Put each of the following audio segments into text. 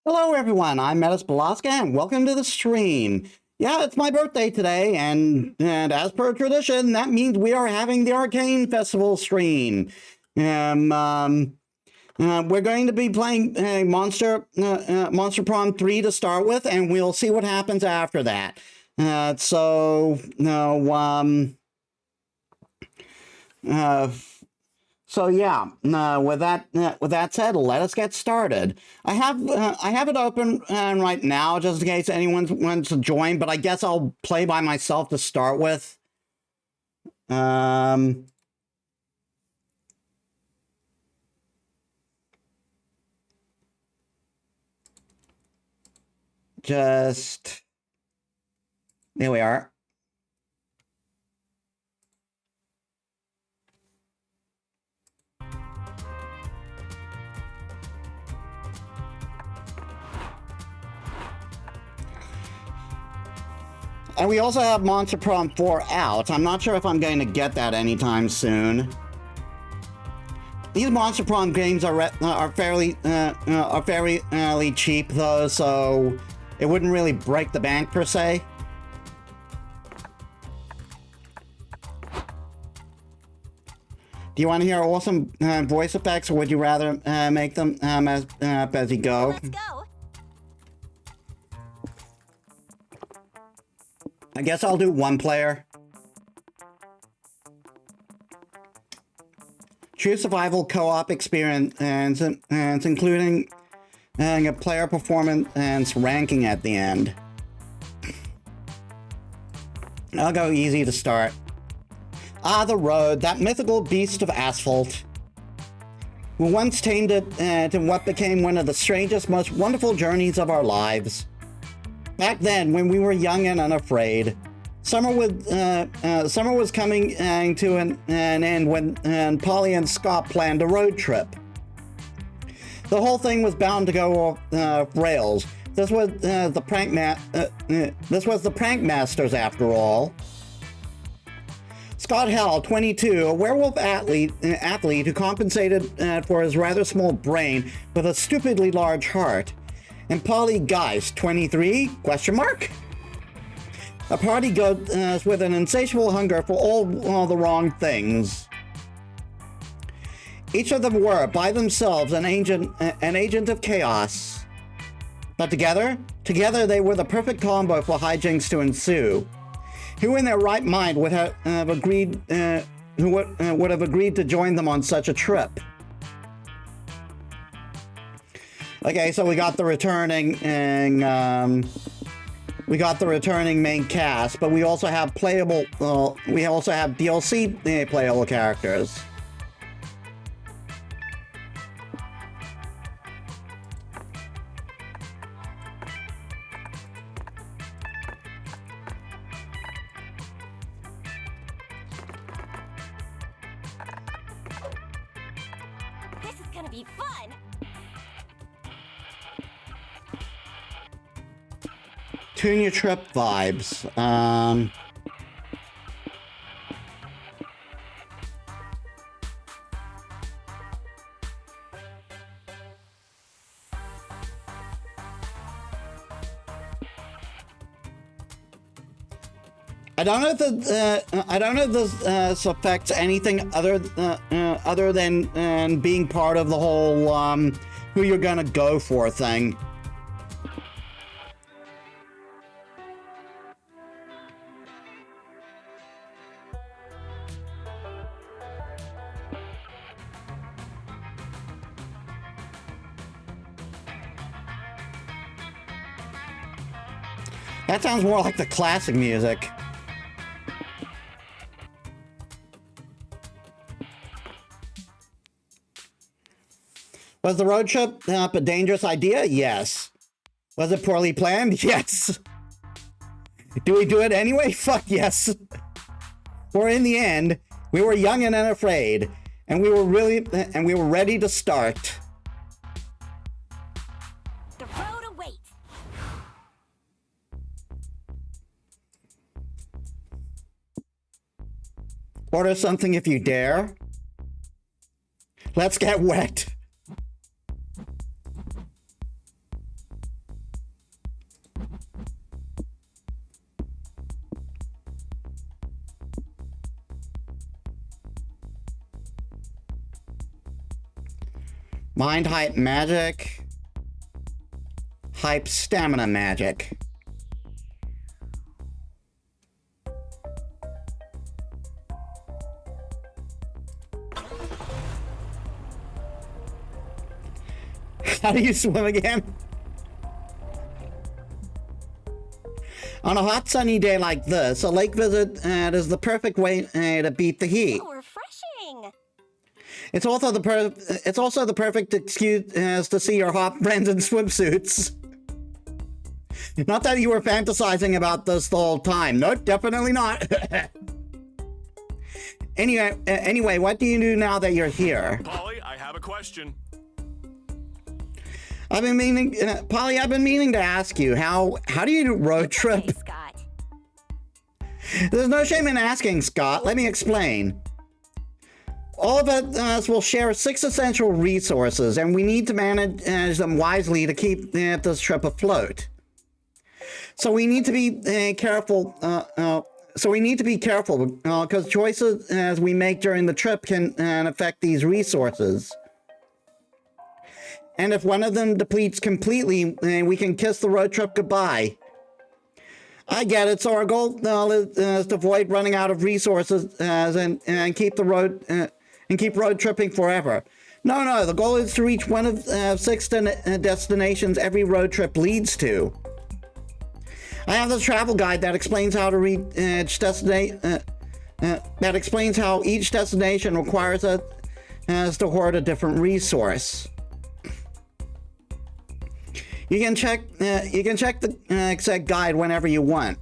Hello everyone, I'm Metis Balaska and welcome to the stream. Yeah, it's my birthday today, and as per tradition, that means we are having the Arcane Festival stream. We're going to be playing Monster Prom 3 to start with, and we'll see what happens after that. So yeah, with that said, let us get started. I have it open right now just in case anyone wants to join, but I guess I'll play by myself to start with. Just there we are. And we also have Monster Prom 4 out. I'm not sure if I'm going to get that anytime soon. These Monster Prom games are fairly cheap though, so it wouldn't really break the bank per se. Do you want to hear awesome voice effects, or would you rather make them as you go? Let's go. I guess I'll do one player. True survival co-op experience, and including a player performance ranking at the end. I'll go easy to start. Ah, the road, that mythical beast of asphalt. We once tamed it to what became one of the strangest, most wonderful journeys of our lives. Back then, when we were young and unafraid, summer was coming to an end when Polly and Scott planned a road trip. The whole thing was bound to go off rails. This was the prank masters, after all. Scott Hall, 22, a werewolf athlete who compensated for his rather small brain with a stupidly large heart. And Polly Geist, 23, question mark? A party goat with an insatiable hunger for all the wrong things. Each of them were, by themselves, an agent of chaos. But together they were the perfect combo for hijinks to ensue. Who in their right mind would have agreed to join them on such a trip? Okay, so we got the returning main cast, but we also have DLC playable characters. This is gonna be fun. Tune your trip vibes. I don't know if this affects anything other than being part of the whole who you're gonna go for thing. That sounds more like the classic music. Was the road trip a dangerous idea? Yes. Was it poorly planned? Yes. Do we do it anyway? Fuck yes. For in the end, we were young and unafraid, and we were ready to start. The road awaits. Order something if you dare. Let's get wet. Mind hype magic. Hype stamina magic. How do you swim again? On a hot sunny day like this, a lake visit is the perfect way to beat the heat. So refreshing. It's also the perfect excuse to see your hot friends in swimsuits. Not that you were fantasizing about this the whole time. No, definitely not. Anyway, what do you do now that you're here? Polly, I have a question. Polly, I've been meaning to ask you, how do you road trip? Hey, Scott. There's no shame in asking, Scott. Let me explain. All of us will share 6 essential resources, and we need to manage them wisely to keep this trip afloat. So we need to be careful. Because choices as we make during the trip can affect these resources. And if one of them depletes completely, we can kiss the road trip goodbye. I get it. So our goal is to avoid running out of resources and keep road tripping forever. No. The goal is to reach one of 6 destinations every road trip leads to. I have this travel guide that explains how to reach that explains how each destination requires us to hoard a different resource. You can check the exact guide whenever you want.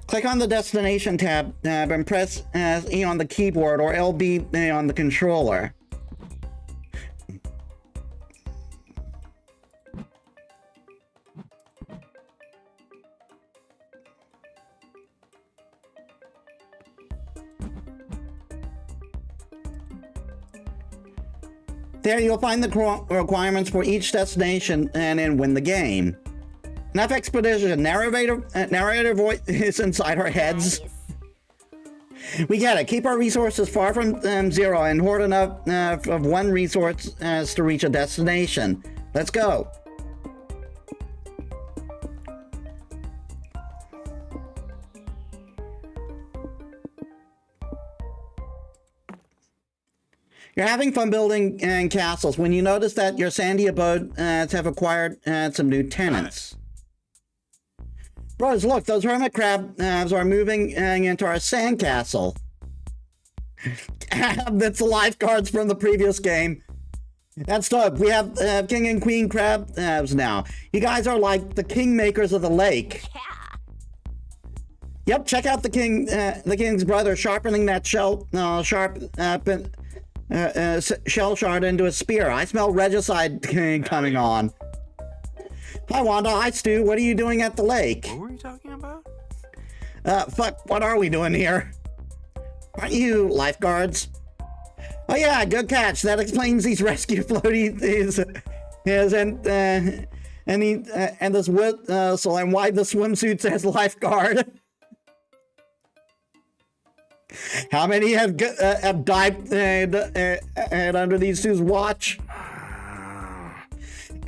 Click on the destination tab and press E on the keyboard or LB on the controller. There you'll find the requirements for each destination and then win the game. Enough expedition. Narrator voice is inside our heads. Nice. We get it. Keep our resources far from zero and hoard enough of one resource to reach a destination. Let's go. You're having fun building castles when you notice that your sandy abodes have acquired some new tenants. Bros, look, those hermit crabs are moving into our sandcastle. That's the lifeguards from the previous game. That's dope. We have king and queen crabs now. You guys are like the kingmakers of the lake. Yeah. Yep, check out the king's brother sharpening that shell shard into a spear. I smell regicide coming on. Hi Wanda, hi Stu, what are you doing at the lake? What were you talking about? Fuck, what are we doing here? Aren't you lifeguards? Oh yeah, good catch. That explains these rescue floaties and this whistle and why the swimsuit says lifeguard. How many have dived under these two's watch?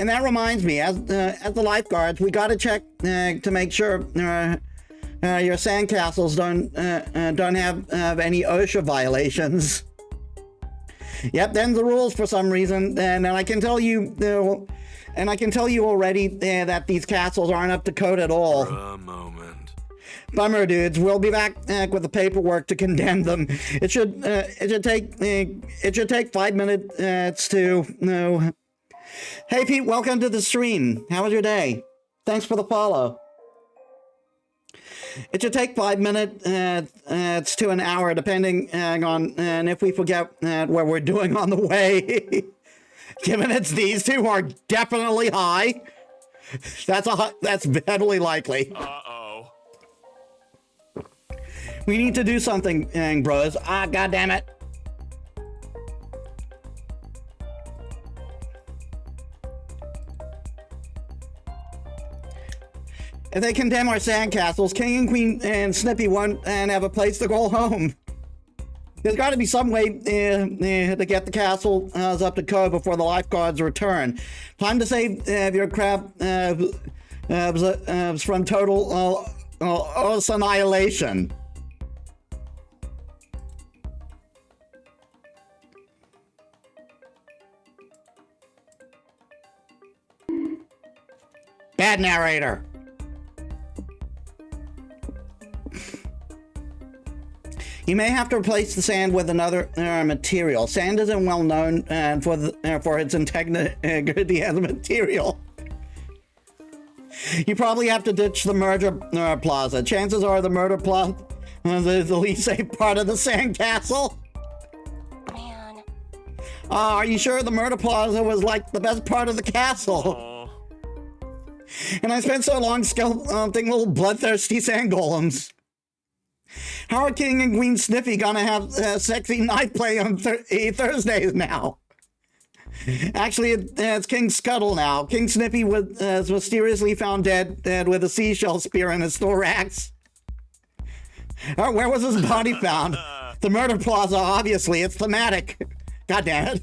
And that reminds me, as the lifeguards, we gotta check to make sure your sandcastles don't have any OSHA violations. Yep, then the rules for some reason, and I can tell you, already that these castles aren't up to code at all. For a moment. Bummer, dudes. We'll be back with the paperwork to condemn them. It should take 5 minutes to. No. Hey Pete, welcome to the stream. How was your day? Thanks for the follow. It should take 5 minutes to an hour, depending on if we forget what we're doing on the way. Given these two are definitely high, that's heavily likely. Uh-oh. We need to do something, bros. Ah, goddammit. If they condemn our sandcastles, King and Queen and Snippy won't have a place to go home. There's got to be some way to get the castle up to code before the lifeguards return. Time to save your crab from total annihilation. Bad narrator. You may have to replace the sand with another material. Sand isn't well known for its integrity as a material. You probably have to ditch the murder plaza. Chances are the murder plaza is the least safe part of the sandcastle. Man. Are you sure the murder plaza was like the best part of the castle? And I spent so long sculpting little bloodthirsty sand golems. How are King and Queen Sniffy gonna have sexy night play on Thursdays now? Actually, it's King Scuttle now. King Sniffy was mysteriously found dead with a seashell spear in his thorax. Where was his body found? The murder plaza, obviously. It's thematic. God damn it.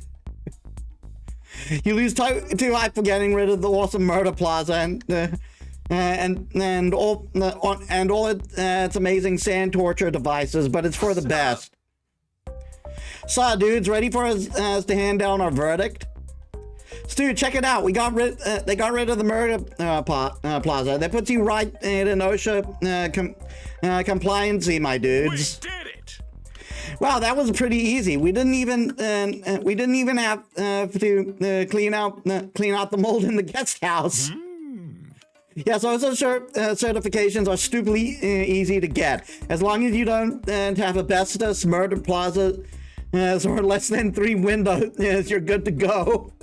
You lose too high for getting rid of the awesome murder plaza and all its amazing sand torture devices, but it's for the best. So, dudes, ready for us to hand down our verdict? Stu, check it out. They got rid of the murder plaza. That puts you right in OSHA compliancy, my dudes. We did it. Wow, that was pretty easy. We didn't even have to clean out the mold in the guest house. Yeah, so certifications are stupidly easy to get. As long as you don't have asbestos, murder plaza, or less than 3 windows, you're good to go.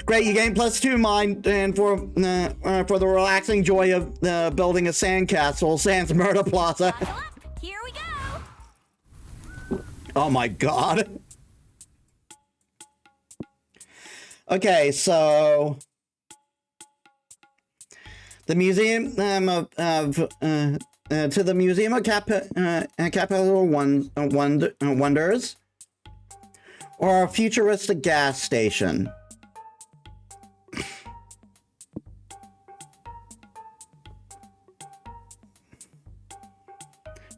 Great, you gain +2 mind, and for the relaxing joy of building a sandcastle, sans murder plaza. Here we go. Oh my god. Okay, so the Museum to the Museum of Capital Wonders, or a futuristic gas station.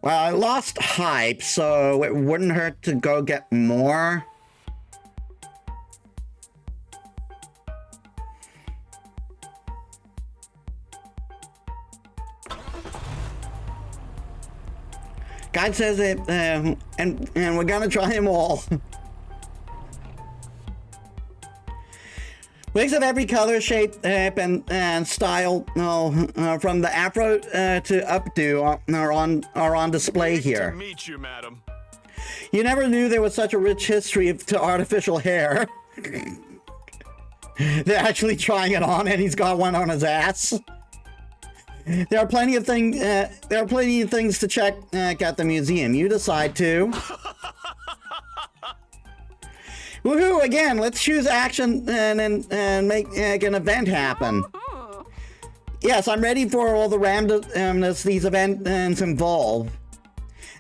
Well, I lost hype, so it wouldn't hurt to go get more. God says it, and we're gonna try them all. Wigs of every color, shape, and style, from the afro to updo, are on display here. To meet you, madam. You never knew there was such a rich history to artificial hair. They're actually trying it on, and he's got one on his ass. There are plenty of things. There are plenty of things to check at the museum. You decide to. Woohoo! Again, let's choose action and make an event happen. Yes, I'm ready for all the randomness these events involve.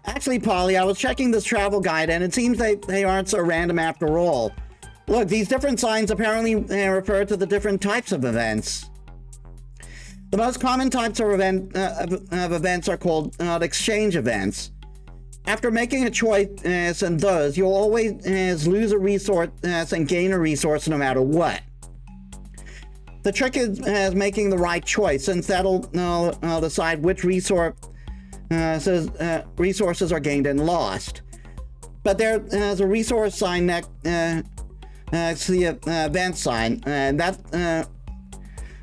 Actually, Polly, I was checking this travel guide, and it seems they aren't so random after all. Look, these different signs apparently refer to the different types of events. The most common types of events are called exchange events. After making a choice in those, you'll always lose a resource and gain a resource no matter what. The trick is making the right choice, since that'll decide which resources are gained and lost. But there's a resource sign next to the event sign, and that.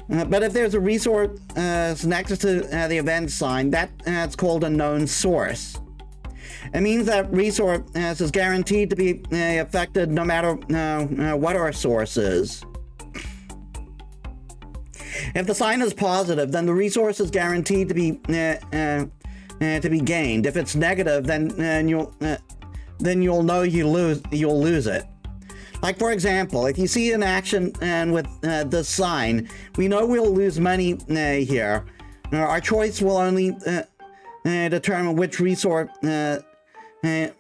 But if there's a resource next to the event sign, that's called a known source. It means that resource is guaranteed to be affected no matter what our source is. If the sign is positive, then the resource is guaranteed to be gained. If it's negative, then you'll know you'll lose it. Like, for example, if you see an action with this sign, we know we'll lose money here. Our choice will only determine which resource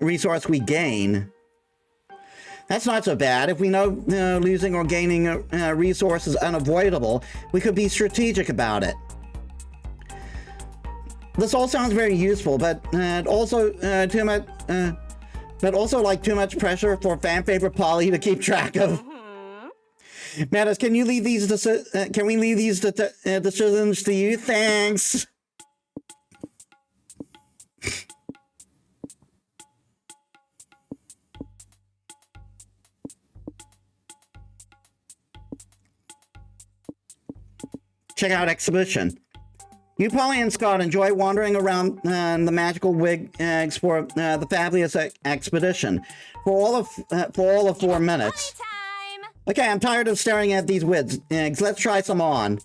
resource we gain. That's not so bad. If we know losing or gaining a resource is unavoidable, we could be strategic about it. This all sounds very useful, but also too much. But also like too much pressure for fan favorite Polly to keep track of. Metis, can you leave these? Can we leave these decisions to you? Thanks. Check out exhibition. You, Polly, and Scott enjoy wandering around the magical wigs for the fabulous expedition for all of 4 minutes. Time. Okay, I'm tired of staring at these wigs. Let's try some on.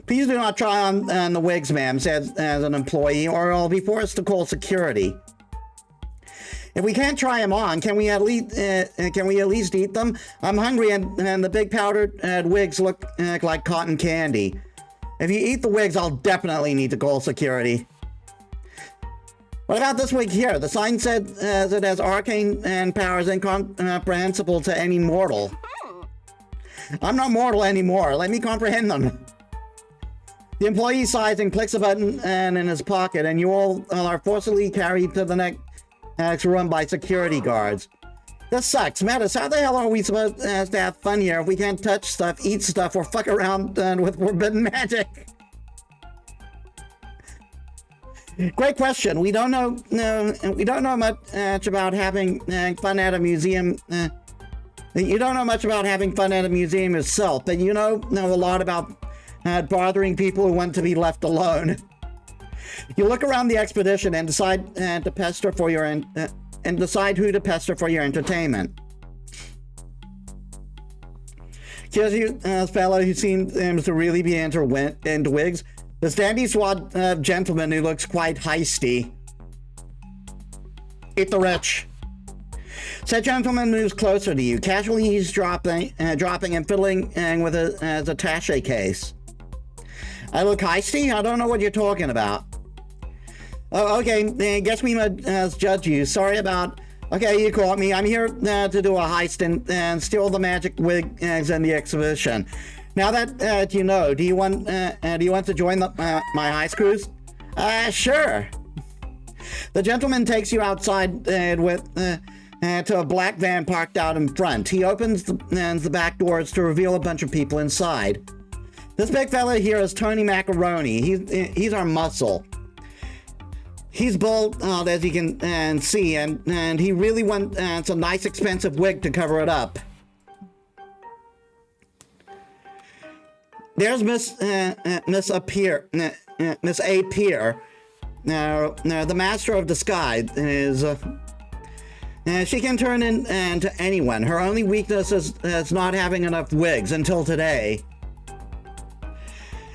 Please do not try on the wigs, ma'am, says as an employee, or I'll be forced to call security. If we can't try them on, can we at least eat them? I'm hungry, and the big powdered wigs look like cotton candy. If you eat the wigs, I'll definitely need to call security. What about this wig here? The sign said it has arcane and powers incomprehensible to any mortal. I'm not mortal anymore. Let me comprehend them. The employee sighs and clicks a button in his pocket, and you all are forcibly carried to the next room by security guards. This sucks. Metis, how the hell are we supposed to have fun here if we can't touch stuff, eat stuff, or fuck around with forbidden magic? Great question. We don't know much about having fun at a museum. You don't know much about having fun at a museum yourself, but you know a lot about bothering people who want to be left alone. You look around the expedition and decide to pester for your and decide who to pester for your entertainment. Here's you, fellow who seems to really be into wigs. This dandy swad gentleman who looks quite heisty. Eat the rich. Said gentleman moves closer to you. Casually, he's dropping and fiddling with his attaché case. I look heisty? I don't know what you're talking about. Oh, okay, guess we must judge you. Sorry about... Okay, you caught me. I'm here to do a heist and steal the magic wigs in the exhibition. Now that you know, do you want to join my heist cruise? Sure. The gentleman takes you outside to a black van parked out in front. He opens the back doors to reveal a bunch of people inside. This big fella here is Tony Macaroni. He's our muscle. He's bald, as you can see, and he really wants a nice expensive wig to cover it up. There's Miss A. Peer. Now, the master of disguise is... she can turn into anyone. Her only weakness is not having enough wigs until today.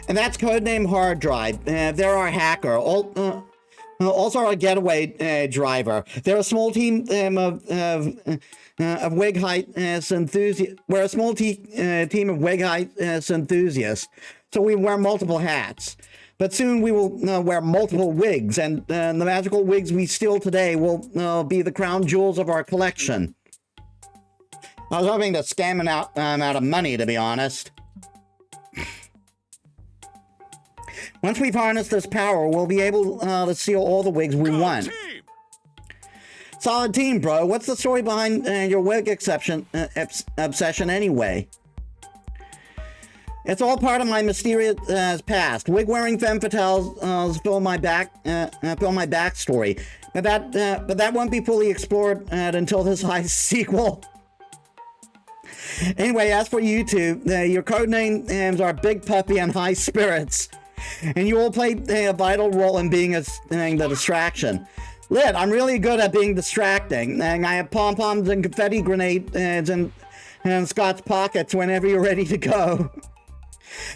And that's codename Hard Drive. They're our hacker. Also our getaway driver. They're a small team of wig height enthusiasts. We're a small team of wig height enthusiasts. So we wear multiple hats. But soon we will wear multiple wigs, and the magical wigs we steal today will be the crown jewels of our collection. I was hoping to scam an out of money, to be honest. Once we've harnessed this power, we'll be able to steal all the wigs we want. Solid team, bro. What's the story behind your wig obsession anyway? It's all part of my mysterious past. Wig-wearing femme fatales fill my backstory, but that won't be fully explored until this heist sequel. Anyway, as for you two, your codenames are Big Puppy and High Spirits, and you all played a vital role in being the distraction. Lit, I'm really good at being distracting, and I have pom-poms and confetti grenades in Scott's pockets whenever you're ready to go.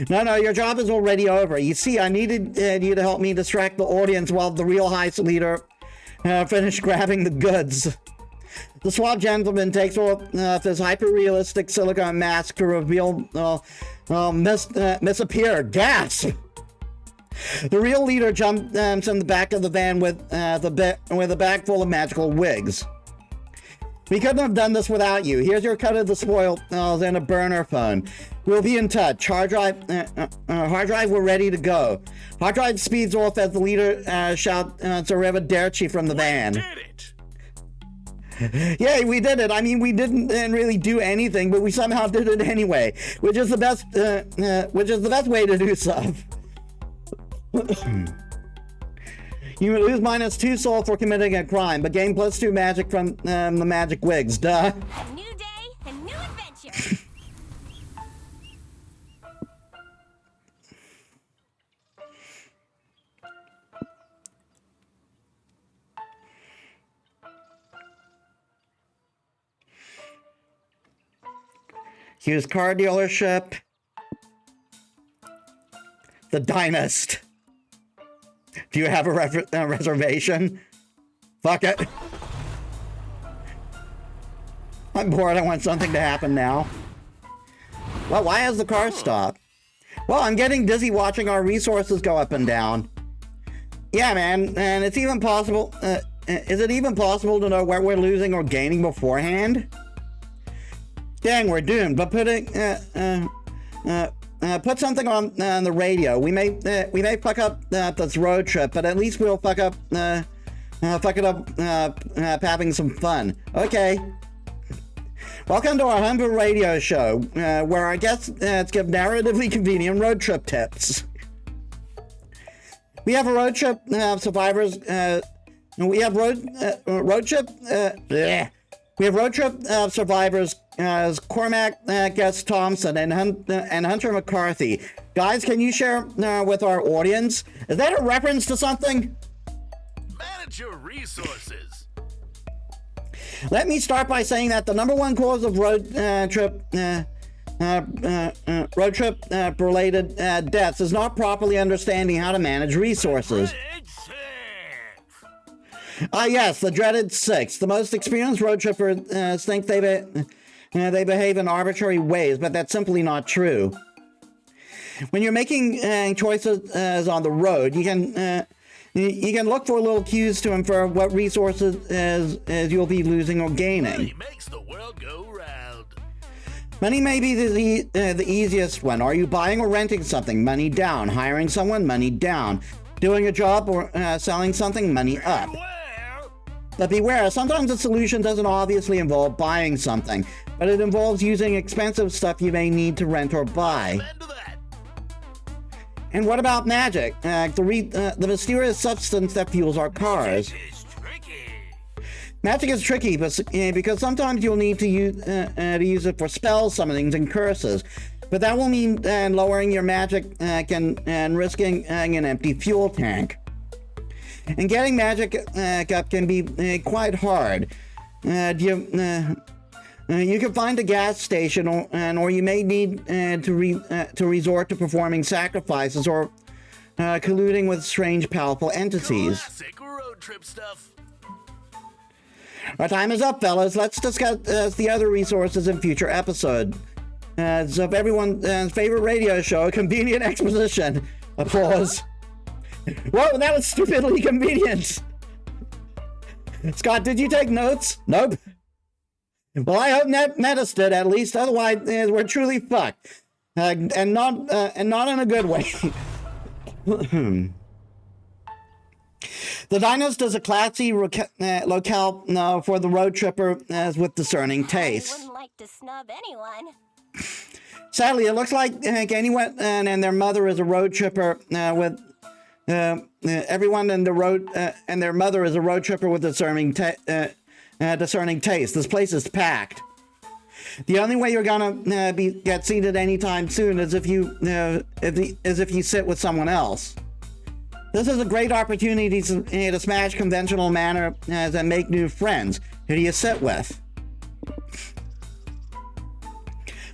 No, your job is already over. You see, I needed you to help me distract the audience while the real heist leader finished grabbing the goods. The swab gentleman takes off his hyper-realistic silicone mask to reveal Miss Appear. Gasp! The real leader jumps in the back of the van with a bag full of magical wigs. We couldn't have done this without you. Here's your cut of the spoils and a burner phone. We'll be in touch. Hard drive, we're ready to go. Hard drive speeds off as the leader shouts arrivederci from the van. Did it? Yeah, we did it. I mean, we didn't really do anything, but we somehow did it anyway, which is the best way to do stuff. You lose -2 soul for committing a crime, but gain +2 magic from the magic wigs. Duh. A new day, a new adventure. Used car dealership. The Dynast. Do you have a reservation? Fuck it. I'm bored. I want something to happen now. Well, why has the car stopped? Well, I'm getting dizzy watching our resources go up and down. Yeah, man, and it's even possible... is it even possible to know where we're losing or gaining beforehand? Dang, we're doomed, but put something on the radio. We may fuck up this road trip, but at least we'll fuck it up having some fun. Okay. Welcome to our humble radio show, where our guests give narratively convenient road trip tips. We have a road trip survivors. We have road trip survivors as Cormac Guest Thompson and Hunter McCarthy. Guys, can you share with our audience? Is that a reference to something? Manage your resources. Let me start by saying that the number one cause of road trip related deaths is not properly understanding how to manage resources. Yes, the dreaded six. The most experienced road trippers think they behave in arbitrary ways, but that's simply not true. When you're making choices on the road, you can look for little cues to infer what resources you'll be losing or gaining. Money makes the world go round. Money may be the easiest one. Are you buying or renting something? Money down. Hiring someone? Money down. Doing a job or selling something? Money up. But beware, sometimes the solution doesn't obviously involve buying something, but it involves using expensive stuff you may need to rent or buy. And what about magic? The mysterious substance that fuels our cars. Magic is tricky because sometimes you'll need to use it for spells, summonings, and curses. But that will mean lowering your magic and risking an empty fuel tank. And getting magic up can be quite hard. You can find a gas station, or you may need to resort to performing sacrifices or colluding with strange, powerful entities. Classic road trip stuff. Our time is up, fellas. Let's discuss the other resources in future episodes. So everyone's favorite radio show, Convenient Exposition. Applause. Whoa, that was stupidly convenient. Scott, did you take notes? Nope. Well, I hope Metis did at least. Otherwise, we're truly fucked, and not in a good way. The Dynast is a classy locale for the road tripper with discerning taste. I wouldn't like to snub anyone. Sadly, it looks like anyone and their mother is a road tripper with everyone in the road and their mother is a road tripper with discerning taste. This place is packed. The only way you're gonna get seated anytime soon is if you sit with someone else. This is a great opportunity to smash conventional manners and make new friends. Who do you sit with?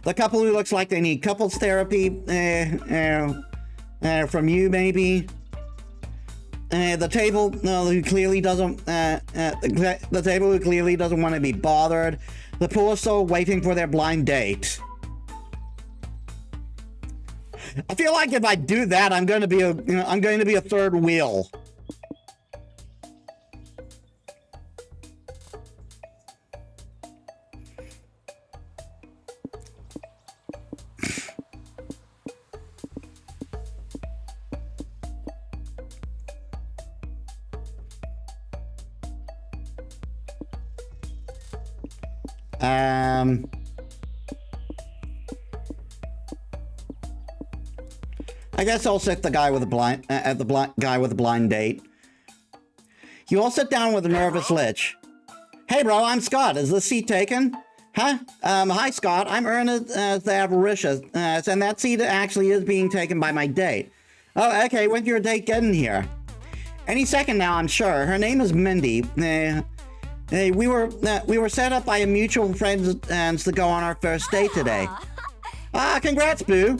The couple who looks like they need couples therapy from you, maybe. The table who clearly doesn't. The table who clearly doesn't want to be bothered. The poor soul waiting for their blind date. I feel like if I do that, I'm going to be a third wheel. I guess I'll sit the guy with the guy with the blind date. You all sit down with a nervous lich. Hey, bro, I'm Scott. Is this seat taken? Huh? Hi, Scott. I'm Ernest the Avaricious, and that seat actually is being taken by my date. Oh, okay. When's your date getting here? Any second now, I'm sure. Her name is Mindy. We were set up by a mutual friend to go on our first date today. Ah, congrats, Boo.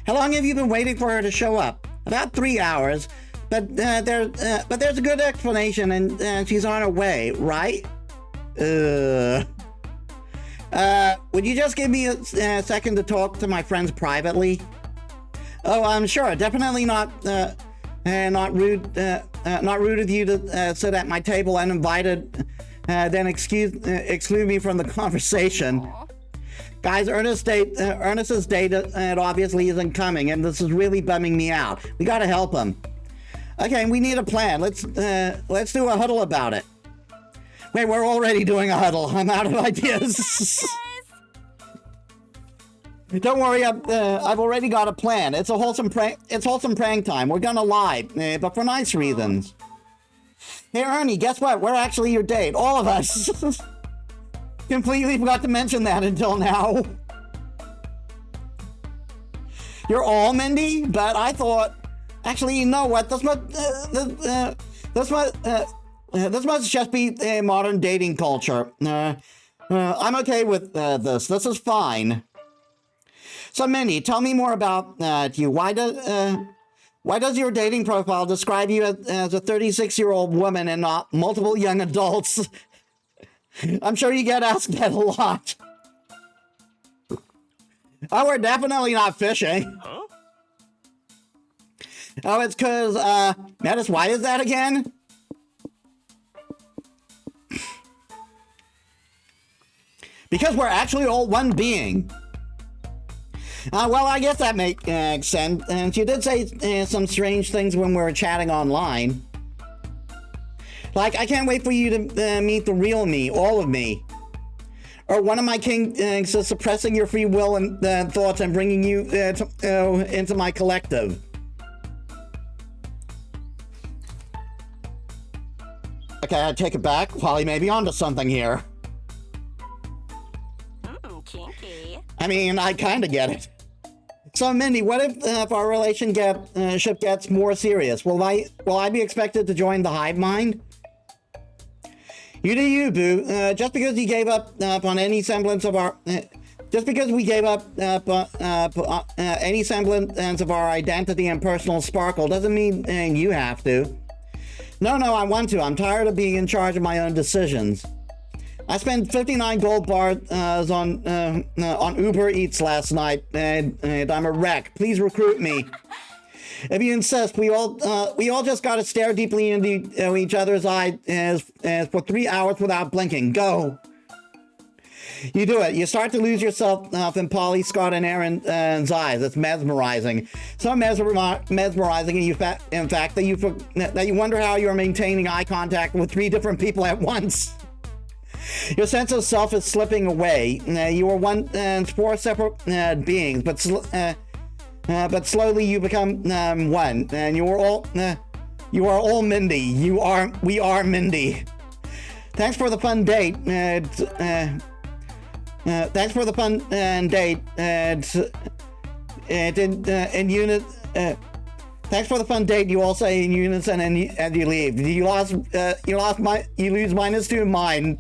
How long have you been waiting for her to show up? About 3 hours, but there's a good explanation, and she's on her way, right? Would you just give me a second to talk to my friends privately? Oh, I'm sure. Definitely not rude of you to sit at my table uninvited, then exclude me from the conversation. Aww. Guys, Ernest's date obviously isn't coming, and this is really bumming me out. We gotta help him. Okay, we need a plan. Let's do a huddle about it. Wait, we're already doing a huddle. I'm out of ideas. Don't worry, I've already got a plan. It's wholesome prank time. We're gonna lie, but for nice reasons. Hey, Ernie, guess what? We're actually your date. All of us. Completely forgot to mention that until now. You're all Mindy? But I thought... Actually, you know what? This must just be modern dating culture. I'm okay with this. This is fine. So, Mindy, tell me more about you. Why does your dating profile describe you as a 36-year-old woman and not multiple young adults? I'm sure you get asked that a lot. Oh, we're definitely not fishing. Huh? Oh, it's because, Metis, why is that again? Because we're actually all one being. Well, I guess that makes sense. And you did say some strange things when we were chatting online. Like, I can't wait for you to meet the real me, all of me. Or one of my kinks is suppressing your free will and thoughts and bringing you into my collective. Okay, I take it back. Polly may be onto something here. Kinky. I mean, I kind of get it. So, Mindy, what if our relationship gets more serious? Will I be expected to join the hive mind? You do you, Boo. Just because you gave up on any semblance of our... just because we gave up any semblance of our identity and personal sparkle doesn't mean you have to. No, I want to. I'm tired of being in charge of my own decisions. I spent 59 gold bars on Uber Eats last night, and I'm a wreck. Please recruit me. If you insist, we all just gotta stare deeply into each other's eyes for 3 hours without blinking. Go. You do it. You start to lose yourself in Polly, Scott, and Aaron's eyes. It's mesmerizing. So mesmerizing, in fact, that you wonder how you're maintaining eye contact with 3 different people at once. Your sense of self is slipping away. You are one and 4 separate beings, but slowly you become one, and you are all Mindy. We are Mindy. Thanks for the fun date. Thanks for the fun date. Thanks for the fun date. You all say in unison, and you leave. You lose -2 mine.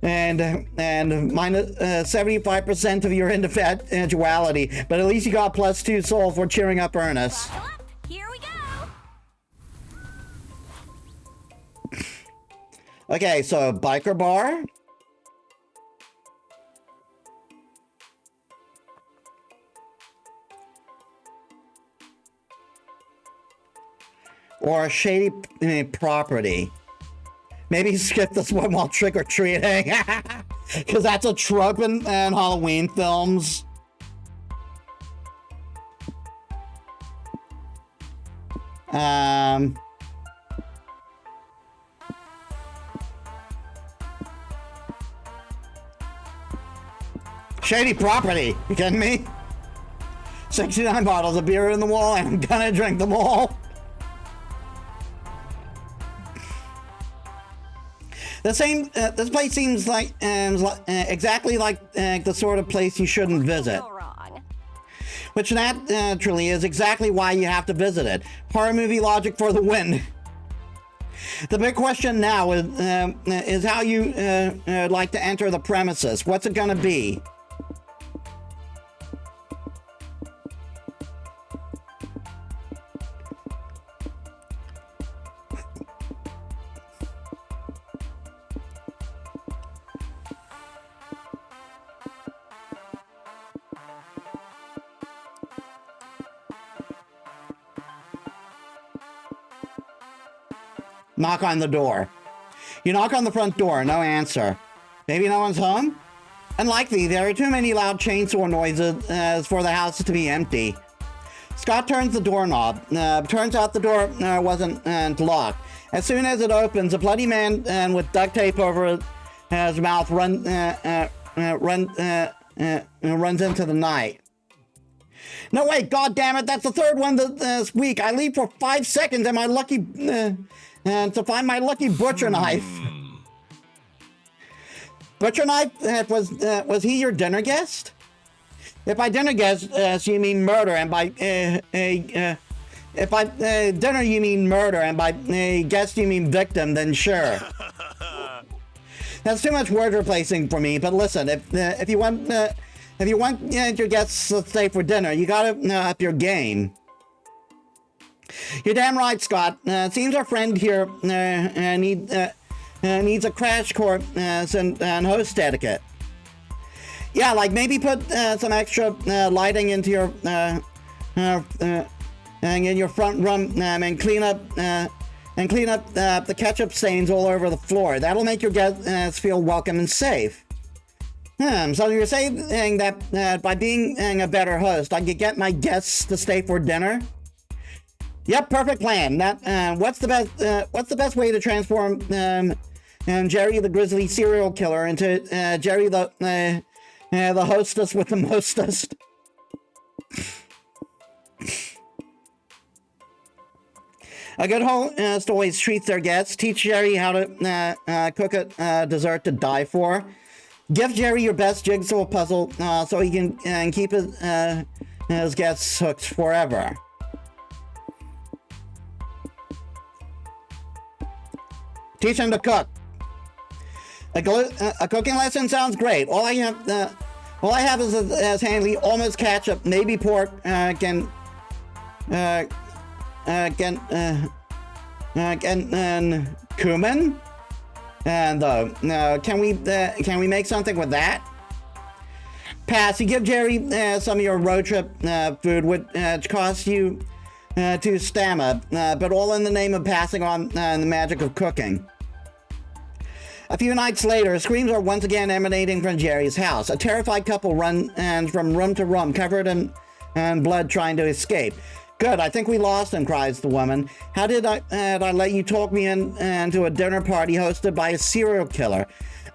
And minus 75% of your individuality, but at least you got +2 soul for cheering up Ernest. Buckle up. Here we go. Okay, so biker bar. or shady property. Maybe skip this one while trick-or-treating. Because that's a trope in Halloween films. Shady property. You kidding me? 69 bottles of beer in the wall, and I'm gonna drink them all. This place seems like exactly like the sort of place you shouldn't visit. Which naturally is exactly why you have to visit it. Horror movie logic for the win. The big question now is how you like to enter the premises. What's it gonna be? Knock on the door. You knock on the front door, no answer. Maybe no one's home? Unlikely, there are too many loud chainsaw noises for the house to be empty. Scott turns the doorknob. Turns out the door wasn't locked. As soon as it opens, a bloody man with duct tape over his mouth runs into the night. No, wait, God damn it, that's the third one this week. I leave for 5 seconds and my lucky... to find my lucky butcher knife. Butcher knife? Was he your dinner guest? If by dinner guest you mean murder, and by if by dinner you mean murder, and by guest you mean victim, then sure. That's too much word replacing for me. But listen, if you want your guests to stay for dinner, you gotta up your game. You're damn right, Scott. Seems our friend here needs a crash course in host etiquette. Yeah, like maybe put some extra lighting into your in your front room and clean up the ketchup stains all over the floor. That'll make your guests feel welcome and safe. So you're saying that by being a better host, I could get my guests to stay for dinner? Yep, perfect plan. What's the best way to transform Jerry the Grizzly serial killer into Jerry the hostess with the mostest? A good host always treats their guests. Teach Jerry how to cook a dessert to die for. Give Jerry your best jigsaw puzzle so he can keep his guests hooked forever. Teach him to cook. A cooking lesson sounds great. All I have is handy almost ketchup, maybe pork, cumin. And can we make something with that? Pass. You give Jerry some of your road trip food, which costs you 2 stamina, but all in the name of passing on the magic of cooking. A few nights later, screams are once again emanating from Jerry's house. A terrified couple run from room to room, covered in blood, trying to escape. Good, I think we lost him, cries the woman. How did I let you talk me into a dinner party hosted by a serial killer?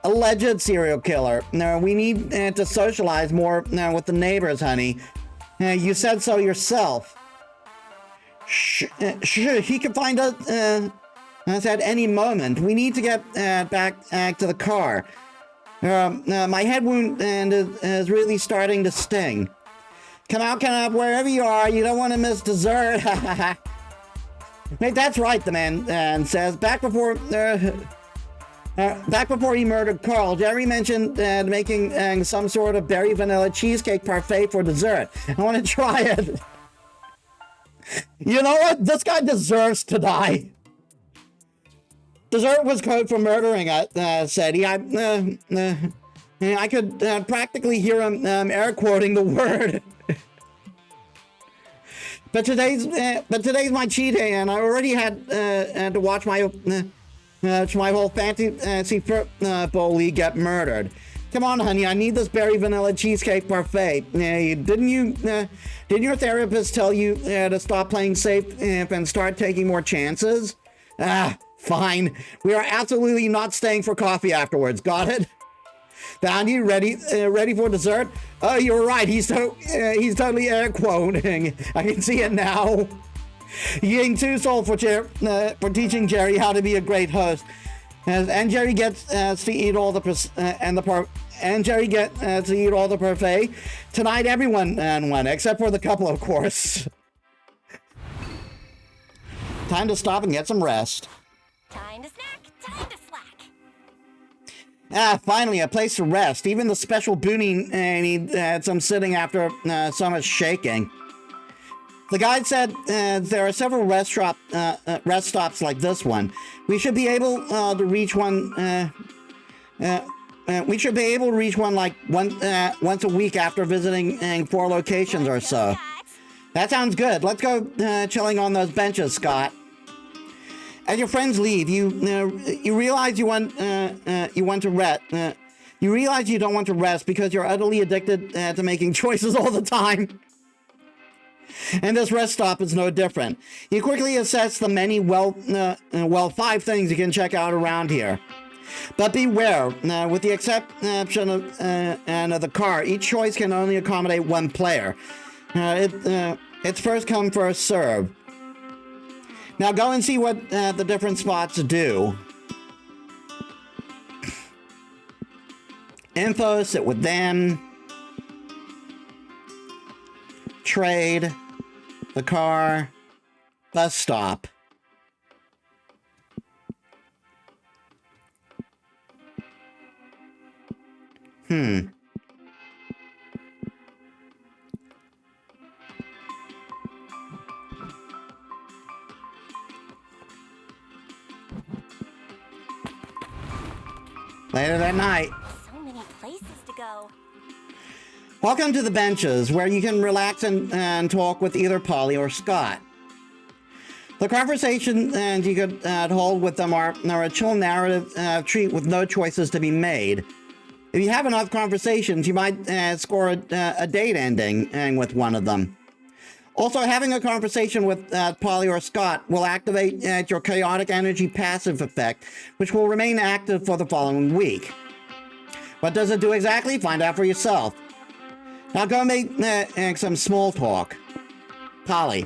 Alleged serial killer. We need to socialize more with the neighbors, honey. You said so yourself. He could find us at any moment. We need to get back to the car. My head wound is really starting to sting. Come out, wherever you are. You don't want to miss dessert. Hey, that's right, the man says. Back before he murdered Carl, Jerry mentioned making some sort of berry vanilla cheesecake parfait for dessert. I want to try it. You know what? This guy deserves to die. Dessert was code for murdering, said he. I could practically hear him air quoting the word. But today's my cheat day, and I already had to watch my whole fantasy football league get murdered. Come on, honey, I need this berry vanilla cheesecake parfait. Didn't your therapist tell you to stop playing safe and start taking more chances? Ah, fine. We are absolutely not staying for coffee afterwards. Got it? Bounty, ready for dessert? Oh, you're right. He's totally air quoting. I can see it now. Getting too sold for teaching Jerry how to be a great host. And Jerry gets to eat all the parfait. Tonight, everyone won, except for the couple, of course. Time to stop and get some rest. Time to snack, time to slack. Finally, a place to rest. Even the special booty had some sitting after so much shaking. The guide said there are several rest stops like this one. We should be able to reach one. We should be able to reach one like once a week after visiting 4 locations or so. That sounds good. Let's go chilling on those benches, Scott. As your friends leave, you realize you want to rest. You realize you don't want to rest because you're utterly addicted to making choices all the time. And this rest stop is no different. You quickly assess the many 5 things you can check out around here. But beware, with the exception of the car, each choice can only accommodate 1 player. It's first come, first serve. Now go and see what the different spots do. Info, sit with them. Trade. The car. Bus stop. Later that night. So many places to go. Welcome to the benches, where you can relax and talk with either Polly or Scott. The conversations you could hold with them are a chill narrative treat with no choices to be made. If you have enough conversations, you might score a date ending with one of them. Also, having a conversation with Polly or Scott will activate your chaotic energy passive effect, which will remain active for the following week. What does it do exactly? Find out for yourself. Now go make some small talk. Polly.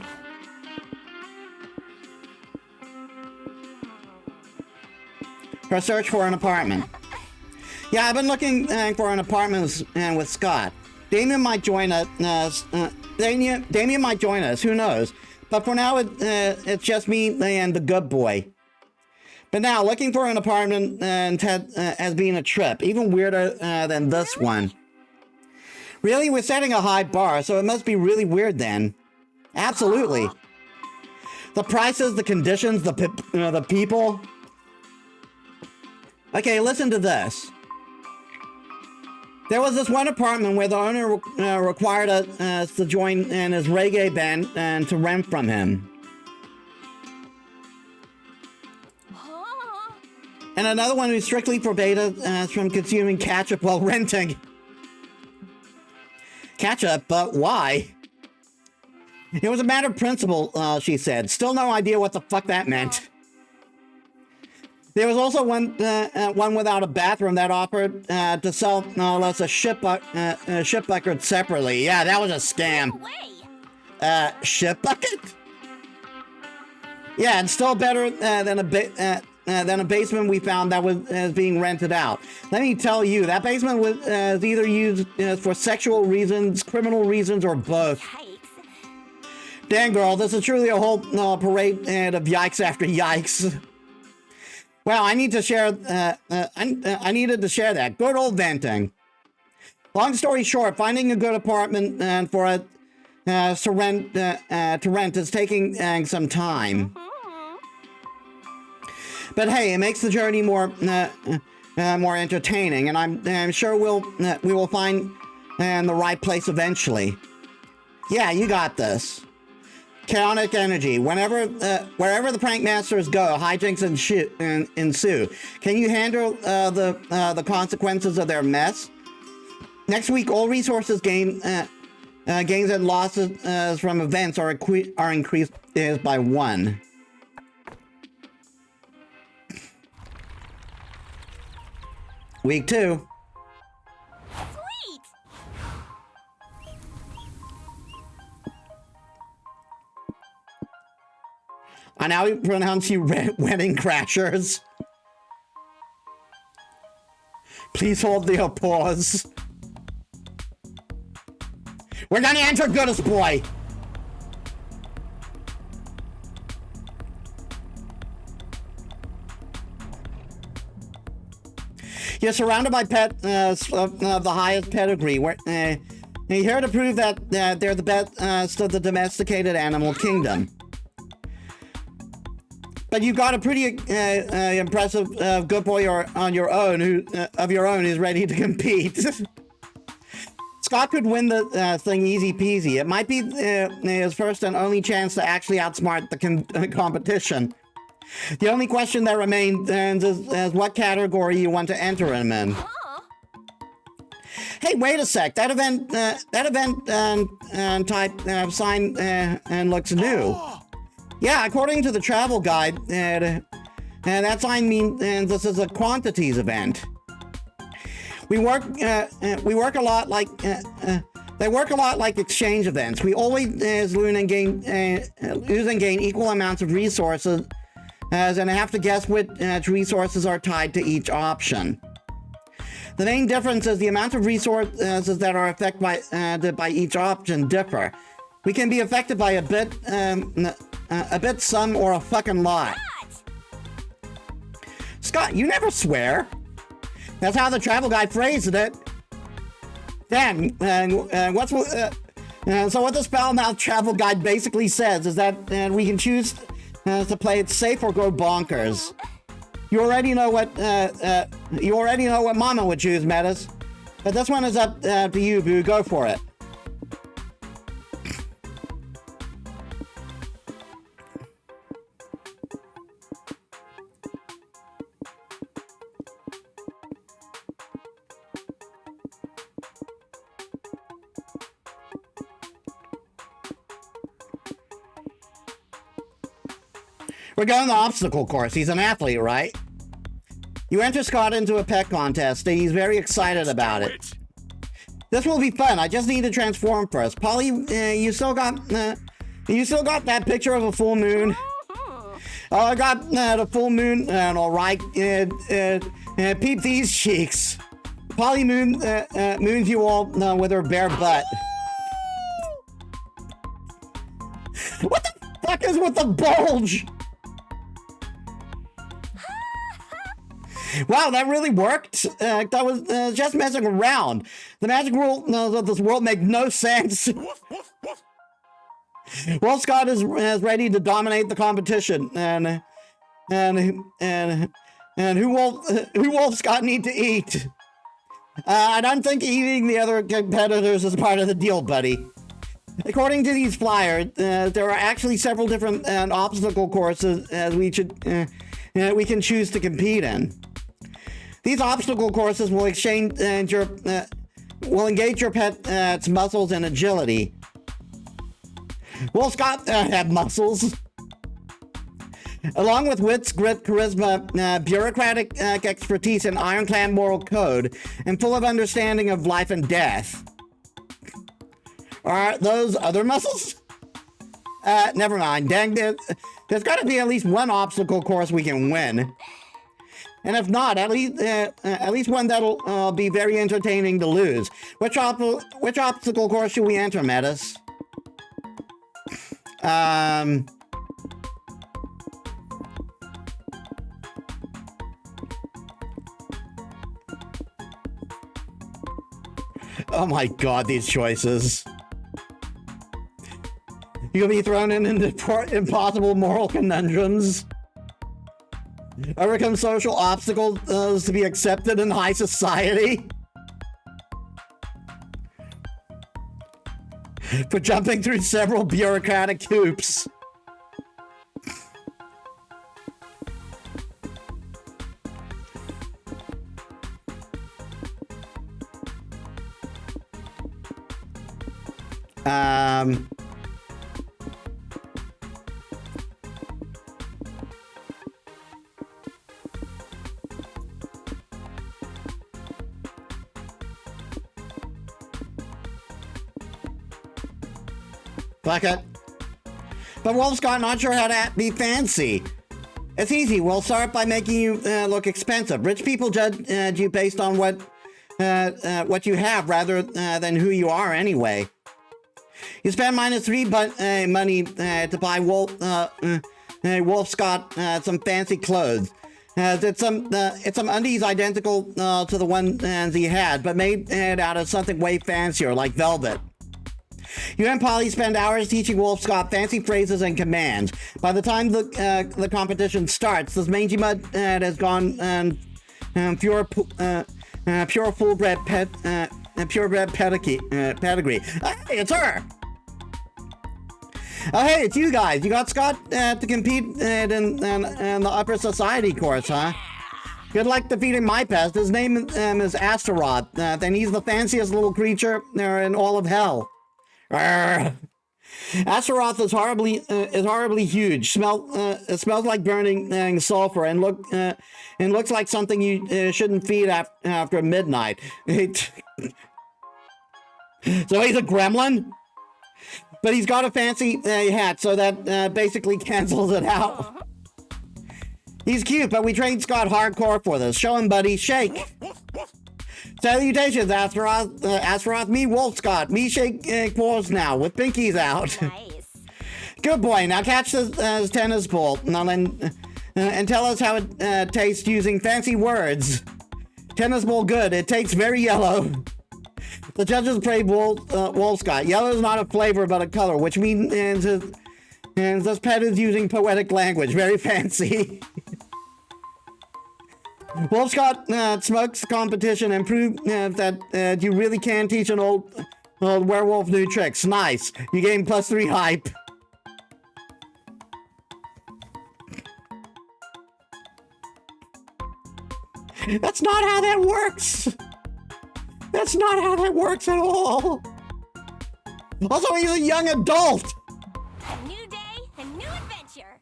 Her search for an apartment. Yeah, I've been looking for an apartment with Scott. Damien might join us. Damien might join us. Who knows? But for now, it's just me and the good boy. But now, looking for an apartment has been a trip, even weirder than this one. Really, we're setting a high bar, so it must be really weird then. Absolutely. The prices, the conditions, the people. Okay, listen to this. There was this one apartment where the owner required us to join in his reggae band and to rent from him. And another one who strictly forbade us from consuming ketchup while renting. Ketchup, but why? It was a matter of principle, she said. Still no idea what the fuck that meant. There was also one without a bathroom that offered to sell us a ship bucket separately. Yeah, that was a scam. Ship bucket? Yeah, and still better than a basement we found that was being rented out. Let me tell you, that basement was either used for sexual reasons, criminal reasons, or both. Yikes. Damn, girl, this is truly a whole parade of yikes after yikes. Well, I need to share. I needed to share that. Good old venting. Long story short, finding a good apartment for to rent is taking some time. But hey, it makes the journey more entertaining, and I'm sure we will find the right place eventually. Yeah, you got this. chaotic energy. Wherever the prank masters go, hijinks ensue. Can you handle the consequences of their mess? Next week, all resources gains and losses from events are increased by 1. Week 2. Sweet! I now pronounce you wedding crashers. Please hold the applause. We're gonna enter Goodest Boy. You're surrounded by pets of the highest pedigree. You're here to prove that they're the best of the domesticated animal kingdom. But you've got a pretty impressive good boy on your own who's ready to compete. Scott could win the thing easy peasy. It might be his first and only chance to actually outsmart the competition. The only question that remains is what category you want to enter him in. Huh? Hey, wait a sec. That event type sign and looks new. Yeah, according to the travel guide, that sign means this is a quantities event. We work a lot like they work a lot like exchange events. We always lose and gain equal amounts of resources, and have to guess which resources are tied to each option. The main difference is the amount of resources that are affected by each option differ. We can be affected by a bit, some, or a fucking lot. Scott, you never swear. That's how the travel guide phrased it. Then, so what the Spellmouth travel guide basically says is that we can choose to play it safe or go bonkers. You already know what Mama would choose, Metis. But this one is up to you, Boo. Go for it. We're going the obstacle course. He's an athlete, right? You enter Scott into a pet contest, and he's very excited about it. This will be fun. I just need to transform first. Polly, you still got that picture of a full moon? Oh, I got the full moon, and all right. Peep these cheeks. Polly moons you all with her bare butt. What the fuck is with the bulge? Wow, that really worked. I was just messing around. The magic rules of this world make no sense. Well, Scott is ready to dominate the competition, and who will Scott need to eat? I don't think eating the other competitors is part of the deal, buddy. According to these flyers, there are actually several different obstacle courses we can choose to compete in. These obstacle courses will engage your pet's muscles and agility. Will Scott have muscles? Along with wits, grit, charisma, bureaucratic expertise, and ironclad moral code, and full of understanding of life and death. Are those other muscles? Never mind. Dang, there's got to be at least one obstacle course we can win. And if not, at least one that'll be very entertaining to lose. Which obstacle course should we enter, Metis? Oh my god, these choices. You'll be thrown into impossible moral conundrums. Overcome social obstacles to be accepted in high society. for jumping through several bureaucratic hoops. Fuck it. But Wolf Scott, not sure how to be fancy. It's easy. We'll start by making you look expensive. Rich people judge you based on what you have rather than who you are anyway. You spend -3 money to buy Wolf Scott some fancy clothes. It's some undies identical to the ones he had, but made out of something way fancier, like velvet. You and Polly spend hours teaching Wolf Scott fancy phrases and commands. By the time the competition starts, this mangy mud has gone pure purebred pedigree. Hey, it's her. Oh, hey, it's you guys. You got Scott to compete in the upper society course, huh? Good luck defeating my pest. His name is Astaroth, and he's the fanciest little creature in all of hell. Astaroth is horribly huge. It smells like burning sulfur and looks like something you shouldn't feed after midnight. So he's a gremlin, but he's got a fancy hat, so that basically cancels it out. He's cute, but we trained Scott hardcore for this. Show him, buddy. Shake. Salutations, Astaroth. Me, Wolf Scott. Me shake paws now, with pinkies out. Nice. Good boy. Now catch this tennis ball and tell us how it tastes using fancy words. Tennis ball good. It tastes very yellow. The judges praise Wolf Scott. Yellow is not a flavor, but a color, which means this pet is using poetic language. Very fancy. Wolf Scott smokes the competition and proved that you really can teach an old werewolf new tricks. Nice. You gain +3 hype. That's not how that works. That's not how that works at all. Also, he's a young adult. A new day, a new adventure.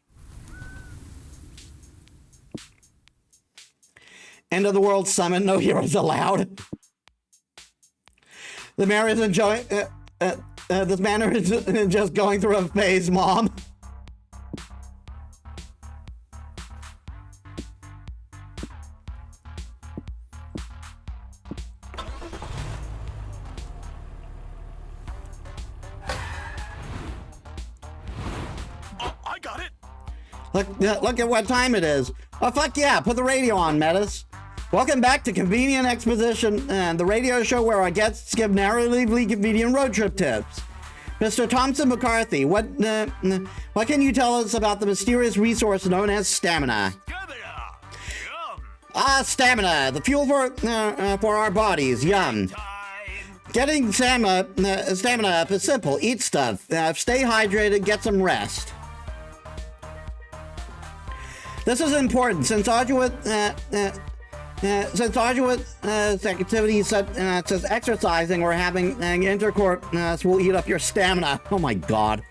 End of the world summon, no heroes allowed. The mayor is enjoying. This man is just going through a phase, Mom. I got it. Look at what time it is. Oh, fuck yeah, put the radio on, Metis. Welcome back to Convenient Exposition, the radio show where our guests give narratively convenient road trip tips. Mr. Thompson McCarthy, what can you tell us about the mysterious resource known as stamina? Yum. Stamina, the fuel for our bodies. Yum. Time. Getting stamina up is simple. Eat stuff. Stay hydrated. Get some rest. This is important since arduous activities such as exercising or having intercourse will eat up your stamina. Oh my god.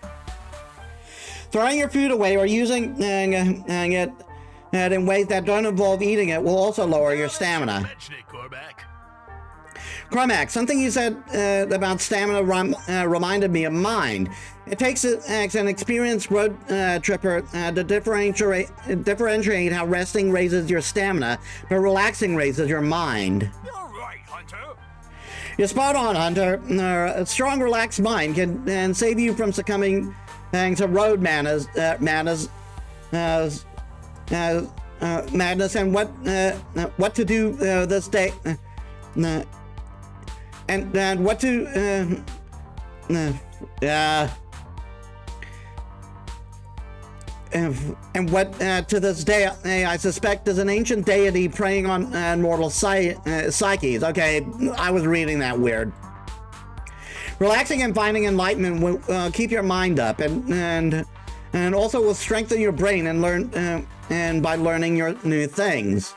Throwing your food away or using it in ways that don't involve eating it will also lower your stamina. Mention it, Cormac. Cormac, something you said about stamina reminded me of mine. It takes an experienced road tripper to differentiate how resting raises your stamina, but relaxing raises your mind. You're right, Hunter. You're spot on, Hunter. A strong, relaxed mind can save you from succumbing to road madness and what to do this day. And what to and what to this day I suspect is an ancient deity preying on mortal psyches. Okay, I was reading that weird. Relaxing and finding enlightenment will keep your mind up, and also will strengthen your brain and by learning your new things.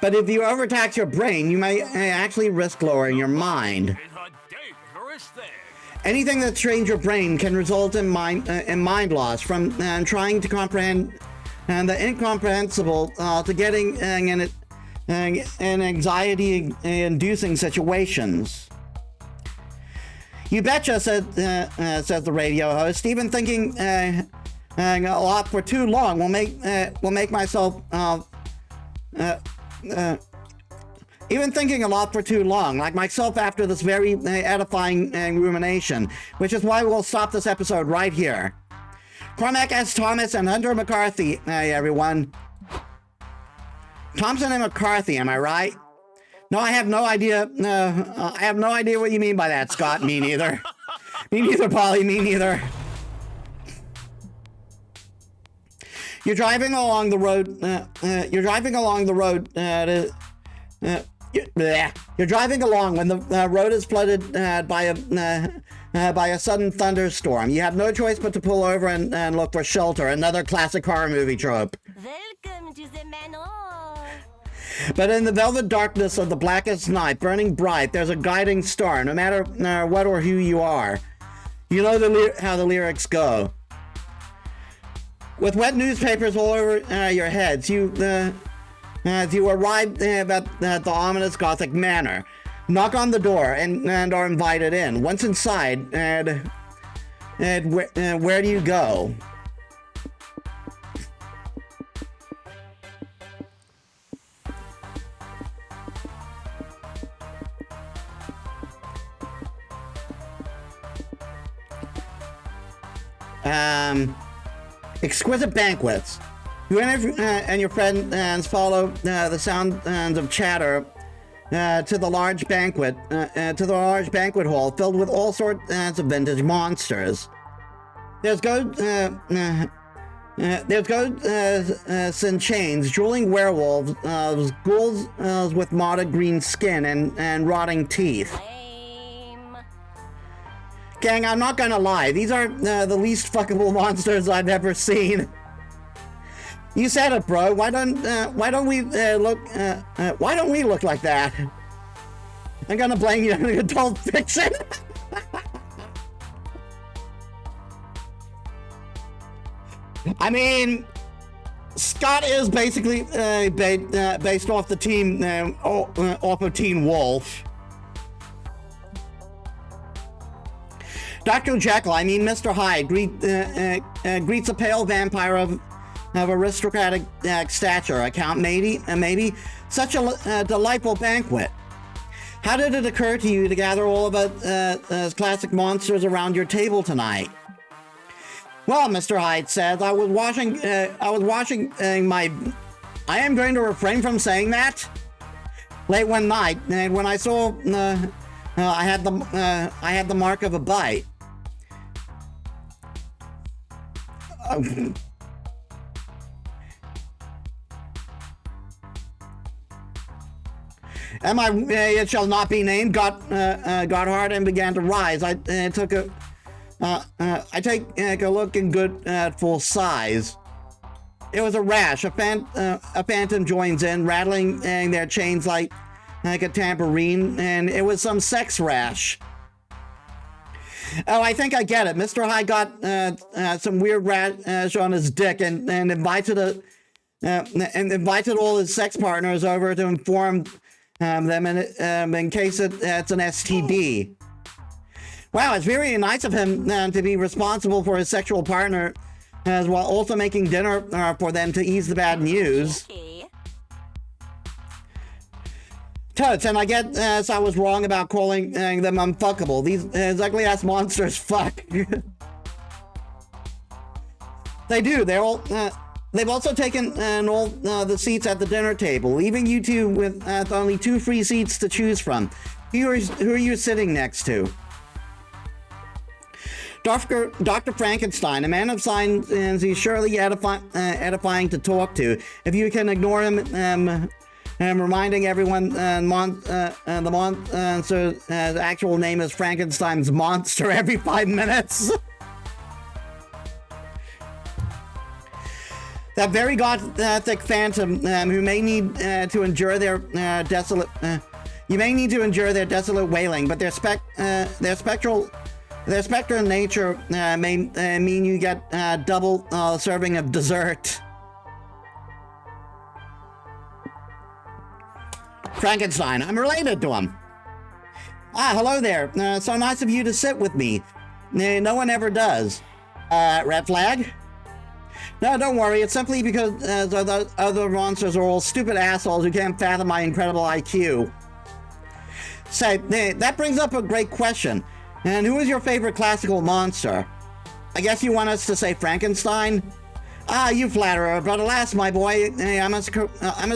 But if you overtax your brain, you may actually risk lowering your mind. It's a dangerous thing. Anything that strains your brain can result in mind loss, from trying to comprehend the incomprehensible to getting in anxiety-inducing situations. You betcha, says the radio host. Even thinking a lot for too long will make myself. Even thinking a lot for too long, like myself after this very edifying rumination, which is why we'll stop this episode right here. Cormac S. Thomas and Hunter McCarthy, everyone. Thompson and McCarthy, am I right? No, I have no idea. I have no idea what you mean by that, Scott. Me neither. Me neither, Polly. Me neither. You're driving along the road. You're driving along the road. You're driving along when the road is flooded by a sudden thunderstorm. You have no choice but to pull over and look for shelter. Another classic horror movie trope. Welcome to the manor. But in the velvet darkness of the blackest night, burning bright, there's a guiding star, no matter what or who you are. You know how the lyrics go. With wet newspapers all over your heads, you arrive at the ominous Gothic manor. Knock on the door and are invited in. Once inside, and where do you go? Exquisite banquets. You and your friends follow the sounds of chatter to the large banquet hall filled with all sorts of vintage monsters. There's ghosts in chains, drooling werewolves, ghouls with mottled green skin and rotting teeth. Gang, I'm not gonna lie, these are the least fuckable monsters I've ever seen. You said it, bro. Why don't we look like that? I'm gonna blame you on adult fiction. I mean, Scott is basically based off the teen, off of Teen Wolf. Dr. Jekyll, I mean Mr. Hyde, greets a pale vampire of aristocratic stature. Account maybe such a delightful banquet. How did it occur to you to gather all of us classic monsters around your table tonight? Well, Mr. Hyde says, I was washing my. I am going to refrain from saying that. Late one night, and when I saw I had the mark of a bite. And my it shall not be named got hard and began to rise. I take a look in good at full size. It was a rash. A phantom joins in, rattling their chains like a tambourine, and it was some sex rash. Oh, I think I get it. Mr. Hyde got some weird rash on his dick and invited all his sex partners over to inform them in case it's an STD. Wow, it's very nice of him to be responsible for his sexual partner, as while also making dinner for them to ease the bad news. Totes, and I guess I was wrong about calling them unfuckable. These ugly ass monsters fuck. They do. They've also taken all the seats at the dinner table, leaving you two with only 2 free seats to choose from. Who are you sitting next to? Dr. Frankenstein, a man of science, he's surely edifying to talk to. If you can ignore him And reminding everyone, the monster's actual name is Frankenstein's monster every 5 minutes. That very gothic phantom who may need to endure their desolate. You may need to endure their desolate wailing, but their spectral nature may mean you get double serving of dessert. Frankenstein, I'm related to him. Ah, hello there. So nice of you to sit with me. No one ever does. Red flag? No, don't worry. It's simply because the other monsters are all stupid assholes who can't fathom my incredible IQ. Say, that brings up a great question. And who is your favorite classical monster? I guess you want us to say Frankenstein? Ah, you flatterer, but alas, my boy, I must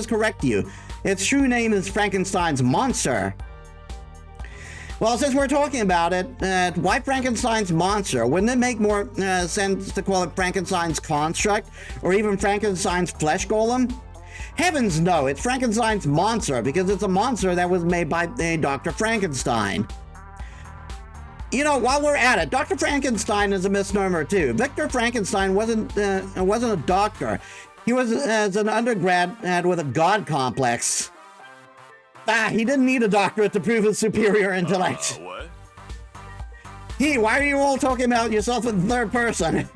correct you. Its true name is Frankenstein's monster. Well, since we're talking about it, why Frankenstein's monster? Wouldn't it make more sense to call it Frankenstein's construct, or even Frankenstein's flesh golem? Heavens no, it's Frankenstein's monster, because it's a monster that was made by Dr. Frankenstein. You know, while we're at it, Dr. Frankenstein is a misnomer too. Victor Frankenstein wasn't a doctor. He was an undergrad with a god complex. Ah, he didn't need a doctorate to prove his superior intellect. What? Why are you all talking about yourself in third person?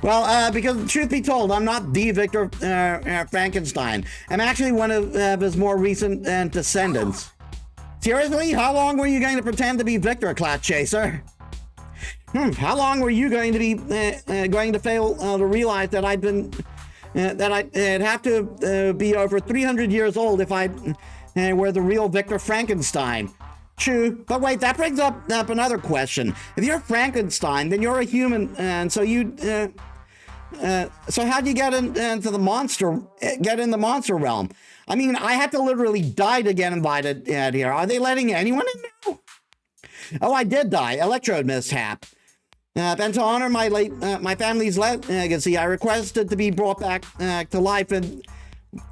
Well, because truth be told, I'm not the Victor Frankenstein. I'm actually one of his more recent descendants. Seriously? How long were you going to pretend to be Victor, Clout Chaser? How long were you going to be going to fail to realize that I'd have to be over 300 years old if I were the real Victor Frankenstein? True, but wait, that brings up another question. If you're Frankenstein, then you're a human, and so so how'd you get into the monster realm? I mean, I had to literally die to get invited here. Are they letting anyone in now? Oh, I did die. Electrode mishap. And to honor my family's legacy, I requested to be brought back to life in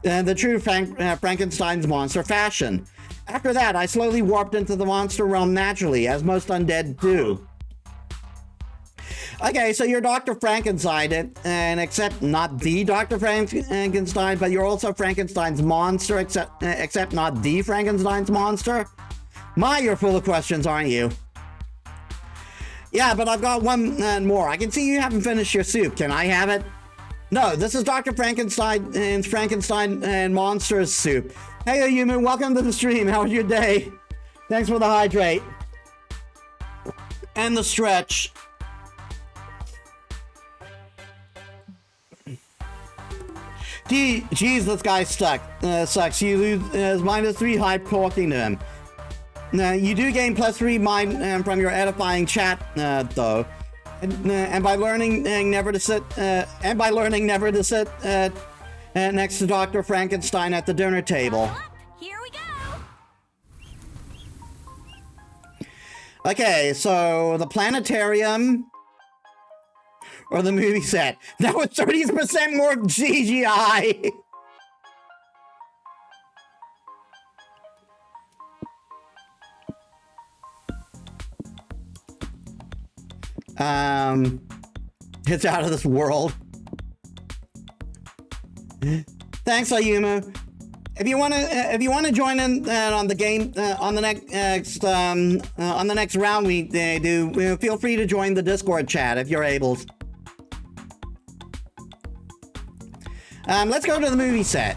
the true Frankenstein's monster fashion. After that, I slowly warped into the monster realm naturally, as most undead do. Okay, so you're Dr. Frankenstein, and except not the Dr. Frankenstein, but you're also Frankenstein's monster, except not the Frankenstein's monster? My, you're full of questions, aren't you? Yeah, but I've got one more. I can see you haven't finished your soup. Can I have it? No, this is Dr. Frankenstein's Frankenstein and Monsters soup. Hey, Ayumu, welcome to the stream. How was your day? Thanks for the hydrate. And the stretch. Geez, this guy sucks. You lose -3 hype talking to him. Now, you do gain +3 mind from your edifying chat, though, and by learning never to sit next to Dr. Frankenstein at the dinner table. Here we go. Okay, so the planetarium or the movie set. That was 30% more CGI. It's out of this world. Thanks, Ayumu. If you want to join in on the game on the next round we do, feel free to join the Discord chat if you're able. Let's go to the movie set.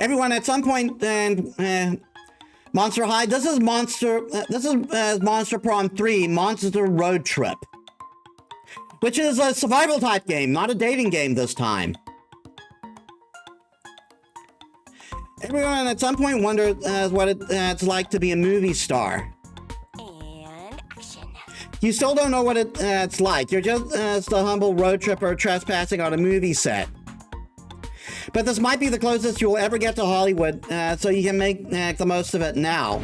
Everyone, at some point, Monster High. This is Monster Prom 3, Monster Road Trip, which is a survival type game, not a dating game this time. Everyone, at some point, wondered what it's like to be a movie star. And action. You still don't know what it's like. You're just a humble road tripper trespassing on a movie set. But this might be the closest you'll ever get to Hollywood, so you can make the most of it now.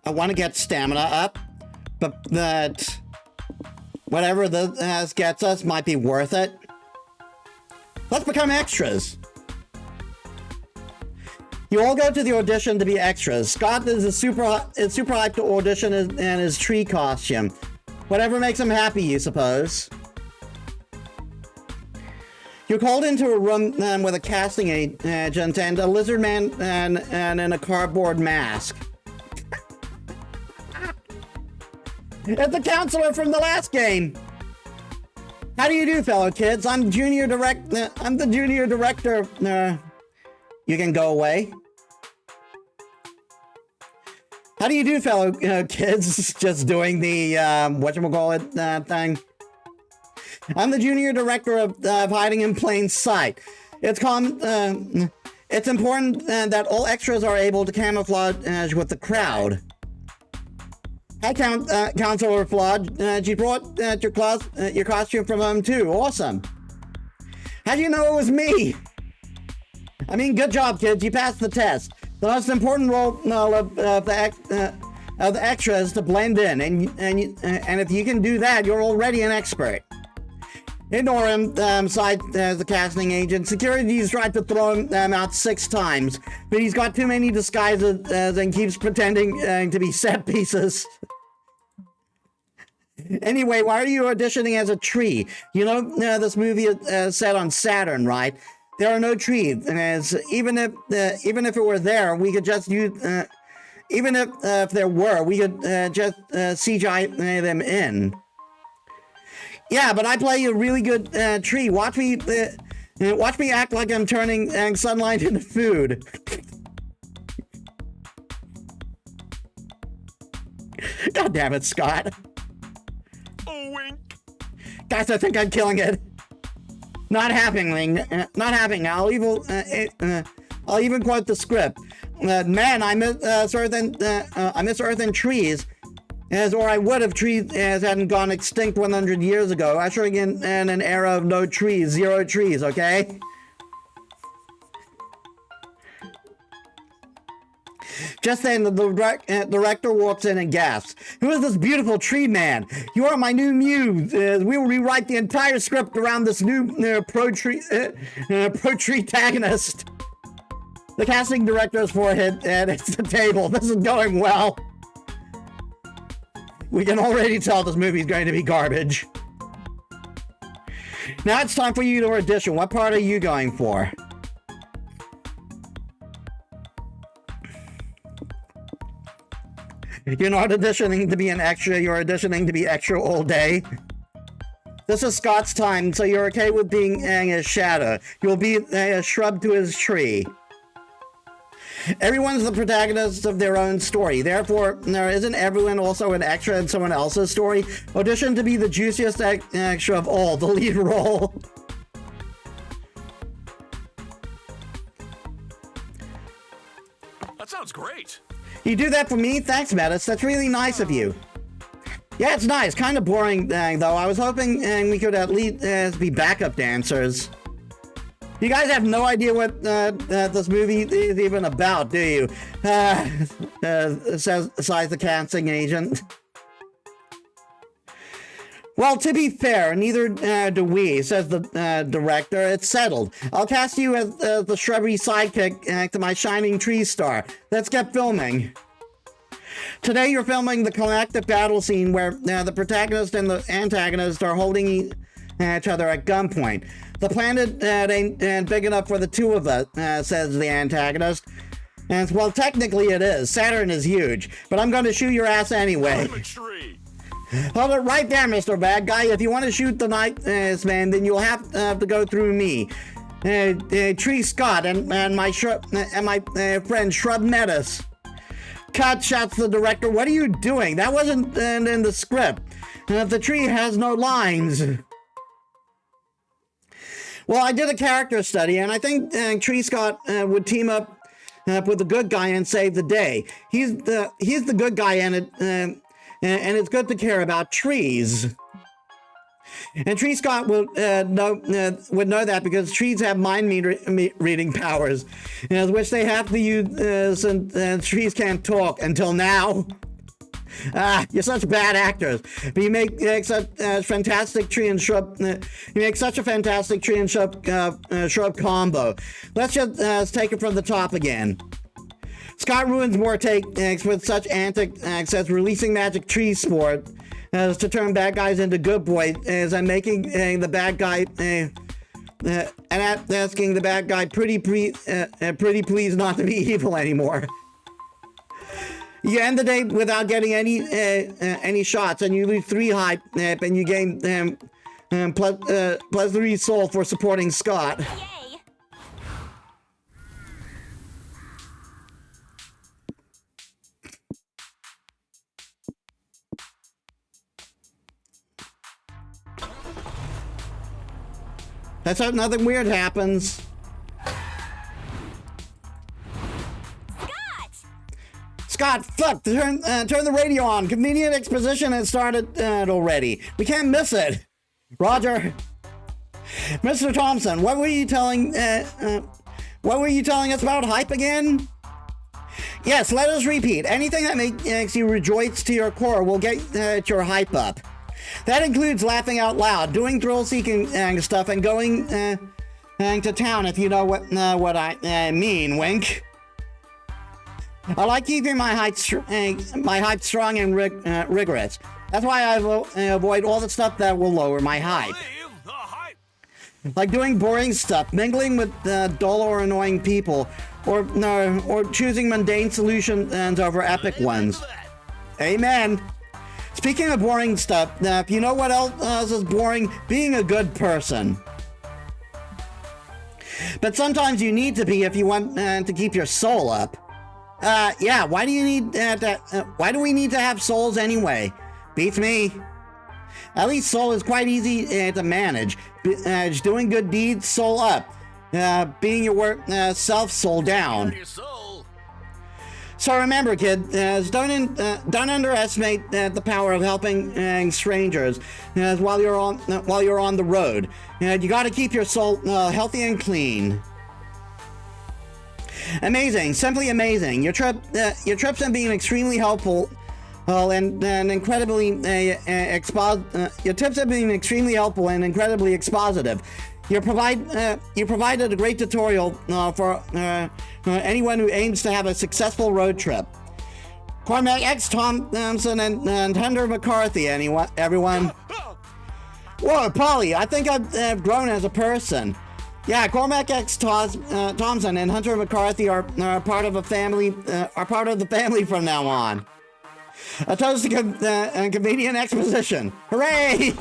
I want to get stamina up, but that whatever this gets us might be worth it. Let's become extras. You all go to the audition to be extras. Scott is super hyped to audition in his tree costume. Whatever makes him happy, you suppose. You're called into a room with a casting agent and a lizard man and in a cardboard mask. It's the counselor from the last game. How do you do, fellow kids? I'm the junior director. You can go away. How do you do, fellow kids? Just doing the whatchamacallit thing. I'm the junior director of hiding in plain sight. It's important that all extras are able to camouflage with the crowd. Hi, Counselor Flood. You brought your costume from home too. Awesome. How do you know it was me? I mean, good job, kids. You passed the test. The most important role of the extra is to blend in, and if you can do that, you're already an expert. Ignore him, sighed the casting agent. Security's tried to throw him out 6 times, but he's got too many disguises and keeps pretending to be set pieces. Anyway, why are you auditioning as a tree? You know, this movie is set on Saturn, right? There are no trees, and even if it were there, we could just use. Even if there were, we could just CGI them in. Yeah, but I play a really good tree. Watch me act like I'm turning sunlight into food. God damn it, Scott. Oh, wink. Guys, I think I'm killing it. Not happening. Not happening. I'll even quote the script. Man, I miss Earth and trees. Or I would if trees hadn't gone extinct 100 years ago. Ushering in an era of no trees, 0 trees, okay? Just then, the director walks in and gasps. Who is this beautiful tree man? You are my new muse. We will rewrite the entire script around this new pro-tree protagonist. The casting director's forehead hits the table. This is going well. We can already tell this movie is going to be garbage. Now it's time for you to audition. What part are you going for? You're not auditioning to be an extra, you're auditioning to be extra all day. This is Scott's time, so you're okay with being a shadow. You'll be a shrub to his tree. Everyone's the protagonist of their own story. Therefore, isn't everyone also an extra in someone else's story? Audition to be the juiciest extra of all, the lead role. That sounds great. You do that for me? Thanks, Metis. That's really nice of you. Yeah, it's nice. Kind of boring, though. I was hoping we could at least be backup dancers. You guys have no idea what this movie is even about, do you? Sighs the casting agent. Well, to be fair, neither do we, says the director. It's settled. I'll cast you as the shrubbery sidekick to my shining tree star. Let's get filming. Today you're filming the climactic battle scene where the protagonist and the antagonist are holding each other at gunpoint. The planet ain't big enough for the two of us, says the antagonist. And well, technically it is. Saturn is huge, but I'm going to shoot your ass anyway. I'm a tree. Hold it right there, Mr. Bad Guy. If you want to shoot the Nightman, then you'll have to go through me. Tree Scott and my friend Shrub Metis. Cut, shouts the director. What are you doing? That wasn't in the script. The tree has no lines. Well, I did a character study, and I think Tree Scott would team up with the good guy and save the day. He's the good guy in it, and it's good to care about trees. And Tree Scott would know that because trees have mind reading powers, which they have to use, and trees can't talk until now. You're such bad actors. But you make such fantastic tree and shrub. You make such a fantastic tree and shrub combo. Let's just take it from the top again. Scott ruins more takes with such antics as releasing magic tree sport as to turn bad guys into good boys, as I'm making the bad guy and asking the bad guy pretty please not to be evil anymore. You end the day without getting any shots, and you lose 3 hype, and you gain plus 3 soul for supporting Scott. Yay! Let's hope nothing weird happens. Scott, fuck! Turn the radio on. Convenient exposition has started already. We can't miss it. Roger. Mr. Thompson, what were you telling us about hype again? Yes, let us repeat. Anything that makes you rejoice to your core will get your hype up. That includes laughing out loud, doing thrill-seeking stuff, and going to town, if you know what I mean. Wink. I like keeping my hype strong and rigorous. That's why I avoid all the stuff that will lower my hype. Like doing boring stuff, mingling with dull or annoying people, or choosing mundane solutions over epic ones. Amen. Speaking of boring stuff, you know what else is boring? Being a good person. But sometimes you need to be if you want to keep your soul up. Yeah, why do we need to have souls anyway? Beats me. At least soul is quite easy to manage. Just doing good deeds, soul up. Being your work self, soul down. So remember, kid, don't underestimate the power of helping strangers while you're on the road. You got to keep your soul healthy and clean. Amazing, simply amazing. Your trips have been extremely helpful. And incredibly your tips have been extremely helpful and incredibly expositive. You provided a great tutorial for anyone who aims to have a successful road trip. Cormac X Thompson and Hunter McCarthy, everyone. Whoa, Polly, I think I've grown as a person. Yeah, Cormac X Thompson and Hunter McCarthy are part of a family. Are part of the family from now on. A toast to convenient exposition. Hooray!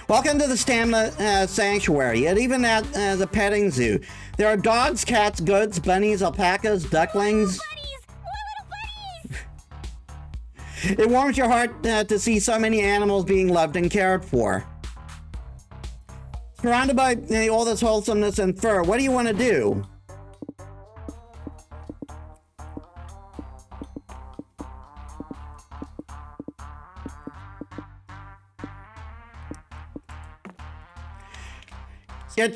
Welcome to the Stamina Sanctuary. It even has a petting zoo. There are dogs, cats, goats, bunnies, alpacas, ducklings. It warms your heart to see so many animals being loved and cared for. Surrounded by all this wholesomeness and fur, what do you want to do? You're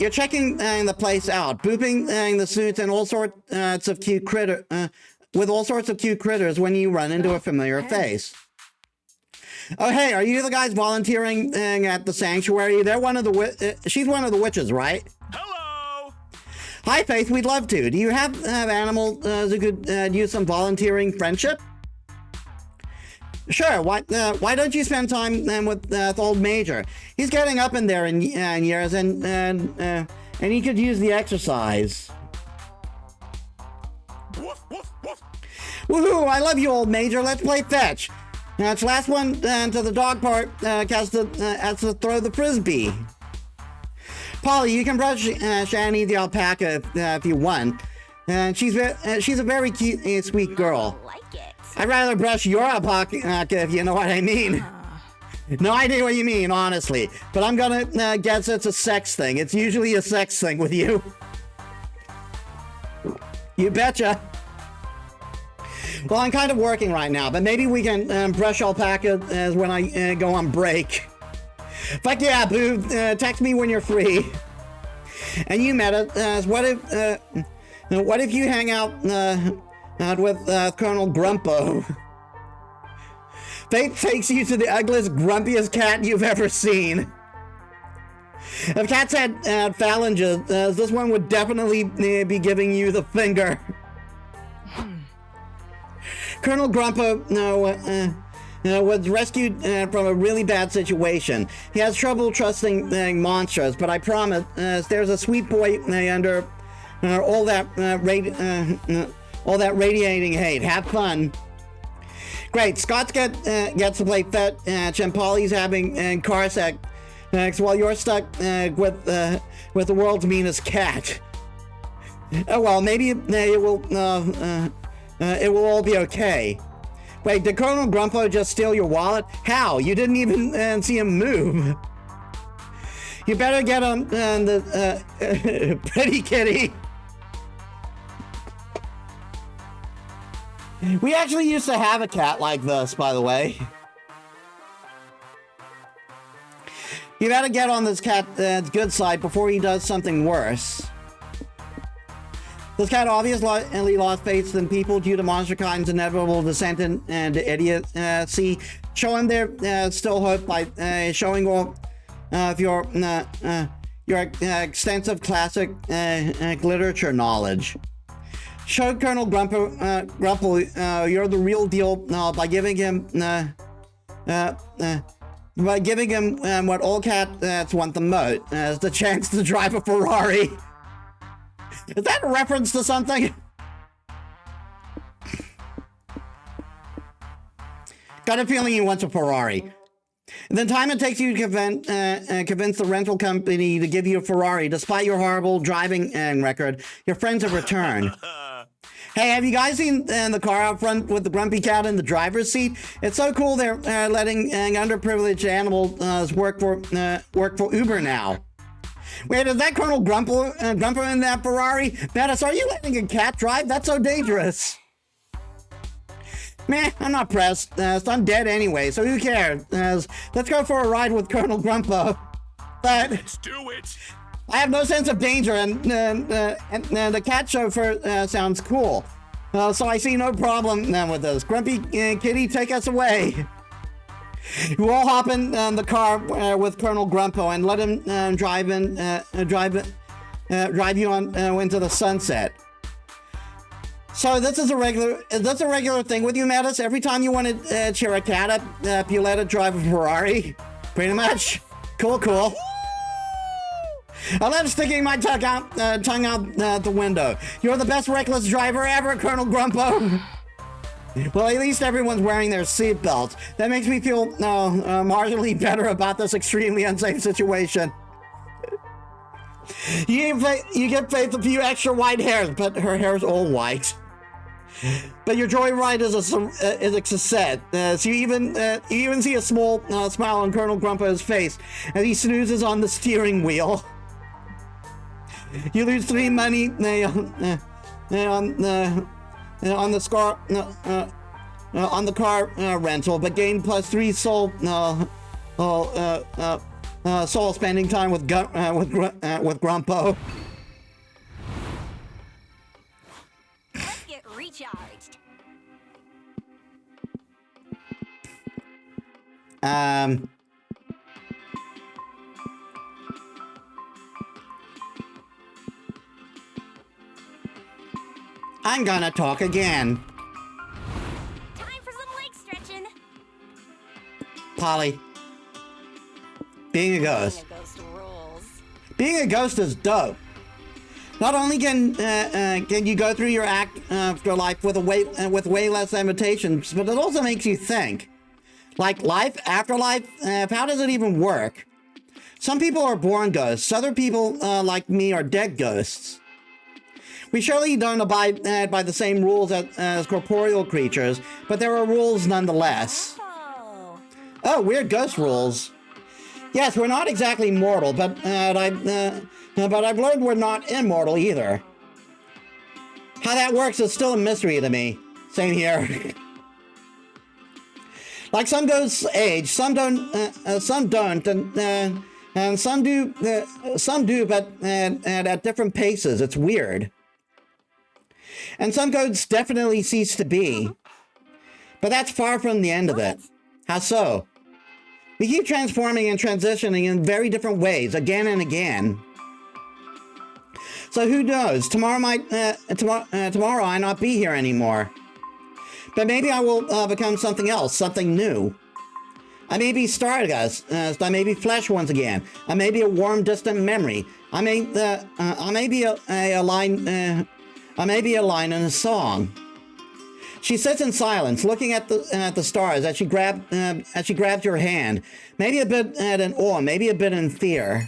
checking the place out, booping the suits and all sorts of cute critters, with all sorts of cute critters when you run into a familiar face. Oh, hey, are you the guys volunteering at the sanctuary? They're one of the she's one of the witches, right? Hello. Hi, Faith. We'd love to. Do you have animals who could use some volunteering friendship? Sure. Why don't you spend time with old Major? He's getting up in there in years, and he could use the exercise. Woof, woof, woof. Woohoo! I love you, old Major. Let's play fetch. It's last one to the dog park has to throw the frisbee. Polly, you can brush Shani the alpaca if you want. She's a very cute, sweet girl. Like it. I'd rather brush your alpaca if you know what I mean. No idea what you mean, honestly. But I'm gonna guess it's a sex thing. It's usually a sex thing with you. You betcha. Well, I'm kind of working right now, but maybe we can brush alpaca when I go on break. Fuck yeah, boo. Text me when you're free. And you, Metis, Now, what if you hang out with Colonel Grumpo? Fate takes you to the ugliest, grumpiest cat you've ever seen. If cats had phalanges, this one would definitely be giving you the finger. Colonel Grumpo was rescued from a really bad situation. He has trouble trusting monsters, but I promise there's a sweet boy under all that radiating hate. Have fun. Great. Scott gets to play fetch, and Polly's having car sex while you're stuck with the world's meanest cat. Oh well, maybe it will all be okay. Wait, did Colonel Grumpo just steal your wallet? How? You didn't even see him move. You better get him the pretty kitty. We actually used to have a cat like this, by the way. You gotta get on this cat's good side before he does something worse. This cat obviously lost faith in people due to MonsterKind's inevitable descent into idiocy. Show him there's still hope by showing all of your extensive classic literature knowledge. Show Colonel Grumpo you're the real deal by giving him what all cats want the most, the chance to drive a Ferrari. Is that a reference to something? Got a feeling he wants a Ferrari. The time it takes you to convince the rental company to give you a Ferrari, despite your horrible driving record, your friends have returned. Hey, have you guys seen the car out front with the grumpy cat in the driver's seat? It's so cool they're letting underprivileged animals work for Uber now. Wait, is that Colonel Grumpo in that Ferrari? Metis, are you letting a cat drive? That's so dangerous. Meh, I'm not pressed. I'm dead anyway, so who cares? Let's go for a ride with Colonel Grumpo. But Let's do it. I have no sense of danger, and the cat chauffeur sounds cool. So I see no problem with this. Grumpy kitty, take us away. You all hop in the car with Colonel Grumpo and let him drive you on into the sunset. So this is a regular thing with you, Metis? Every time you want to cheer a cat up, you let it drive a Ferrari? Pretty much? Cool. I love sticking my tongue out the window. You're the best reckless driver ever, Colonel Grumpo. Well, at least everyone's wearing their seatbelts. That makes me feel marginally better about this extremely unsafe situation. You get Faith a few extra white hairs, but her hair's all white. But your joyride is a success. So you even see a small smile on Colonel Grumpo's face as he snoozes on the steering wheel. You lose 3 money on the car rental, but gain +3 soul spending time with Grumpo. Let's get recharged. I'm gonna talk again. Time for some leg stretching. Polly. Being a ghost. Being a ghost rules. Being a ghost is dope. Not only can you go through your afterlife with way less limitations, but it also makes you think. Like life, afterlife, how does it even work? Some people are born ghosts. Other people, like me, are dead ghosts. We surely don't abide by the same rules as corporeal creatures, but there are rules nonetheless. Oh, weird ghost rules. Yes, we're not exactly mortal, but I've learned we're not immortal either. How that works is still a mystery to me. Same here. Like some ghosts age, some don't, and some do, but at different paces. It's weird. And some codes definitely cease to be. But that's far from the end of it. How so? We keep transforming and transitioning in very different ways, again and again. So who knows? Tomorrow tomorrow I not be here anymore. But maybe I will become something else, something new. I may be stardust. I may be flesh once again. I may be a warm, distant memory. I may be a line. I may be a line in a song. She sits in silence, looking at the stars as she grabs your hand. Maybe a bit in awe, maybe a bit in fear.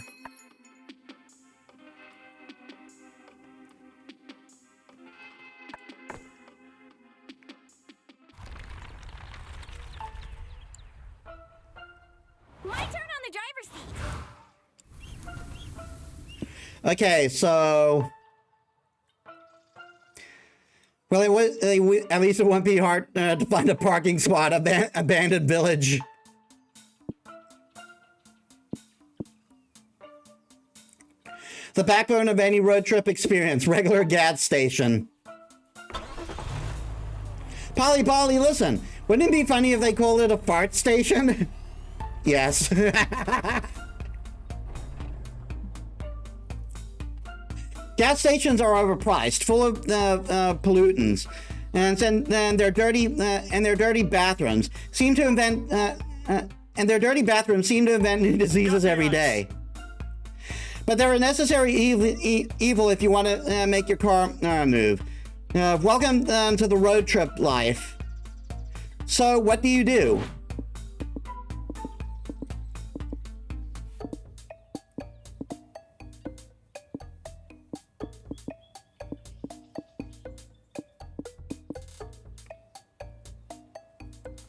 My turn on the driver's seat. Okay, so. Well, at least it won't be hard to find a parking spot, abandoned village. The backbone of any road trip experience, regular gas station. Polly, listen. Wouldn't it be funny if they called it a fart station? Yes. Gas stations are overpriced, full of pollutants, and their dirty bathrooms seem to invent new diseases every day. But they're a necessary evil if you want to make your car move. Welcome to the road trip life. So, what do you do?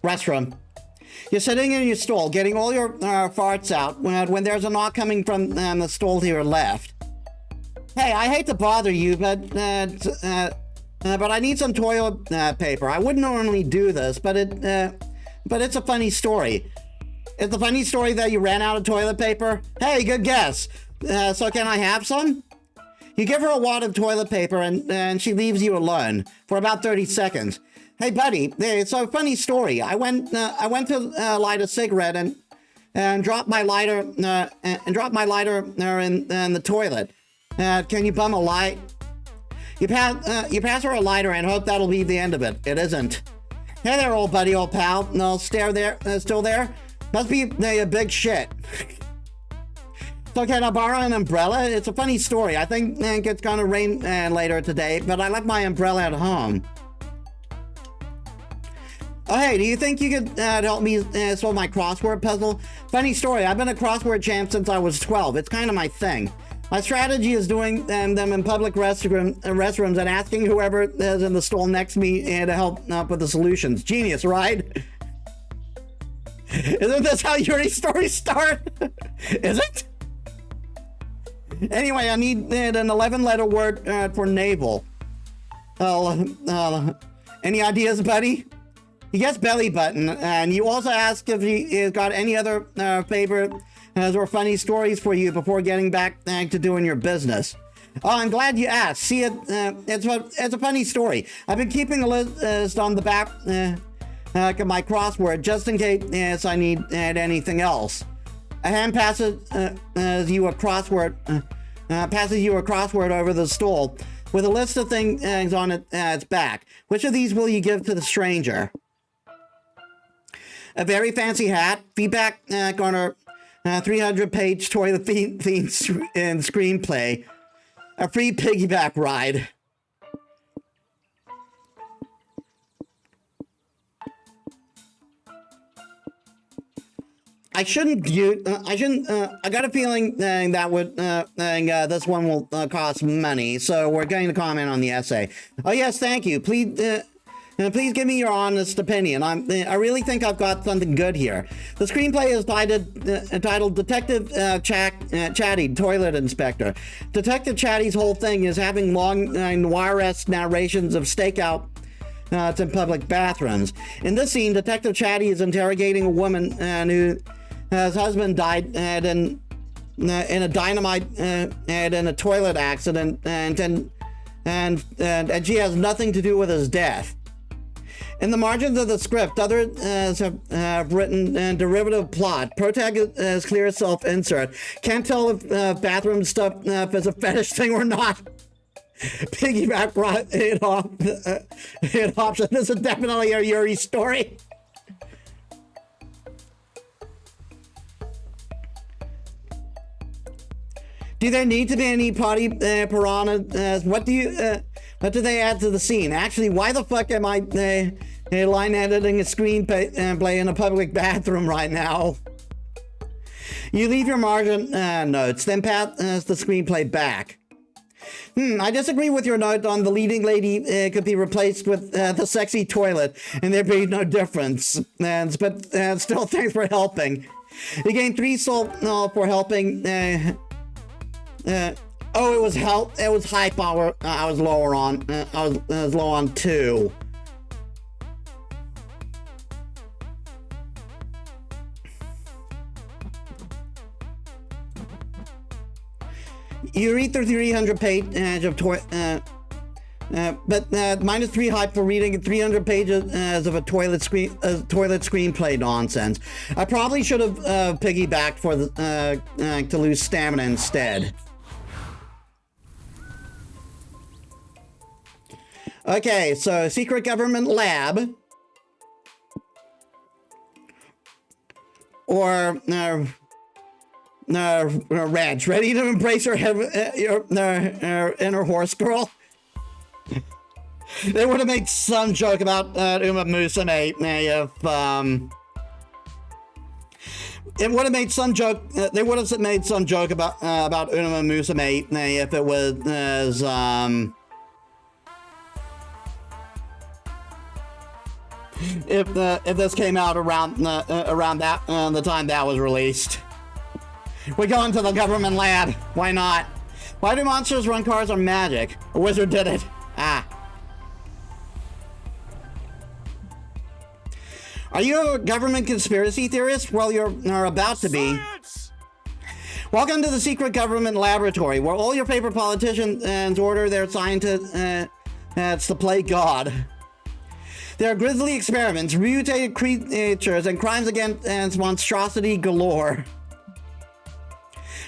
Restroom. You're sitting in your stall, getting all your farts out when there's a knock coming from the stall to your left. Hey, I hate to bother you, but I need some toilet paper. I wouldn't normally do this, but it's a funny story. It's a funny story that you ran out of toilet paper. Hey, good guess. So can I have some? You give her a wad of toilet paper and she leaves you alone for about 30 seconds. Hey, buddy, it's a funny story. I went to light a cigarette and dropped my lighter in the toilet. Can you bum a light? You pass her a lighter and hope that'll be the end of it. It isn't. Hey there, old buddy, old pal. No, still there? Must be a big shit. So can I borrow an umbrella? It's a funny story. I think it's gonna rain later today, but I left my umbrella at home. Oh, hey, do you think you could help me solve my crossword puzzle? Funny story, I've been a crossword champ since I was 12. It's kind of my thing. My strategy is doing them in public restrooms and asking whoever is in the stall next to me to help with the solutions. Genius, right? Isn't this how your stories start? Is it? Anyway, I need an 11-letter word for navel. Any ideas, buddy? He gets belly button, and you also ask if he's got any other favorite or funny stories for you before getting back to doing your business. Oh, I'm glad you asked. See, it's a funny story. I've been keeping a list on the back of my crossword just in case I need anything else. A hand passes you a crossword over the stall with a list of things on its back. Which of these will you give to the stranger? A very fancy hat, feedback on her 300-page toilet theme and screenplay, a free piggyback ride. I got a feeling that this one will cost money, so we're going to comment on the essay. Oh yes, thank you. Please give me your honest opinion. I really think I've got something good here. The screenplay is titled Detective Chatty, Toilet Inspector. Detective Chatty's whole thing is having long noir-esque narrations of stakeout in public bathrooms. In this scene, Detective Chatty is interrogating a woman whose husband died in a dynamite and in a toilet accident and and she has nothing to do with his death. In the margins of the script, others have written derivative plot. Protagonist clear self-insert. Can't tell if bathroom stuff is a fetish thing or not. Piggyback hit option. This is definitely a Yuri story. Do there need to be any potty piranhas? What do they add to the scene? Actually, why the fuck am I line editing a screenplay in a public bathroom right now? You leave your margin notes, then pass the screenplay back. I disagree with your note on the leading lady could be replaced with the sexy toilet, and there'd be no difference. But still, thanks for helping. You gained 3 soul for helping. Oh, it was help. It was hype hour. I was lower on. I was low on 2. You read through 300 pages of but minus 3 hype for reading 300 pages of a toilet screenplay nonsense. I probably should have piggybacked for the to lose stamina instead. Okay, so secret government lab, or Reg, ready to embrace your inner horse girl. They would have made some joke about Uma Musume if it would have made some joke. They would have made some joke about Uma Musume if it was if this came out around the time that was released. We go into the government lab. Why not? Why do monsters run cars on magic? A wizard did it. Ah. Are you a government conspiracy theorist? Well, you're about to be. Science! Welcome to the secret government laboratory, where all your favorite politicians order their scientists to play God. There are grisly experiments, mutated creatures, and crimes against monstrosity galore.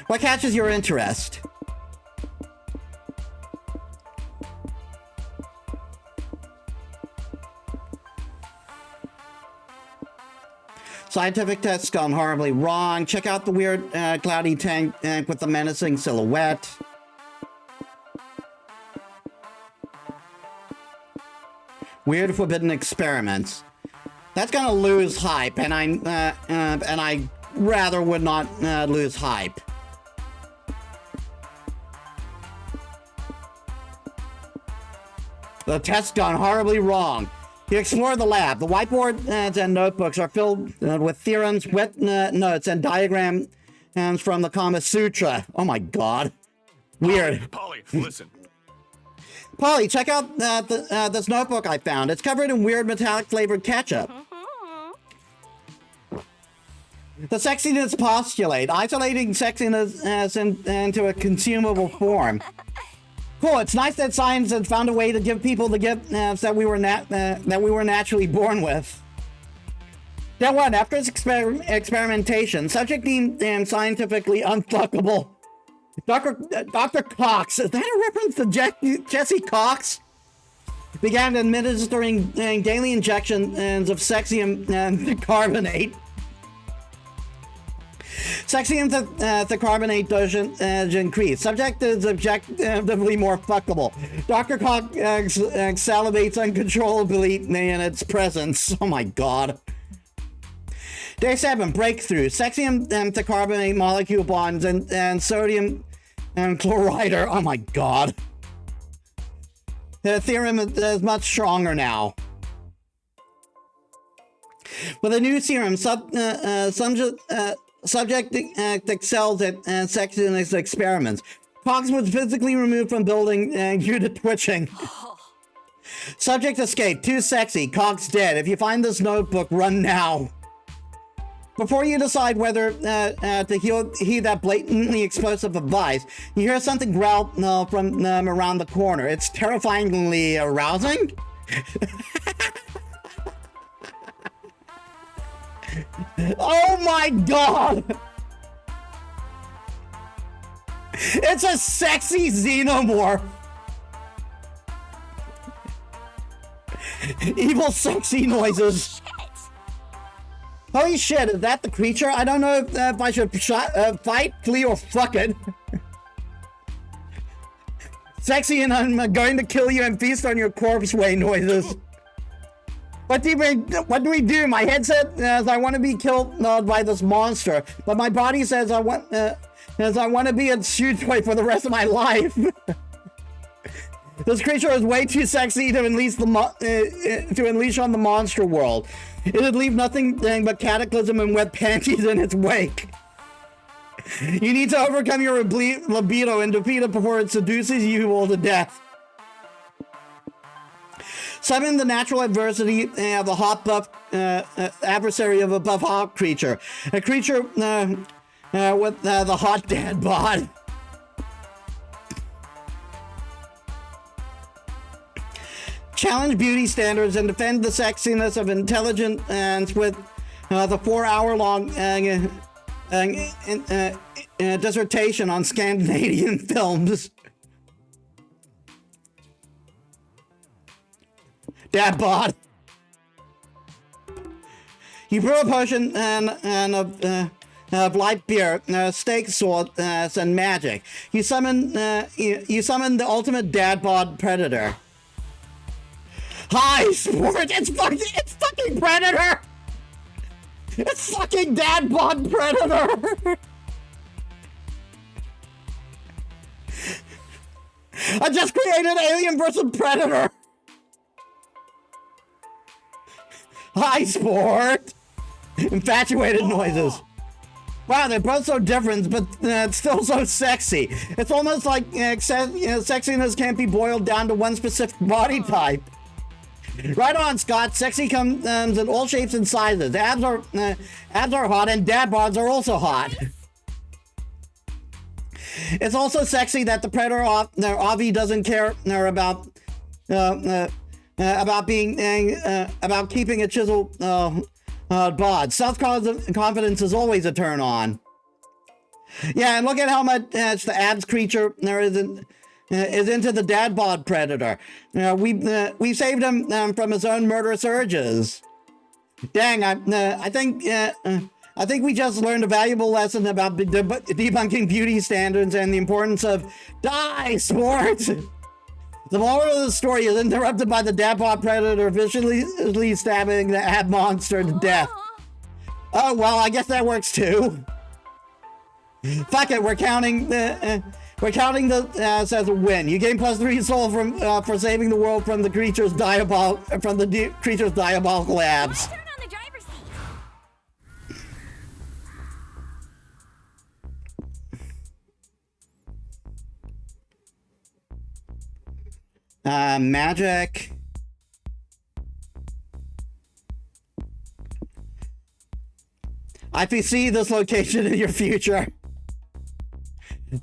What catches your interest? Scientific tests gone horribly wrong. Check out the weird cloudy tank with the menacing silhouette. Weird forbidden experiments. That's gonna lose hype, and I rather would not lose hype. The test's gone horribly wrong. You explore the lab. The whiteboard and notebooks are filled with theorems, wet notes, and diagrams from the Kama Sutra. Oh my god. Weird. Polly, listen. Polly, check out this notebook I found. It's covered in weird metallic flavored ketchup. The sexiness postulate, isolating sexiness into a consumable form. Cool. It's nice that science has found a way to give people the gifts that we were naturally born with. Then what? After this experimentation, subject deemed scientifically unfuckable. Dr. Cox, is that a reference to Jesse Cox? Began administering daily injections of sexium carbonate. Sexium carbonate dosage increased. Subject is objectively more fuckable. Dr. Cox salivates uncontrollably in its presence. Oh my god. Day 7, breakthrough. Sexium carbonate molecule bonds and sodium chloride. Oh my god. The theorem is much stronger now. With a new serum, subject excels at sexiness experiments. Cox was physically removed from building due to twitching. Subject escaped. Too sexy. Cox dead. If you find this notebook, run now. Before you decide whether to heed that blatantly explosive advice, you hear something growl from around the corner. It's terrifyingly arousing. Oh my god! It's a sexy xenomorph! Evil sexy noises. Holy shit, is that the creature? I don't know if I should fight, flee, or fuck it. Sexy and I'm going to kill you and feast on your corpse way noises. What do we do? My head says I want to be killed by this monster, but my body says I want to be a shoe toy for the rest of my life. This creature is way too sexy to unleash on the monster world. It would leave nothing but cataclysm and wet panties in its wake. You need to overcome your libido and defeat it before it seduces you all to death. Summon the natural adversity of the hot buff adversary of a buff hot creature. A creature with the hot dad bod. Challenge beauty standards and defend the sexiness of intelligence with the 4-hour-long dissertation on Scandinavian films. Dad bod. You brew a potion of light beer, steak sauce, and magic. You summon the ultimate dad bod predator. Hi, sport! It's fucking Predator! It's fucking Dad Bod Predator! I just created Alien vs. Predator! Hi, sport! Infatuated noises. Wow, they're both so different, but it's still so sexy. It's almost like sexiness can't be boiled down to one specific body type. Right on, Scott. Sexy comes in all shapes and sizes. Abs are hot, and dad bods are also hot. It's also sexy that the predator Avi doesn't care about keeping a chiseled bod. Self-confidence is always a turn on. Yeah, and look at how much the abs creature there is into the dad bod predator. We saved him from his own murderous urges. Dang, I think we just learned a valuable lesson about debunking beauty standards and the importance of die, sport. The moral of the story is interrupted by the dad bod predator viciously stabbing the ab monster to death. Oh well, I guess that works too. Fuck it, we're counting this as a win. You gain +3 soul for saving the world from the creature's diabolical abs. Turn on the driver's seat. Magic. I foresee this location in your future.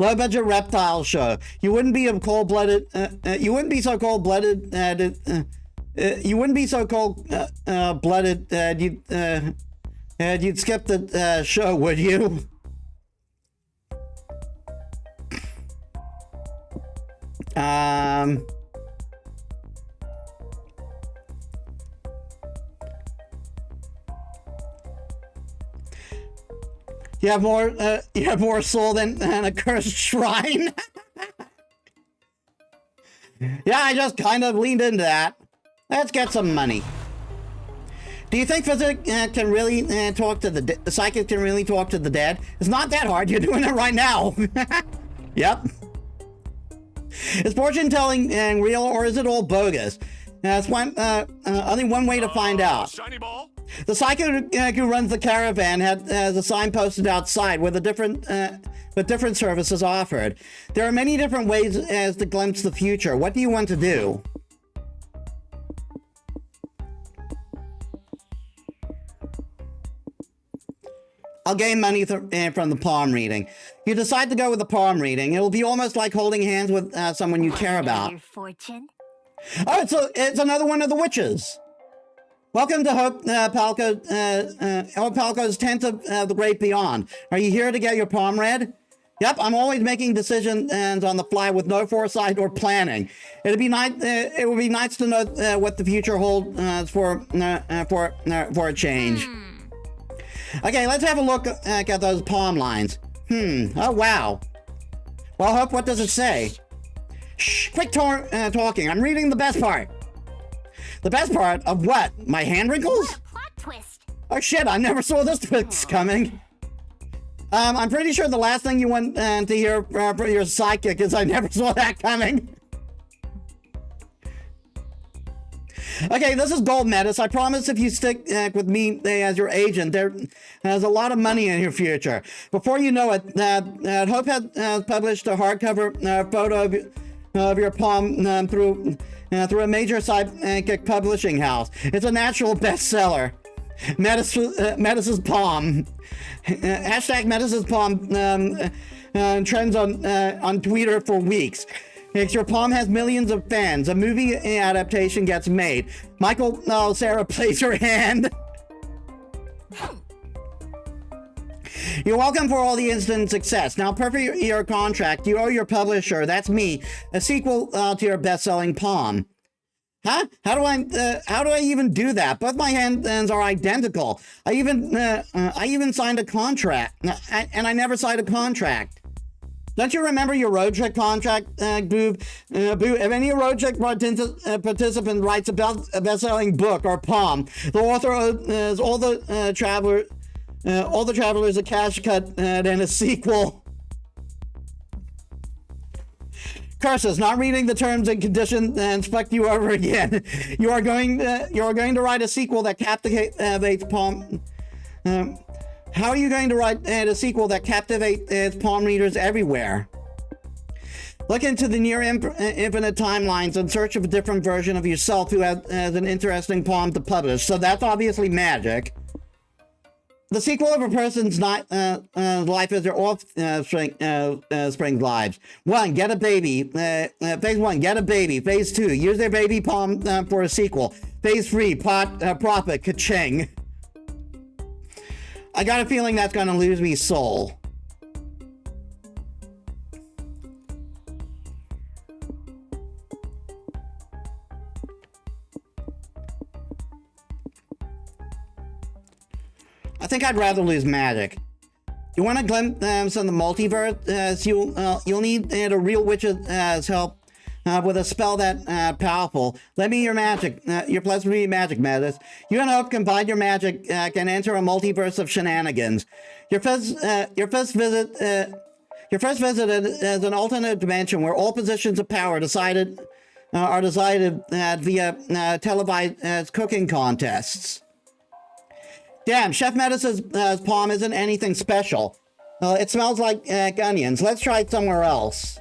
Low budget reptile show. You wouldn't be so cold-blooded. You wouldn't be so cold-blooded. You'd skip the show, would you? You have more soul than a cursed shrine. Yeah, I just kind of leaned into that. Let's get some money. Do you think physics can really talk to the psychic can really talk to the dead? It's not that hard. You're doing it right now. Yep. Is fortune telling real or is it all bogus? That's only one way to find out. Shiny ball. The psychic who runs the caravan has a sign posted outside with different services offered. There are many different ways as to glimpse the future. What do you want to do? I'll gain money from the palm reading. You decide to go with the palm reading. It'll be almost like holding hands with someone you care about. Your fortune? Oh, it's another one of the witches. Welcome to Hope Palco's Tent of the Great Beyond. Are you here to get your palm read? Yep, I'm always making decisions on the fly with no foresight or planning. It would be nice to know what the future holds for a change. Okay, let's have a look at those palm lines. Oh wow. Well, Hope, what does it say? Shh, quick talking. I'm reading the best part. The best part of what? My hand wrinkles? What a plot twist. Oh shit, I never saw this twist coming. I'm pretty sure the last thing you want to hear from your sidekick is I never saw that coming. Okay, this is Gold Metis. I promise if you stick with me as your agent, there's a lot of money in your future. Before you know it, Hope has published a hardcover photo of your palm through a major psychic publishing house. It's a natural bestseller. Metis's palm. Hashtag Metis's palm trends on Twitter for weeks. Your palm has millions of fans. A movie adaptation gets made. Michael Sarah plays your hand. You're welcome for all the instant success. Now, per your contract, you owe your publisher, that's me, a sequel to your best-selling palm. Huh? How do I even do that? Both my hands are identical. I even signed a contract, and I never signed a contract. Don't you remember your road trip contract, Boo? If any road trip participant writes a best-selling book or palm, the author owes all the travelers a cash cut and a sequel. Curses! Not reading the terms and conditions and fuck you over again. You are going to write a sequel that captivates palm. How are you going to write a sequel that captivates palm readers everywhere? Look into the near infinite timelines in search of a different version of yourself who has an interesting palm to publish. So that's obviously magic. The sequel of a person's life is their offspring's lives. 1. Get a baby. Phase 1. Get a baby. Phase 2. Use their baby palm for a sequel. Phase 3. Profit. Ka-ching. I got a feeling that's gonna lose me soul. I think I'd rather lose magic. You want a glimpse of the multiverse? You'll need a real witch's help with a spell that powerful. Let me your magic, your plus 3 magic, Metis. You and Hope combine your magic can enter a multiverse of shenanigans. Your first visit is an alternate dimension where all positions of power are decided via televised cooking contests. Damn, Chef Metis's palm isn't anything special. It smells like onions. Let's try it somewhere else.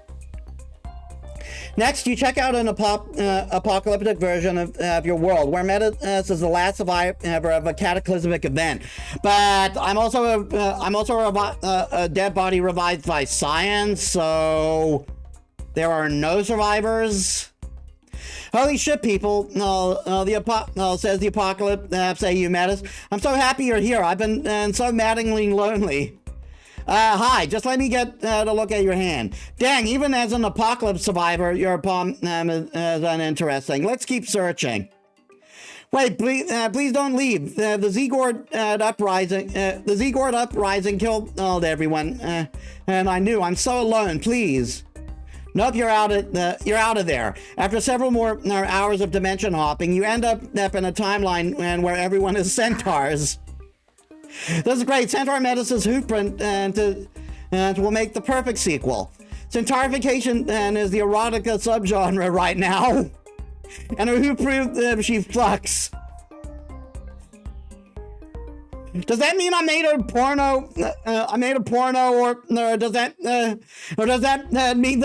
Next, you check out an apocalyptic version of your world, where Metis is the last survivor of a cataclysmic event. But I'm also a dead body revived by science, so there are no survivors. Holy shit, people! Says the apocalypse. Say you, Metis. I'm so happy you're here. I've been so maddeningly lonely. Hi, just let me get a look at your hand. Dang, even as an apocalypse survivor, your palm is uninteresting. Let's keep searching. Wait, please don't leave. The Zegord uprising killed everyone, and I knew. I'm so alone. Please. Nope, you're out of there. After several more hours of dimension hopping, you end up in a timeline where everyone is centaurs. This is great. Centaur Metis's hoofprint will make the perfect sequel. Centaurification is the erotica subgenre right now. And who proved she fucks? Does that mean I made a porno? Or does that mean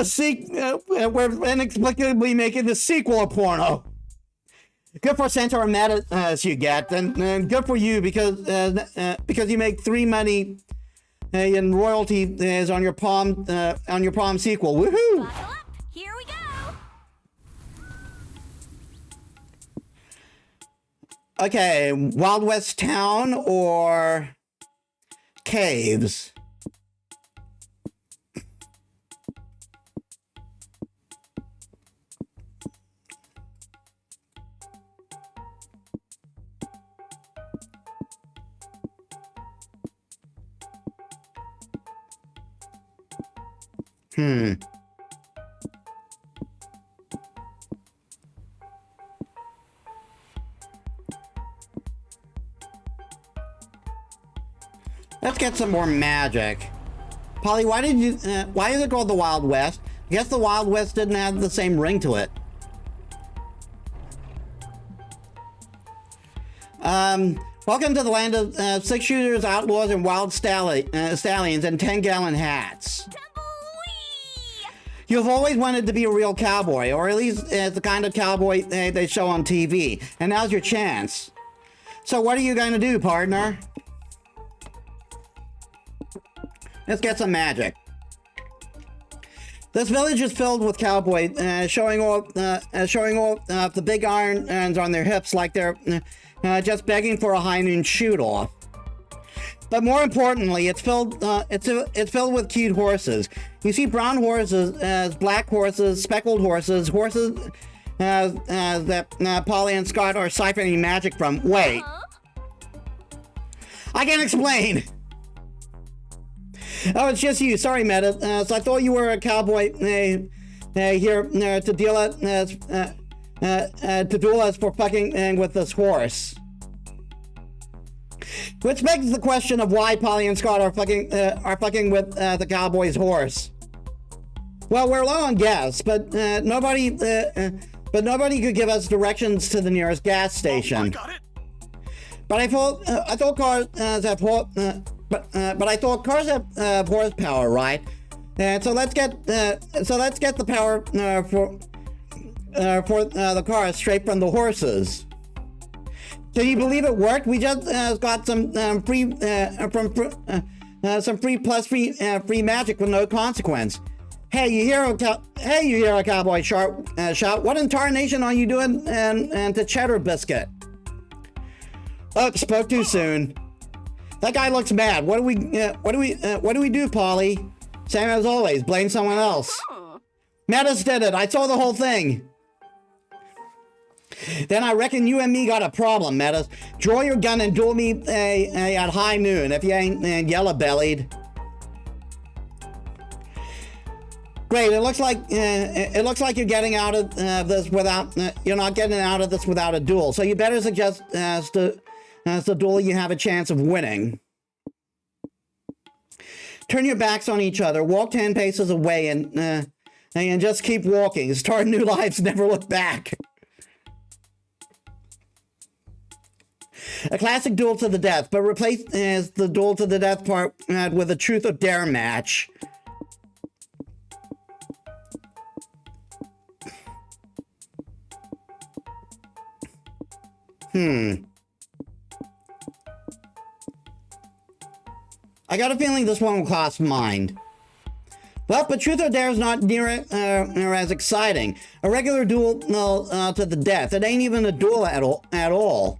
we're inexplicably making the sequel a porno? Good for Centaur Metis, you get, and good for you because you make 3 money and royalty is on your Prom sequel. Woohoo! Buckle up. Here we go. Okay, Wild West Town or caves? Let's get some more magic. Polly, why is it called the Wild West? I guess the Wild West didn't have the same ring to it. Welcome to the land of six shooters, outlaws, and wild stallions and 10-gallon hats. Tumbleweed! You've always wanted to be a real cowboy, or at least the kind of cowboy they show on TV. And now's your chance. So what are you going to do, partner? Let's get some magic. This village is filled with cowboys showing off the big irons on their hips like they're just begging for a high noon shoot-off. But more importantly, it's filled with cute horses. You see brown horses, black horses, speckled horses, horses that Polly and Scott are siphoning magic from. Wait. I can't explain. Oh, it's just you. Sorry, Metis. So I thought you were a cowboy here to duel us for fucking with this horse. Which begs the question of why Polly and Scott are fucking with the cowboy's horse. Well, we're low on gas, but nobody could give us directions to the nearest gas station. Oh, I got it. But I thought cars have horsepower, right? And so let's get the power for the cars straight from the horses. Can you believe it worked? We just got some free magic with no consequence. Hey, you hear a cowboy shout? What in tarnation are you doing and to Cheddar Biscuit? Oh, spoke too soon. That guy looks mad. What do we do, Polly? Same as always. Blame someone else. Metis did it. I saw the whole thing. Then I reckon you and me got a problem, Metis. Draw your gun and duel me at high noon if you ain't yellow-bellied. Great. It looks like you're getting out of this without. You're not getting out of this without a duel. So you better suggest as the duel you have a chance of winning. Turn your backs on each other. Walk 10 paces away and just keep walking. Start new lives. Never look back. A classic duel to the death, but replace the duel to the death part with a truth or dare match. I got a feeling this one will cost mine. Well, but truth or dare is not near as exciting. A regular duel to the death. It ain't even a duel at all.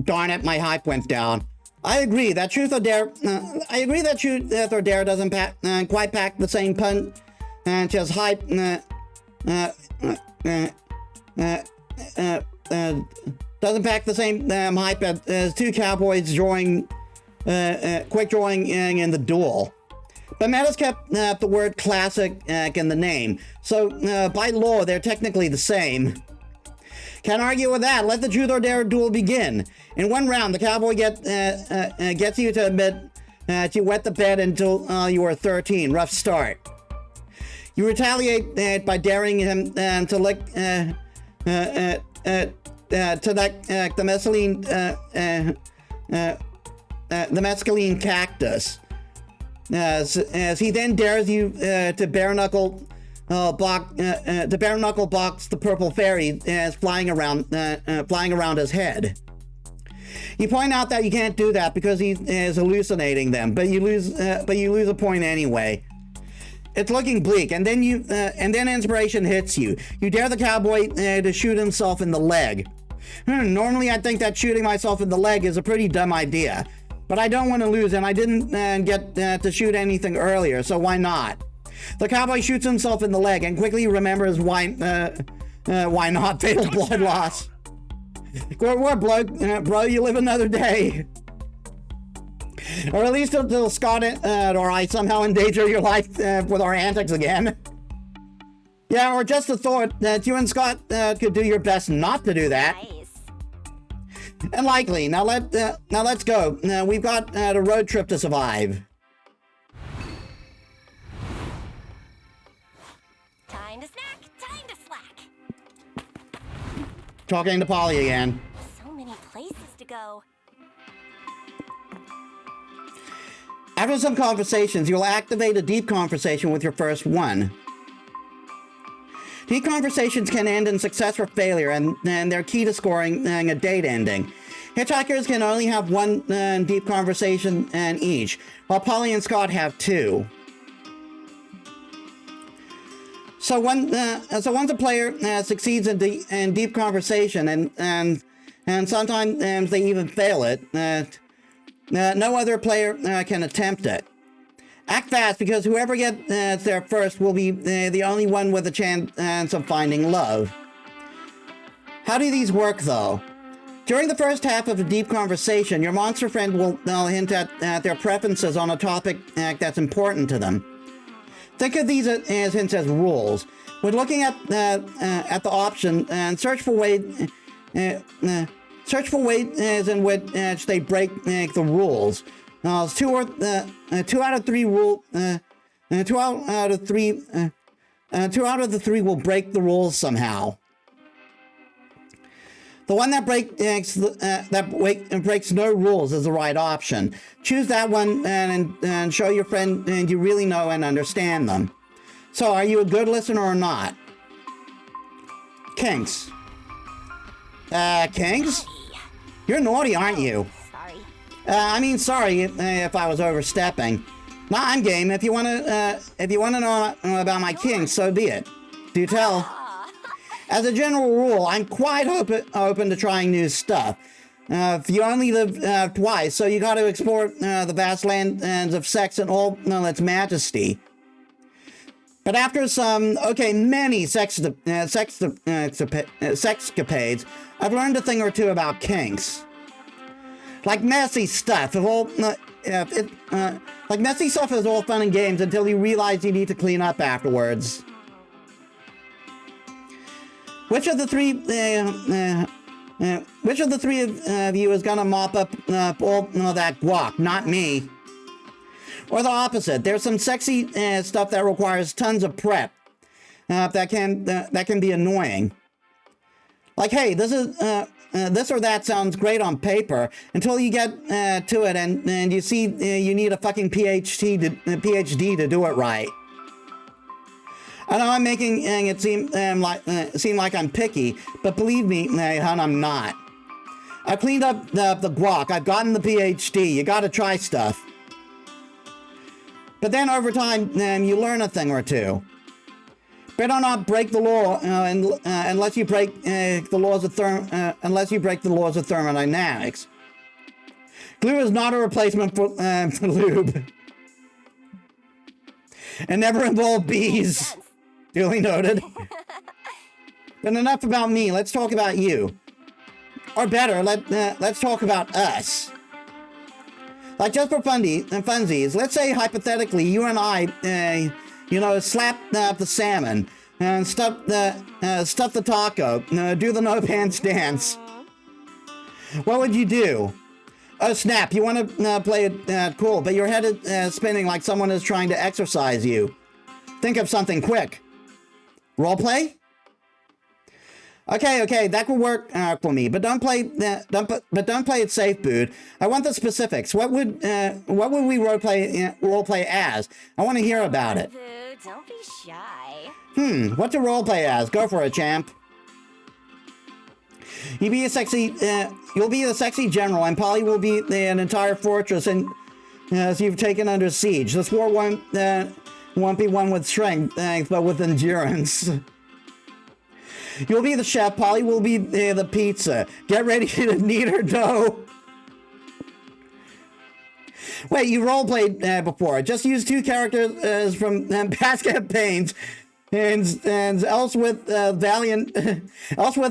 Darn it, my hype went down. I agree that truth or dare. Truth or dare doesn't quite pack the same punch as hype. Doesn't pack the same hype as two cowboys quick drawing in the duel. But Metis kept the word classic in the name, so by law they're technically the same. Can't argue with that. Let the truth or dare duel begin. In one round, the cowboy gets you to admit you wet the bed until you were 13. Rough start. You retaliate by daring him to lick the mescaline cactus. As he then dares you to bare knuckle box the purple fairy as flying around his head. You point out that you can't do that because he is hallucinating them, but you lose a point anyway. It's looking bleak, and then inspiration hits you. You dare the cowboy to shoot himself in the leg. Normally, I think that shooting myself in the leg is a pretty dumb idea, but I don't want to lose, and I didn't get to shoot anything earlier, so why not? The cowboy shoots himself in the leg and quickly remembers why not? Fatal blood loss. What, bro? You live another day. Or at least until Scott or I somehow endanger your life with our antics again. Yeah, or just the thought that you and Scott could do your best not to do that. Nice. Unlikely. Now let's go. We've got a road trip to survive. Time to snack, time to slack. Talking to Polly again. So many places to go. After some conversations, you'll activate a deep conversation with your first one. Deep conversations can end in success or failure, and they're key to scoring a date ending. Hitchhikers can only have one deep conversation each, while Polly and Scott have two. So once a player succeeds in deep conversation, and sometimes they even fail it, no other player can attempt it. Act fast, because whoever gets there first will be the only one with a chance of finding love. How do these work, though? During the first half of a deep conversation, your monster friend will hint at their preferences on a topic that's important to them. Think of these as hints as rules. When looking at the option, and search for ways in which they break the rules. Two out of the three will break the rules somehow. The one that breaks no rules is the right option. Choose that one and show your friend you really know and understand them. So, are you a good listener or not? Kinks. Kinks? You're naughty, aren't you? Sorry. Sorry if I was overstepping. Nah, I'm game. If you wanna know about my kinks, so be it. Do tell. As a general rule, I'm quite open to trying new stuff. You only live twice, so you got to explore the vast lands of sex in all its majesty. But after many sexcapades, I've learned a thing or two about kinks. Like messy stuff. Like messy stuff is all fun and games until you realize you need to clean up afterwards. Which of the three of you is gonna mop up all that guac? Not me. Or the opposite. There's some sexy stuff that requires tons of prep. That can be annoying. Like, hey, this or that sounds great on paper until you get to it and you see you need a fucking PhD to do it right. I know I'm making it seem like I'm picky, but believe me, hon, I'm not. I've cleaned up the guac. I've gotten the PhD. You gotta try stuff. But then over time, you learn a thing or two. Better not break the law unless you break the laws of thermodynamics. Glue is not a replacement for lube, and never involve bees. Duly noted. But enough about me. Let's talk about you. Or better, let's talk about us. Like, just for funsies, let's say hypothetically you and I, slap the salmon and stuff the taco, do the no pants dance. What would you do? Oh snap! You want to play it cool, but your head is spinning like someone is trying to exercise you. Think of something quick. Roleplay? Okay, that could work for me, but don't play it safe, dude. I want the specifics. What would we roleplay as? I want to hear about it. Boo, don't be shy. What to roleplay as? Go for it, champ. You'll be the sexy general, and Polly will be an entire fortress, and as you've taken under siege. This war won't be won with strength, but with endurance. You'll be the chef, Polly will be the pizza. Get ready to knead her dough. Wait, you roleplayed before. Just use 2 characters from past campaigns, and Elswith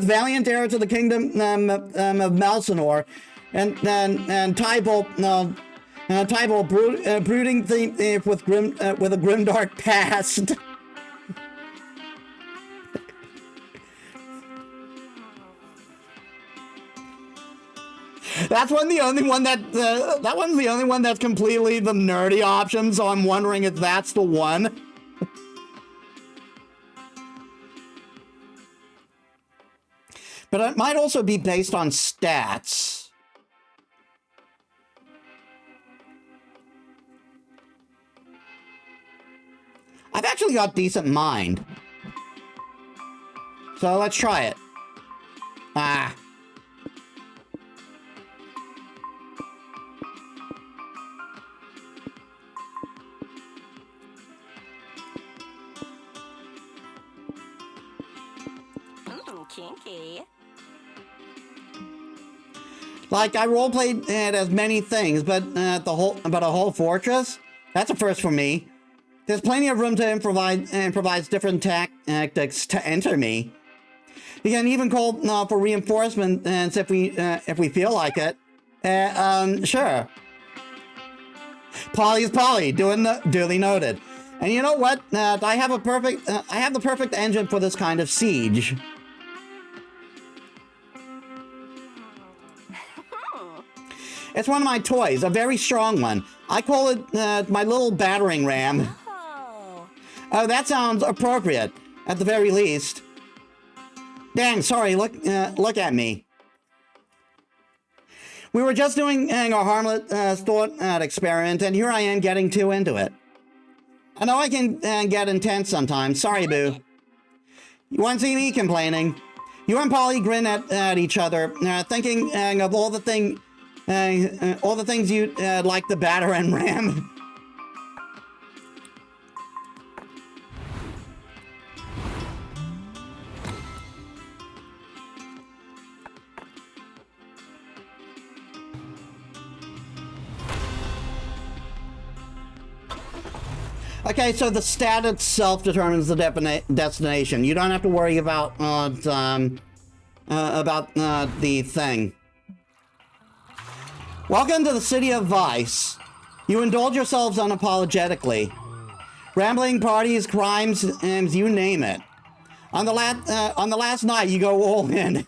Valiant heir to the kingdom of Malsinor, and Tybalt brooding thief with a grimdark past. That one's the only one that's completely the nerdy option, so I'm wondering if that's the one. But it might also be based on stats. I've actually got decent mind. So let's try it. Kinky. Like, I roleplayed it as many things, but a whole fortress? That's a first for me. There's plenty of room to improvise and provides different tactics to enter me. You can even call for reinforcements if we feel like it. Sure. Polly is Polly, duly noted. And you know what? I have the perfect engine for this kind of siege. It's one of my toys, a very strong one. I call it my little battering ram. Oh, that sounds appropriate, at the very least. Dang, sorry, look at me. We were just doing a harmless thought experiment, and here I am getting too into it. I know I can get intense sometimes. Sorry, boo. You won't see me complaining. You and Polly grin at each other, thinking of all the things you like the batter and ram. Okay, so the stat itself determines the destination. You don't have to worry about the thing. Welcome to the city of Vice. You indulge yourselves unapologetically. Rambling parties, crimes, and you name it. On the last night, you go all in.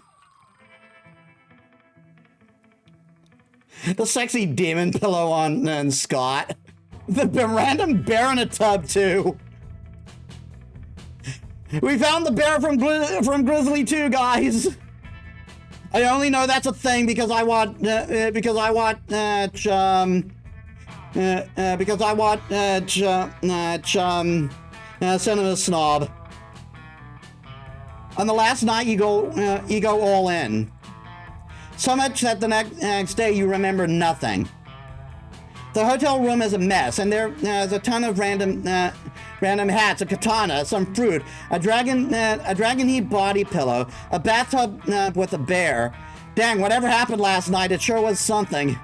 The sexy demon pillow on Scott. The random bear in a tub, too. We found the bear from Grizzly 2, guys. I only know that's a thing because I watch Cinema Snob. On the last night, you go all in. So much that the next day you remember nothing. The hotel room is a mess, and there's a ton of random hats, a katana, some fruit, a dragon heat body pillow, a bathtub with a bear. Dang, whatever happened last night, it sure was something.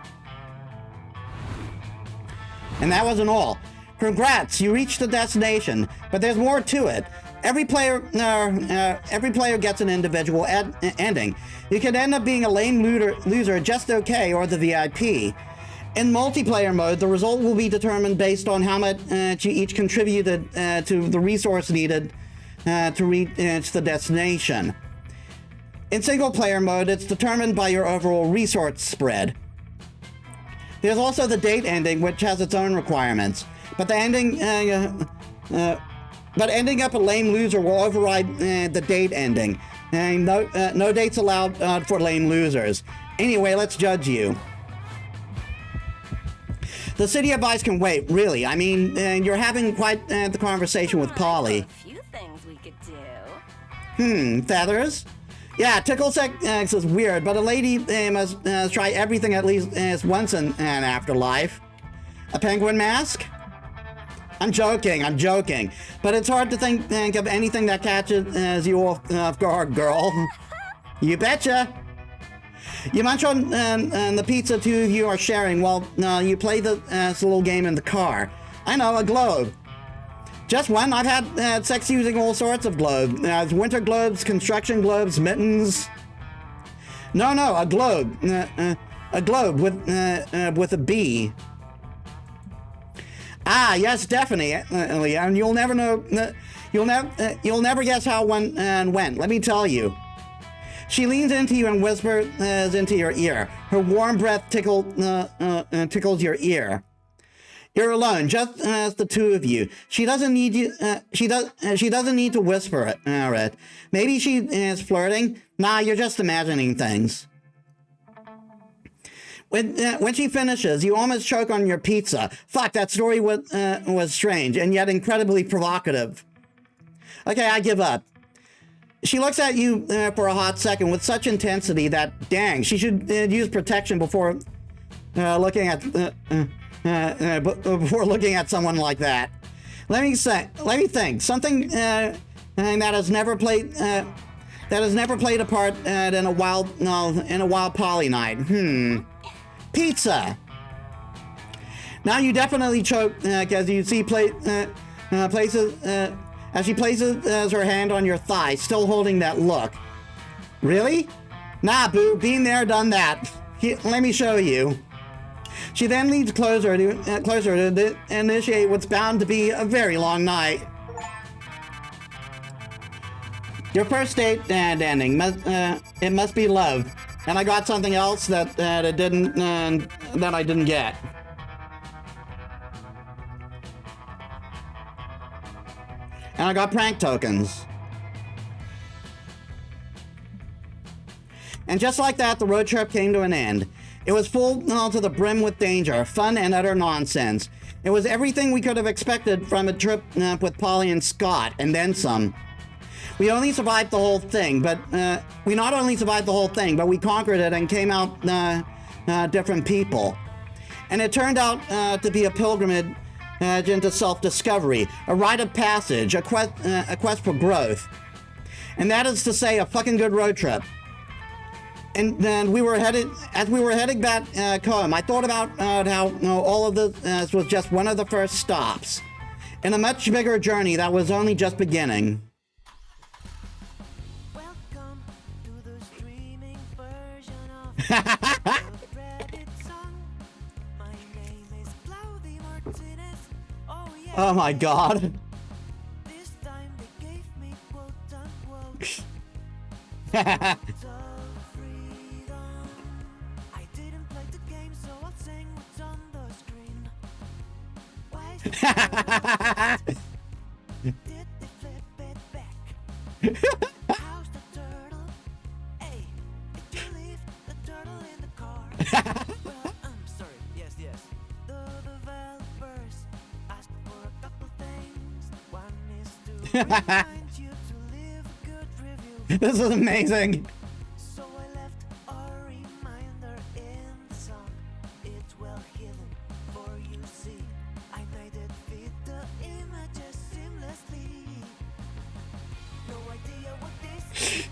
And that wasn't all. Congrats, you reached the destination, but there's more to it. Every player gets an individual ending. You could end up being a lame loser just okay, or the VIP. In multiplayer mode, the result will be determined based on how much you each contributed to the resource needed to reach the destination. In single player mode, it's determined by your overall resource spread. There's also the date ending, which has its own requirements, but ending up a lame loser will override the date ending. And no dates allowed for lame losers. Anyway, let's judge you. The city of Vice can wait, really. I mean, you're having quite the conversation with Polly. A few things we could do. Feathers? Yeah, tickle sex is weird, but a lady must try everything at least once in an afterlife. A penguin mask? I'm joking. But it's hard to think of anything that catches you off guard, girl. You betcha. You munch on the pizza two of you are sharing while you play this little game in the car. I know, a globe. Just one? I've had sex using all sorts of globes. Winter globes, construction globes, mittens. No, a globe. A globe with a B. Ah, yes, definitely. And you'll never know. You'll never guess how one went. Let me tell you. She leans into you and whispers into your ear. Her warm breath tickles your ear. You're alone, just the two of you. She doesn't need you. She doesn't need to whisper it. Maybe she is flirting. Nah, you're just imagining things. When she finishes, you almost choke on your pizza. Fuck, that story was strange and yet incredibly provocative. Okay, I give up. She looks at you for a hot second with such intensity that, dang, she should use protection before looking at someone like that. Let me think. Something that has never played a part in a wild poly night. Pizza. Now you definitely choke as you see as she places her hand on your thigh, still holding that look. Really? Nah, boo. Been there, done that. Let me show you. She then leans closer to initiate what's bound to be a very long night. Your first date ending. It must be love. And I got something else that I didn't get. And I got prank tokens. And just like that, the road trip came to an end. It was full to the brim with danger, fun, and utter nonsense. It was everything we could have expected from a trip with Polly and Scott, and then some. We not only survived the whole thing, but we conquered it and came out different people. And it turned out to be a pilgrimage into self-discovery, a rite of passage, a quest for growth. And that is to say, a fucking good road trip. And then as we were heading back home, I thought about how all of this was just one of the first stops in a much bigger journey that was only just beginning. Welcome to the streaming version of the Reddit song. My name is Claudia Martinez. Oh yeah. Oh my god. This time they gave me quote unquote. Freedom. I didn't play the game, so I'll sing what's on the screen. Why is it did they flip it back? How's the turtle? Hey, did you leave the turtle in the car? Well, I'm sorry. Yes. The developers asked for a couple things. One is to remind you to leave a good review. This is amazing. So I left a reminder in the song. It's well hidden for you see. I made it fit the images seamlessly. No idea what this is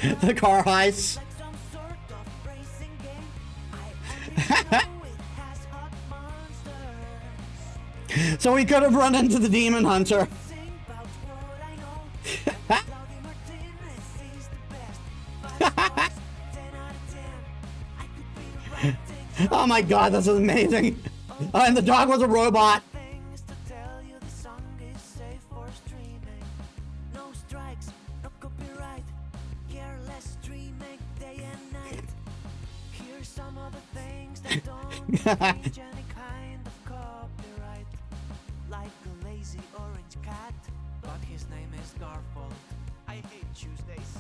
about. The car heist. Like some sort of racing game. I only know it has hot monsters. So we could have run into the demon hunter. Sing about what I know. Claudia Martinez is the best. 5 stars, 10 out of 10. I could be the right thing. Oh my god, this is amazing. Oh, and the dog was a robot. Things to tell you, the song is safe for streaming. No strikes, no copyright. Careless streaming day and night. Here's some of the things that don't reach any kind of copyright. Like a lazy orange cat, but his name is Garfield. I hate Tuesdays.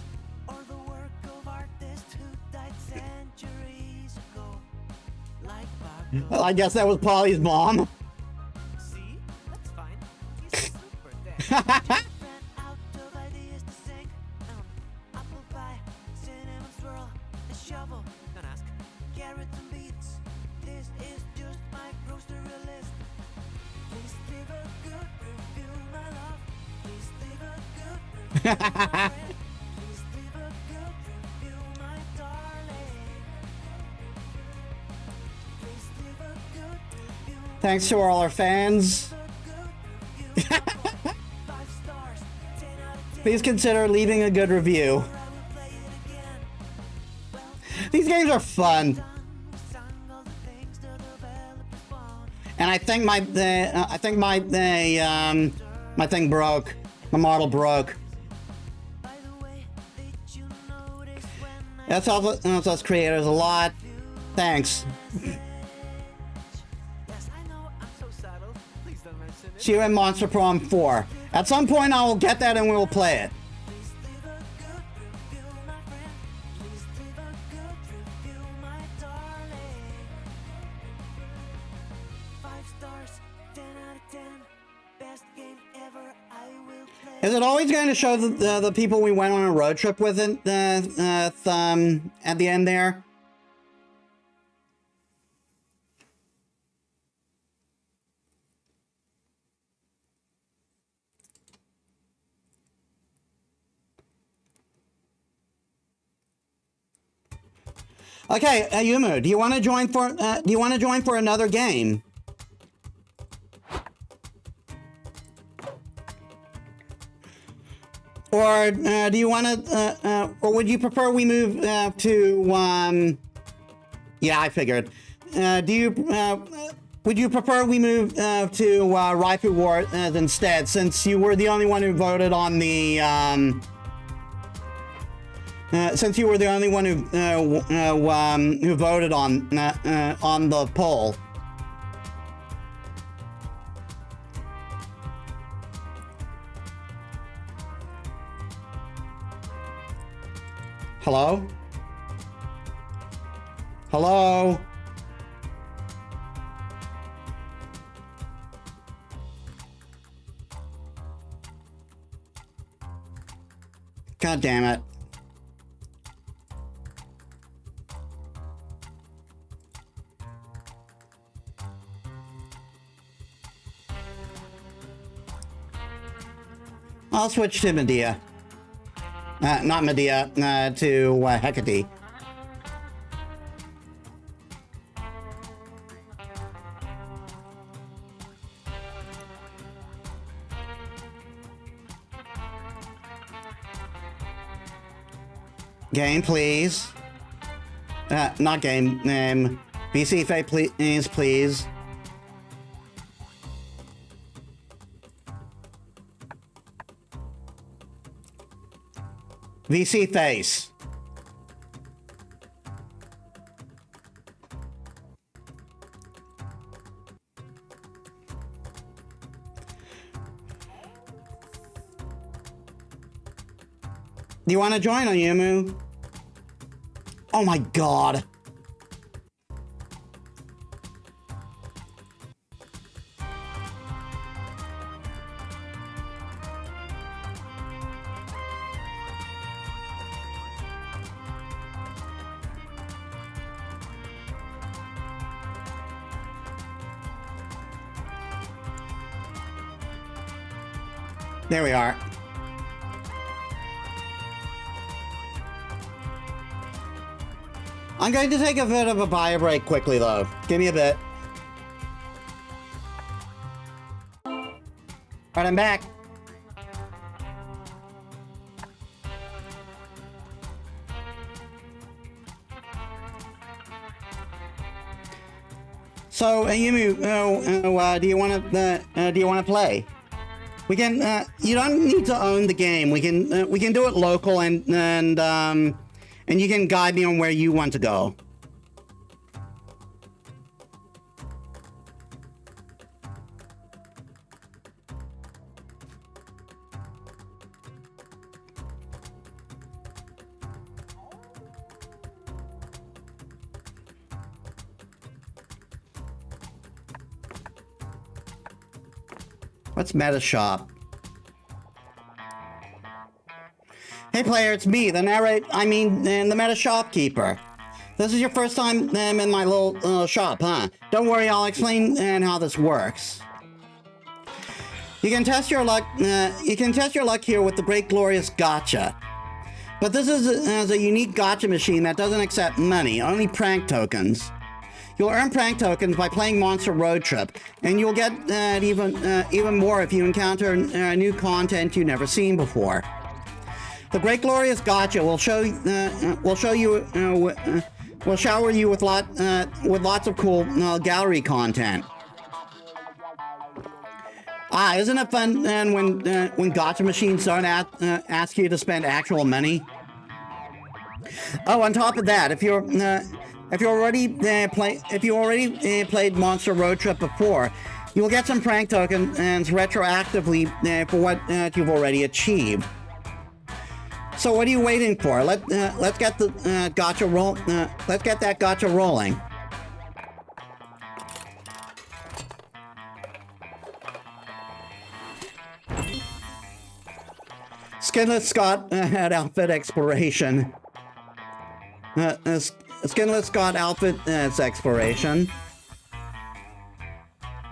Or the work of artists who died centuries ago. Like Buckle. Well, I guess that was Polly's mom. See? That's fine. He's super dead. Ran out of ideas to sing. Apple pie, beats. This is just my grocery list. Please leave a good review, my love. Please leave a good review, my friend. Please leave a good review, my darling. Please leave a good review. Thanks to all our fans. Please consider leaving a good review. These games are fun. And I think my thing broke. My model broke. That's us creators a lot. Thanks. See you in Monster Prom 4. At some point I will get that and we will play it. Is it always going to show the people we went on a road trip with at the end there? Okay, Yumu, do you want to join for another game? Or do you want to, or would you prefer we move to, yeah, I figured. Would you prefer we move to Raifu War instead, since you were the only one who voted on the, since you were the only one who voted on the poll? Hello? Hello? God damn it. I'll switch to Medea. Not Medea, to Hecate. Game, please. Not game, VC Faye, please. VC face. Do you want to join, Oyumu? Oh my god. There we are. I'm going to take a bit of a bio break quickly, though. Give me a bit. Right, I'm back. So, Yumu, do you want to play? We can. You don't need to own the game. We can do it local, and you can guide me on where you want to go. What's Meta Shop? Hey player, it's me, the Meta Shopkeeper. This is your first time in my little shop, huh? Don't worry, I'll explain how this works. You can test your luck. You can test your luck here with the Great Glorious Gotcha. But this is a unique gotcha machine that doesn't accept money, only prank tokens. You'll earn prank tokens by playing Monster Road Trip, and you'll get even more if you encounter new content you've never seen before. The Great Glorious Gotcha will shower you with lots of cool gallery content. Isn't it fun when gotcha machines don't ask you to spend actual money? Oh, on top of that, if you already played Monster Road Trip before, you will get some prank tokens retroactively for what you've already achieved. So what are you waiting for? Let's get the gotcha roll. Let's get that gotcha rolling. Skinless Scott had outfit exploration. Skinless Scott outfit exploration.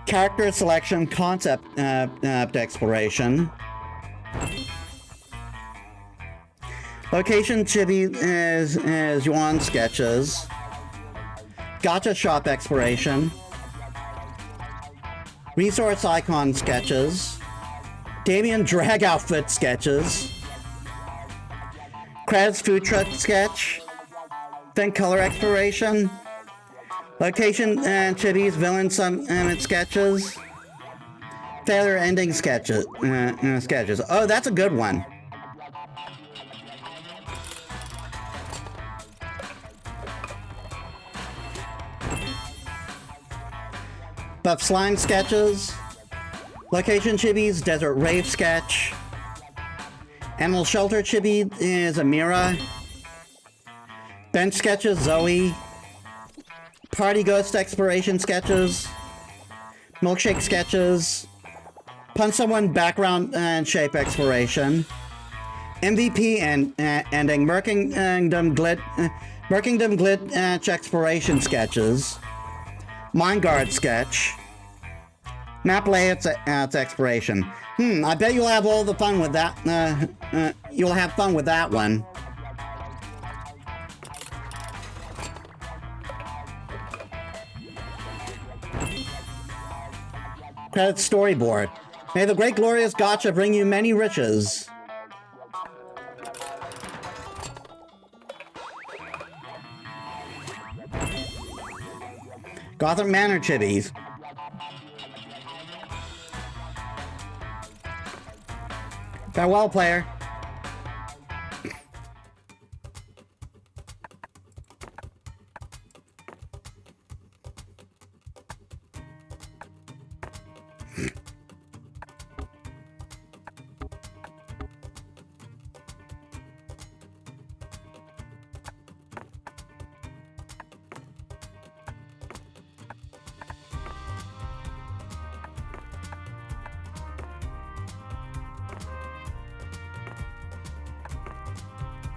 Character selection concept exploration. Location chibi is Yuan sketches. Gotcha shop exploration. Resource icon sketches. Damien drag outfit sketches. Krav's food truck sketch. Then color exploration. Location and Chibi's villain summit sketches. Failure ending sketches. Sketches. Oh, that's a good one. Buff slime sketches. Location Chibi's Desert Rave sketch. Animal Shelter Chibi is Amira. Bench sketches Zoe. Party Ghost exploration sketches. Milkshake sketches. Punch Someone background and shape exploration. MVP and ending Merkingdom Glitch exploration sketches. Mind Guard sketch. Map layouts exploration. I bet you'll have all the fun with that. You'll have fun with that one. Credits storyboard. May the Great Glorious Gotcha bring you many riches. Gotham Manor Chibis. Farewell, player.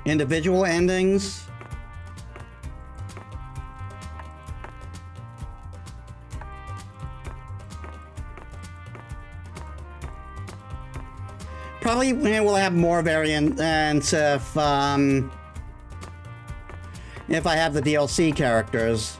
Individual endings. Probably we'll have more variants if I have the DLC characters.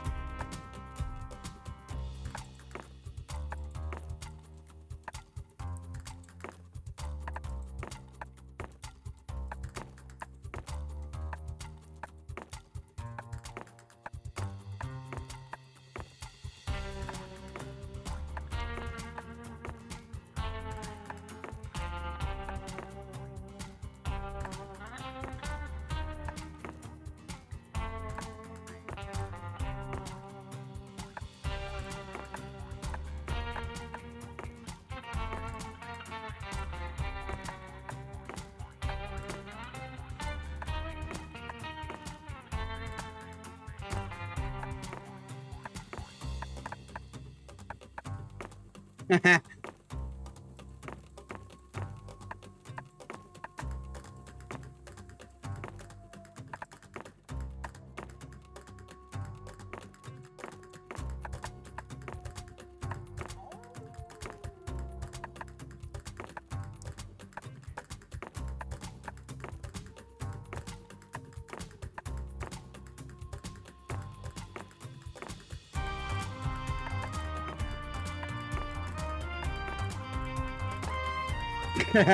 Good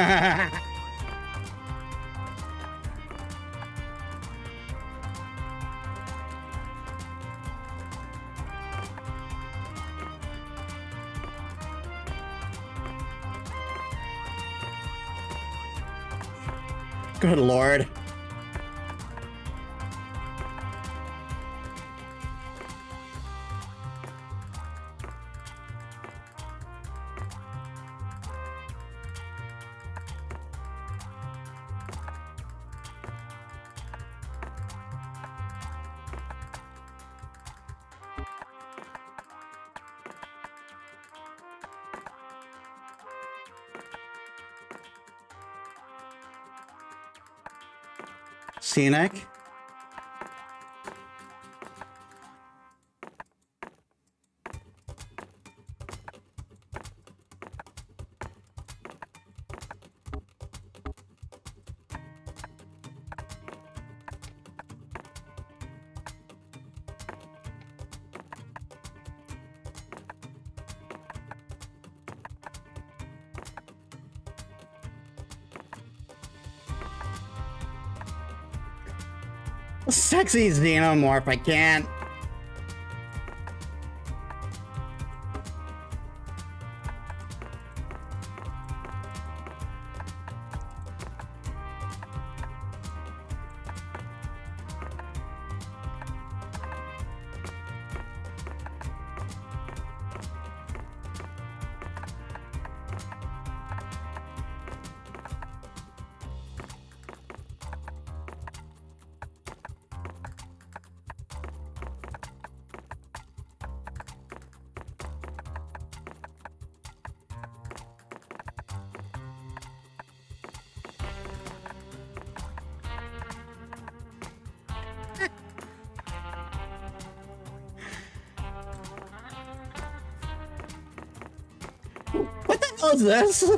lord. Scenic. Sexy xenomorph, I can't. What the hell is this?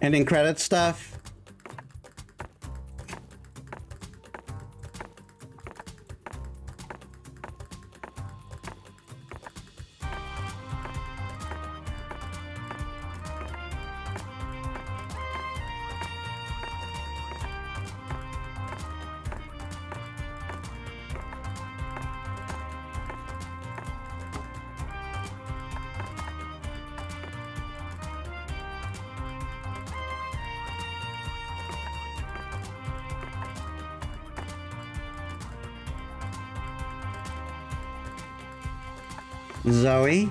Ending credit stuff. Zoe.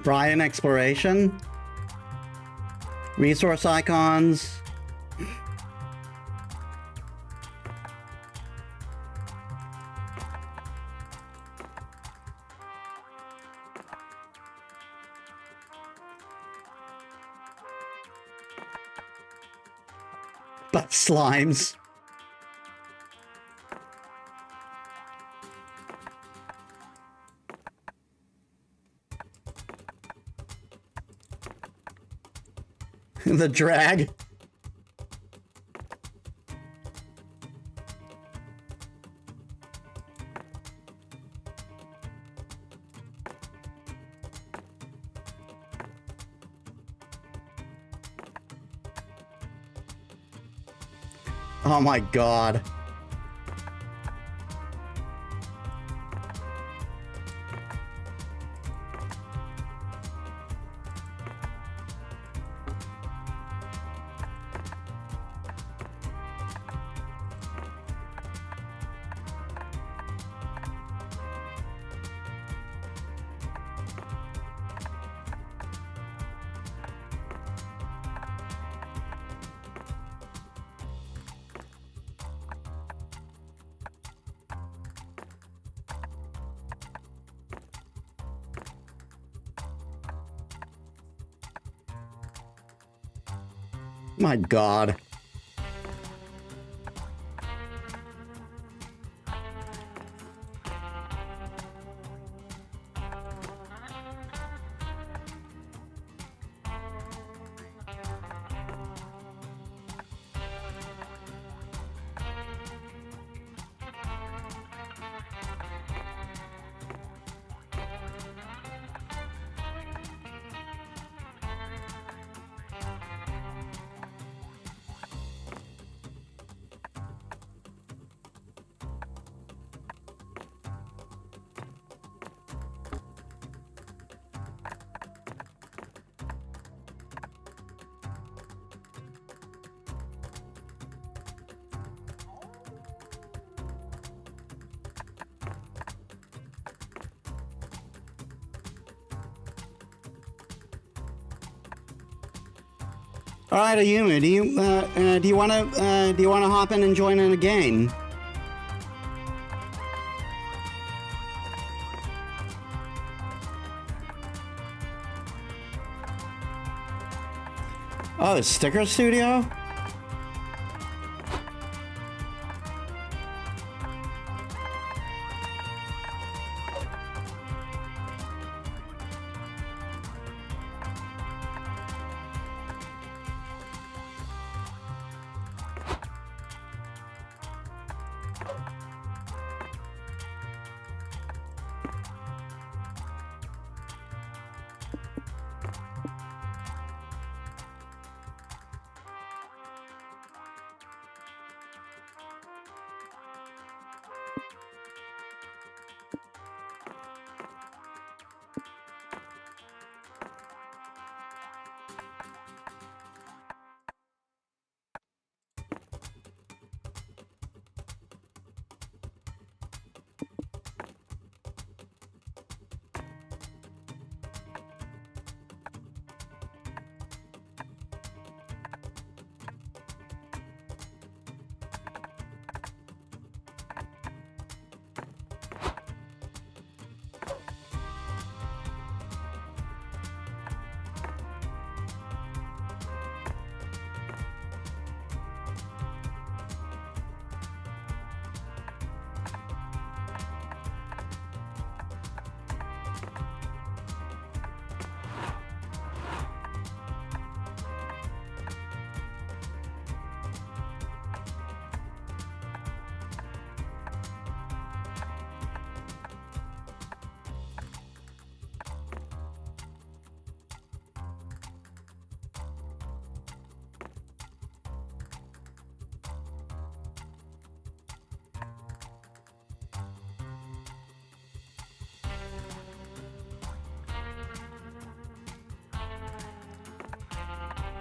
Brian Exploration. Resource icons. But slimes. The drag. Oh my god. My God. All right, Ayumu, do you want to hop in and join in a game? Oh, Sticker Studio?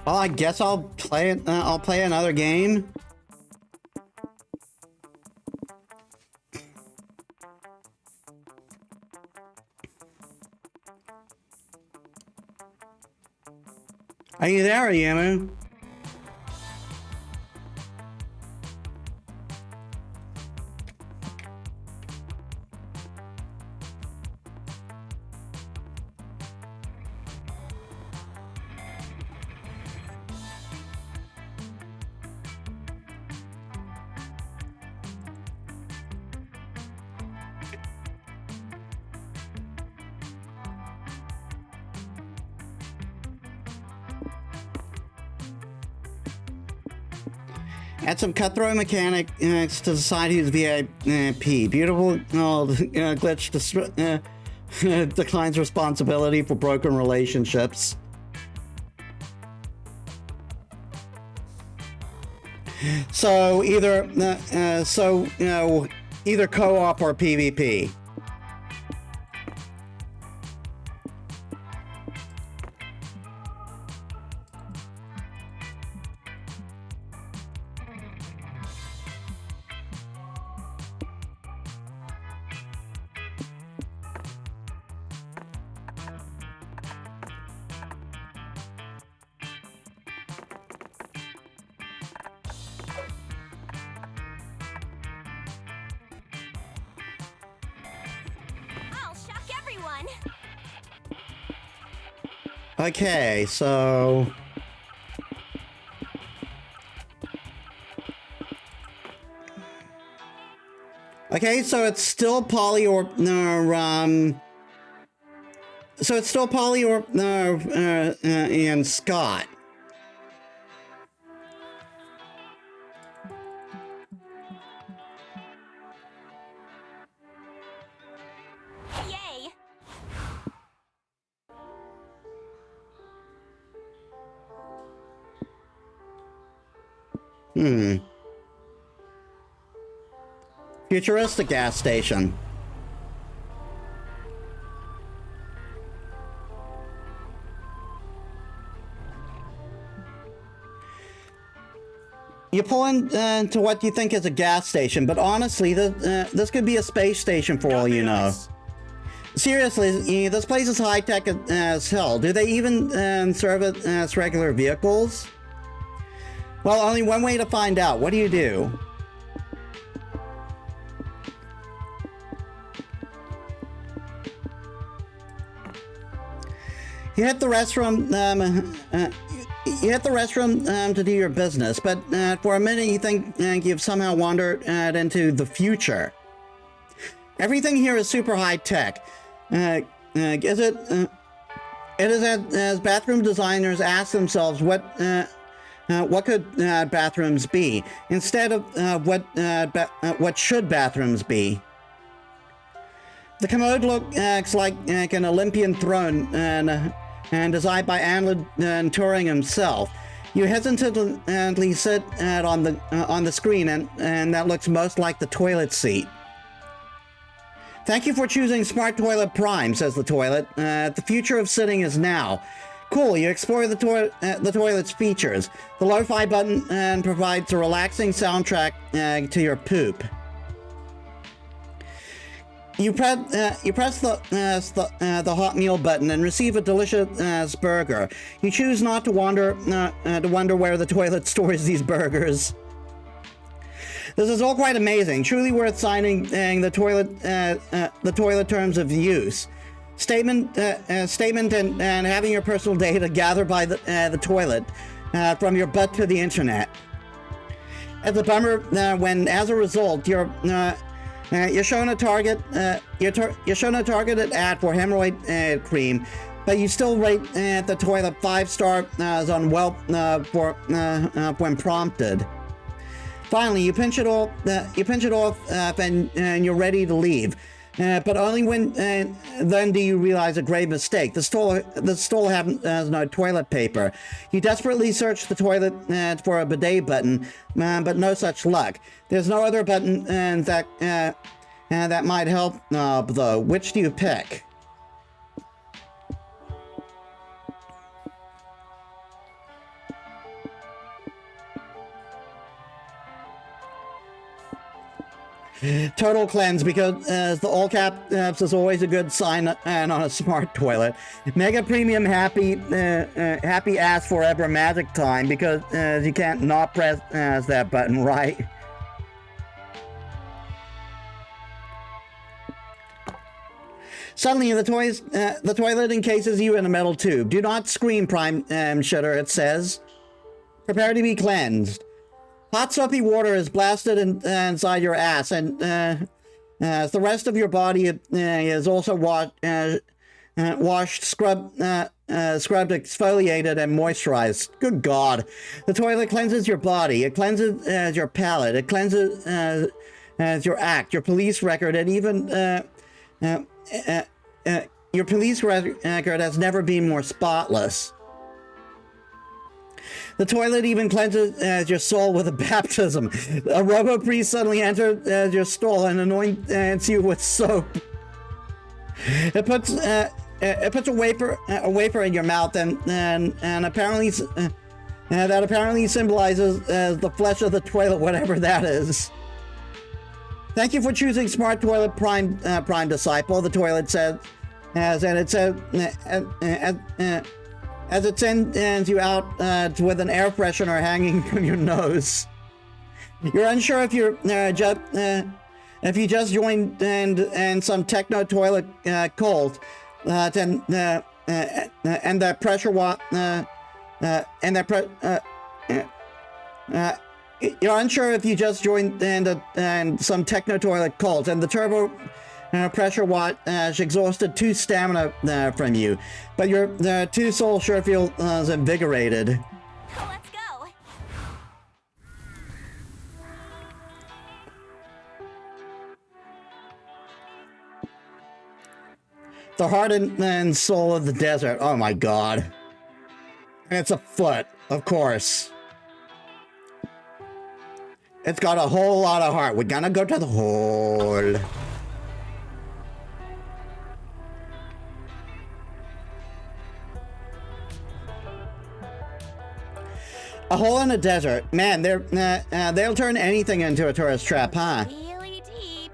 Well, I guess I'll play it. I'll play another game. Are you there, Yamu? Add some cutthroat mechanics to decide who's VIP. Beautiful glitch declines responsibility for broken relationships. So either either co-op or PvP. Okay, so Okay, so it's still Polly or so it's still Polly or and Scott. Yay! Futuristic gas station. You pull into what you think is a gas station, but honestly, this could be a space station for all you know. Seriously, this place is high-tech as hell. Do they even serve it as regular vehicles? Well, only one way to find out. What do you do? You hit the restroom. You hit the restroom to do your business, but for a minute you think you've somehow wandered into the future. Everything here is super high tech. Is it? It is as bathroom designers ask themselves what could bathrooms be instead of what should bathrooms be. The commode looks like an Olympian throne and designed by Alan Turing himself. You hesitantly sit on the screen, and that looks most like the toilet seat. Thank you for choosing Smart Toilet Prime, says the toilet. The future of sitting is now. Cool, you explore the toilet's features. The lo-fi button provides a relaxing soundtrack to your poop. You press the hot meal button and receive a delicious burger. You choose not to wonder where the toilet stores these burgers. This is all quite amazing. Truly worth signing the toilet terms of use. Statement and having your personal data gathered by the toilet from your butt to the internet. It's a bummer when, as a result, you're shown a targeted ad for hemorrhoid cream, but you still rate the toilet 5-star on Yelp when prompted. Finally, you pinch it off, and you're ready to leave. But only when then do you realize a grave mistake. The stall has no toilet paper. You desperately search the toilet for a bidet button, but no such luck. There's no other button that might help, though. Which do you pick? Total cleanse, because the all caps is always a good sign on a smart toilet. Mega premium happy ass forever magic time, because you can't not press that button, right? Suddenly, the toilet encases you in a metal tube. Do not scream, Prime Shitter, it says. Prepare to be cleansed. Hot soapy water is blasted inside your ass, and the rest of your body is also washed, scrubbed, exfoliated, and moisturized. Good God. The toilet cleanses your body. It cleanses your palate. It cleanses your act, your police record, and even your police record has never been more spotless. The toilet even cleanses your soul with a baptism. A robo-priest suddenly enters your stall and anoints you with soap. It puts a wafer in your mouth, and apparently that apparently symbolizes the flesh of the toilet, whatever that is. Thank you for choosing Smart Toilet Prime Disciple, the toilet says, as it sends you out with an air freshener hanging from your nose. You're unsure if you just joined and some techno toilet cult, and that pressure You're unsure if you just joined and some techno toilet cult, and the turbo pressure watt exhausted 2 stamina from you, but your 2 soul sure feels invigorated. Let's go. The heart and soul of the desert. Oh my god. And it's a foot, of course. It's got a whole lot of heart. We're gonna go to the hole. A hole in a desert. Man, they'll turn anything into a tourist trap, huh? Really deep.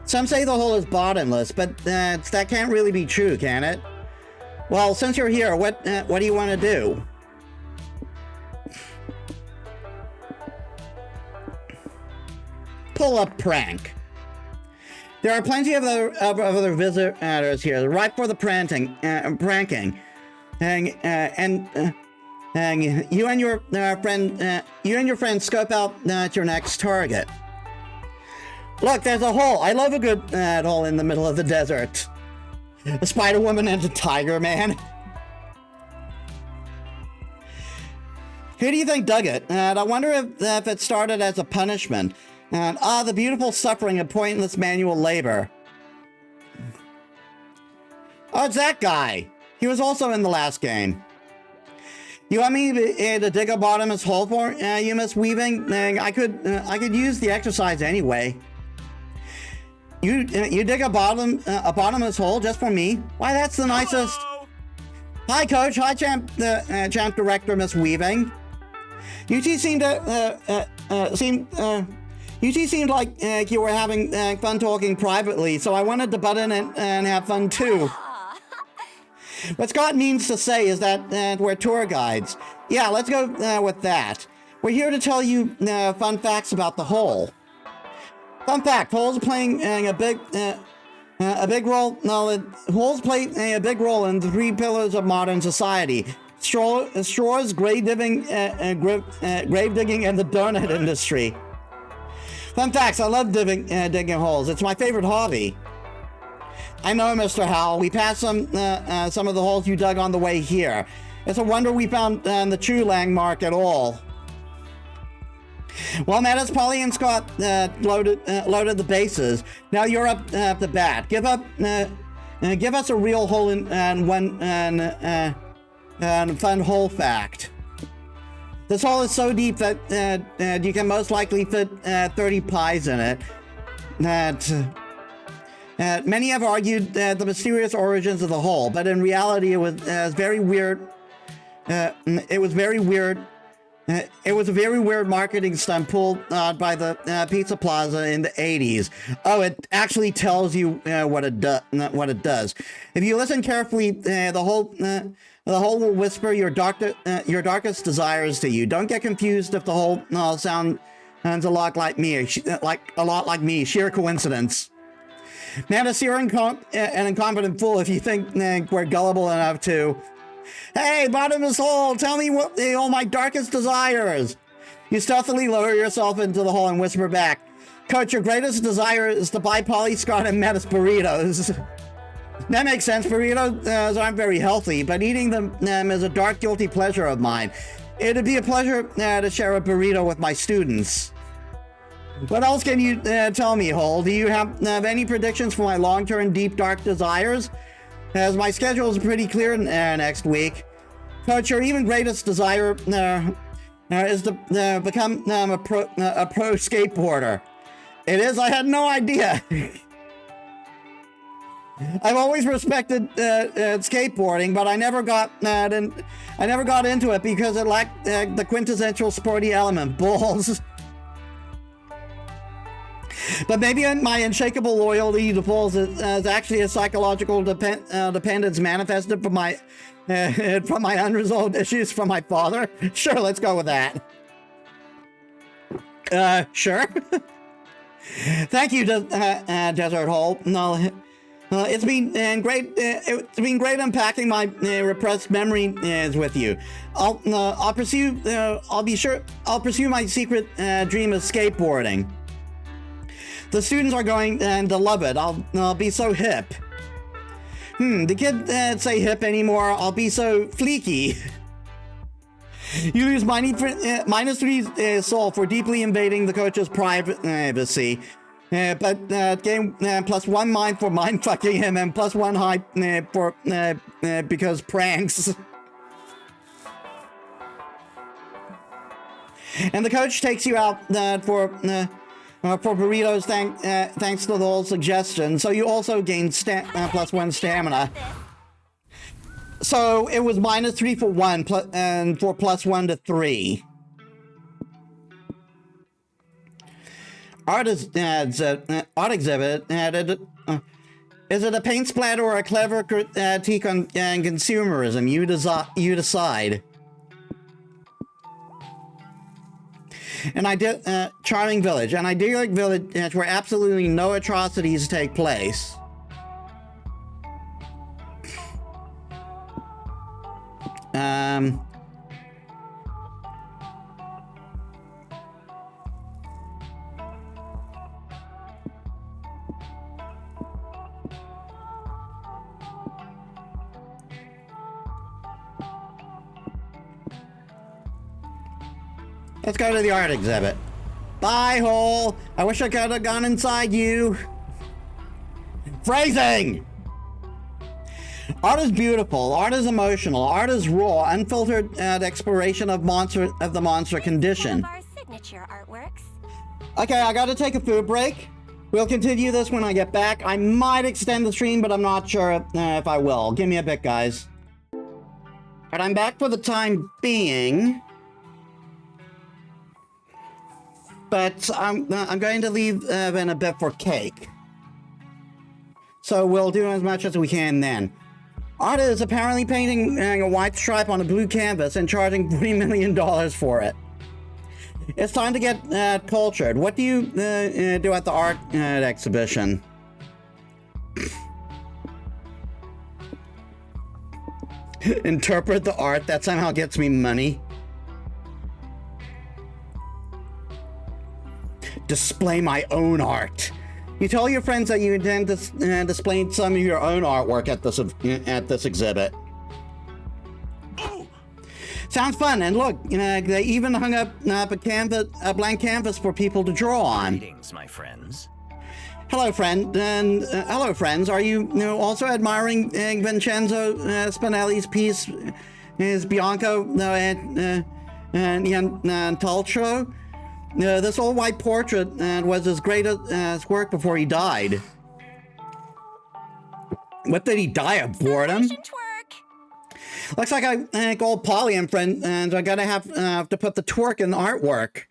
Some say the hole is bottomless, but that can't really be true, can it? Well, since you're here, what do you want to do? Pull up prank. There are plenty of other visitors here, ripe for the pranking. And you and your friend scope out your next target. Look, there's a hole. I love a good hole in the middle of the desert. A Spider Woman and a Tiger Man. Who do you think dug it? And I wonder if it started as a punishment. And the beautiful suffering of pointless manual labor. Oh, it's that guy. He was also in the last game. You want me to dig a bottomless hole for you, Miss Weaving? I could use the exercise anyway. You dig a bottomless hole just for me? Why, that's the nicest. Hello? Hi, Coach. Hi, Champ Director, Miss Weaving. You two seemed like you were having fun talking privately, so I wanted to butt in and have fun too. What Scott means to say is that we're tour guides. Yeah, let's go with that. We're here to tell you fun facts about the hole. Fun fact: holes playing a big role. No, holes play a big role in the 3 pillars of modern society: straws, grave digging, and the donut industry. Fun facts: I love digging holes. It's my favorite hobby. I know, Mr. Howell. We passed some of the holes you dug on the way here. It's a wonder we found the true landmark at all. Well, Metis, Polly, and Scott loaded the bases. Now you're up to bat. Give us a real hole and fun hole fact. This hole is so deep that you can most likely fit 30 pies in it. Many have argued the mysterious origins of the hole, but in reality, it was very weird. It was very weird. It was a very weird marketing stunt pulled by the Pizza Plaza in the 80s. Oh, it actually tells you what it does. If you listen carefully, the hole will whisper your darkest desires to you. Don't get confused if the hole sounds a lot like me, Sheer coincidence. Metis, you're an incompetent fool if you think we're gullible enough to. Hey, bottomless hole, tell me what all my darkest desires. You stealthily lower yourself into the hole and whisper back, Coach, your greatest desire is to buy Polly, Scott, and Metis burritos. That makes sense. Burritos aren't very healthy, but eating them is a dark, guilty pleasure of mine. It'd be a pleasure to share a burrito with my students. What else can you tell me, Hole? Do you have any predictions for my long-term, deep, dark desires? As my schedule is pretty clear next week. Coach, your even greatest desire is to become a pro skateboarder. It is? I had no idea. I've always respected skateboarding, but I never got into it because it lacked the quintessential sporty element, balls. But maybe my unshakable loyalty to balls is actually a psychological dependence manifested from my unresolved issues from my father. Sure, let's go with that. Sure. Thank you, Desert Hole. No, It's been great unpacking my repressed memories with you. I'll pursue my secret dream of skateboarding. The students are going to love it. I'll be so hip. The kids say hip anymore. I'll be so fleeky. You lose -3 soul for deeply invading the coach's privacy. But gain +1 mind for mind fucking him and +1 height for because pranks. And the coach takes you out for burritos thanks to the whole suggestion. So you also gain +1 stamina. So it was -3 for 1 and for +1 to 3. Art exhibit. Is it a paint splatter or a clever critique on consumerism? You decide. An charming village. An idyllic village where absolutely no atrocities take place. Let's go to the art exhibit. Bye, hole. I wish I could have gone inside you. Phrasing! Art is beautiful. Art is emotional. Art is raw, unfiltered exploration of the monster condition. One of our signature artworks. Okay, I gotta take a food break. We'll continue this when I get back. I might extend the stream, but I'm not sure if I will. Give me a bit, guys. But I'm back for the time being. But I'm going to leave in a bit for cake. So we'll do as much as we can then. Art is apparently painting a white stripe on a blue canvas and charging $40 million for it. It's time to get cultured. What do you do at the art exhibition? Interpret the art? That somehow gets me money. Display my own art. You tell your friends that you intend to display some of your own artwork at this exhibit. Sounds fun, and look, they even hung up a blank canvas for people to draw on. Greetings, my friends. Hello, friend, and hello, friends. Are you also admiring Vincenzo Spinelli's piece, is Bianco Nientoltro? This old white portrait was his greatest work before he died. What did he die of? Boredom? Twerk. Looks like I called Polly and friend, and I'm gonna have to put the twerk in the artwork.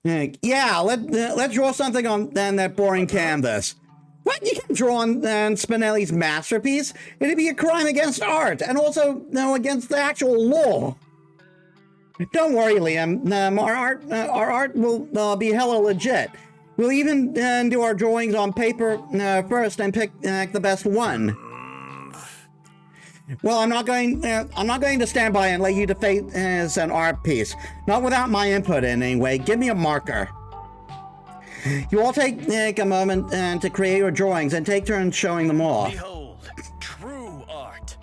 Yeah, let's draw something on that boring canvas. What? You can draw on Spinelli's masterpiece? It'd be a crime against art, and also against the actual law. Don't worry, Liam. Our art will be hella legit. We'll even do our drawings on paper first and pick the best one. Well, I'm not going to stand by and let you defeat as an art piece. Not without my input, anyway. Give me a marker. You all take a moment to create your drawings and take turns showing them off. Behold, true art.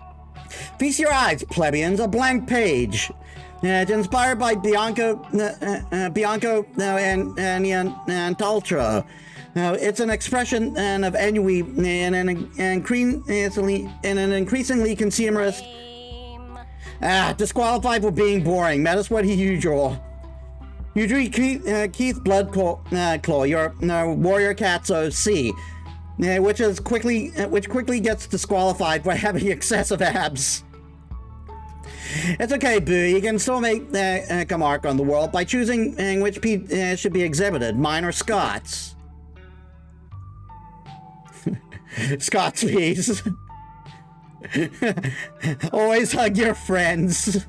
Feast your eyes, plebeians. A blank page. It's inspired by Bianco and Nientoltro. It's an expression of ennui in an increasingly consumerist. Disqualified for being boring. Metis, what do you draw? You drew Keith Bloodclaw, your warrior cat's OC, which quickly gets disqualified for having excessive abs. It's okay, Boo. You can still make a mark on the world by choosing which piece should be exhibited, mine or Scott's. Scott's piece. Always hug your friends.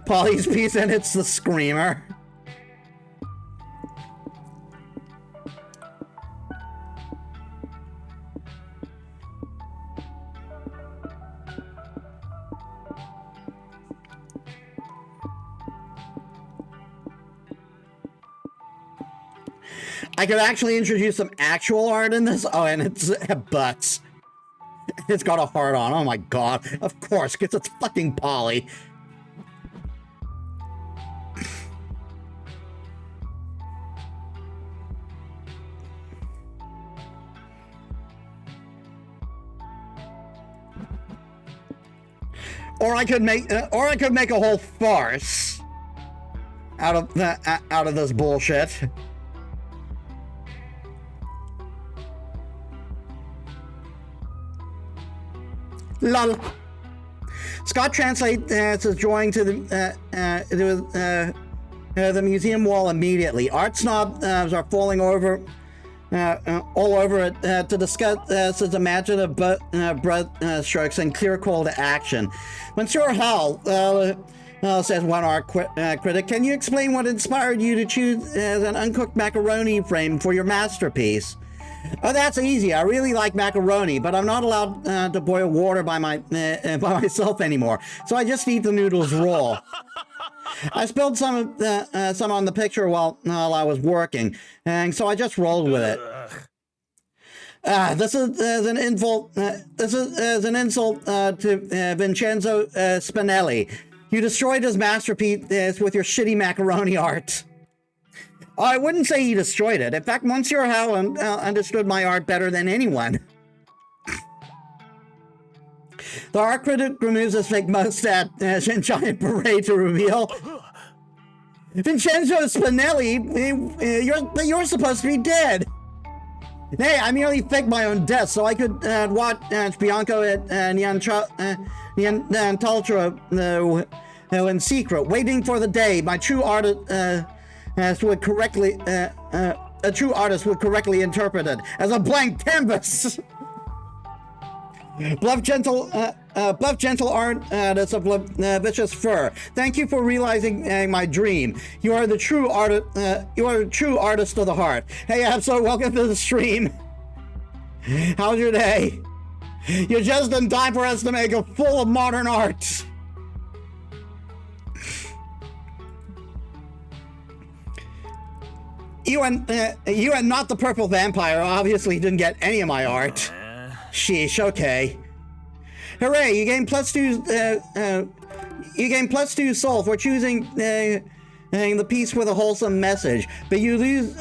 Polly's piece, and it's the screamer. I could actually introduce some actual art in this. Oh, and it's butts. It's got a heart on. Oh my god. Of course, because it's fucking Polly. Or I could make a whole farce out of this bullshit. Lol. Scott translate says drawing to the museum wall immediately. Art snobs are falling over all over it to discuss his imaginative broad strokes and clear call to action. Monsieur Howell says one art critic, can you explain what inspired you to choose an uncooked macaroni frame for your masterpiece? Oh, that's easy. I really like macaroni, but I'm not allowed to boil water by myself anymore, so I just eat the noodles raw. I spilled some on the picture while I was working, and so I just rolled with it. This is an insult. This is an insult to Vincenzo Spinelli. You destroyed his masterpiece with your shitty macaroni art. Oh, I wouldn't say he destroyed it. In fact, Monsieur Howe understood my art better than anyone. The art critic removes his fake mustache and giant beret to reveal Vincenzo Spinelli, you're supposed to be dead. Hey, I merely faked my own death so I could watch Bianco at Niantaltra in secret, waiting for the day my true artist would correctly a true artist would correctly interpret it as a blank canvas. Bluff gentle art that's of vicious fur. Thank you for realizing my dream. You are the true artist. You are the true artist of the heart. Hey, Absol, welcome to the stream. How's your day? You're just in time for us to make a full of modern art. You and not the purple vampire obviously didn't get any of my art. Sheesh, okay. Hooray, you gain +2 soul for choosing the piece with a wholesome message. But you lose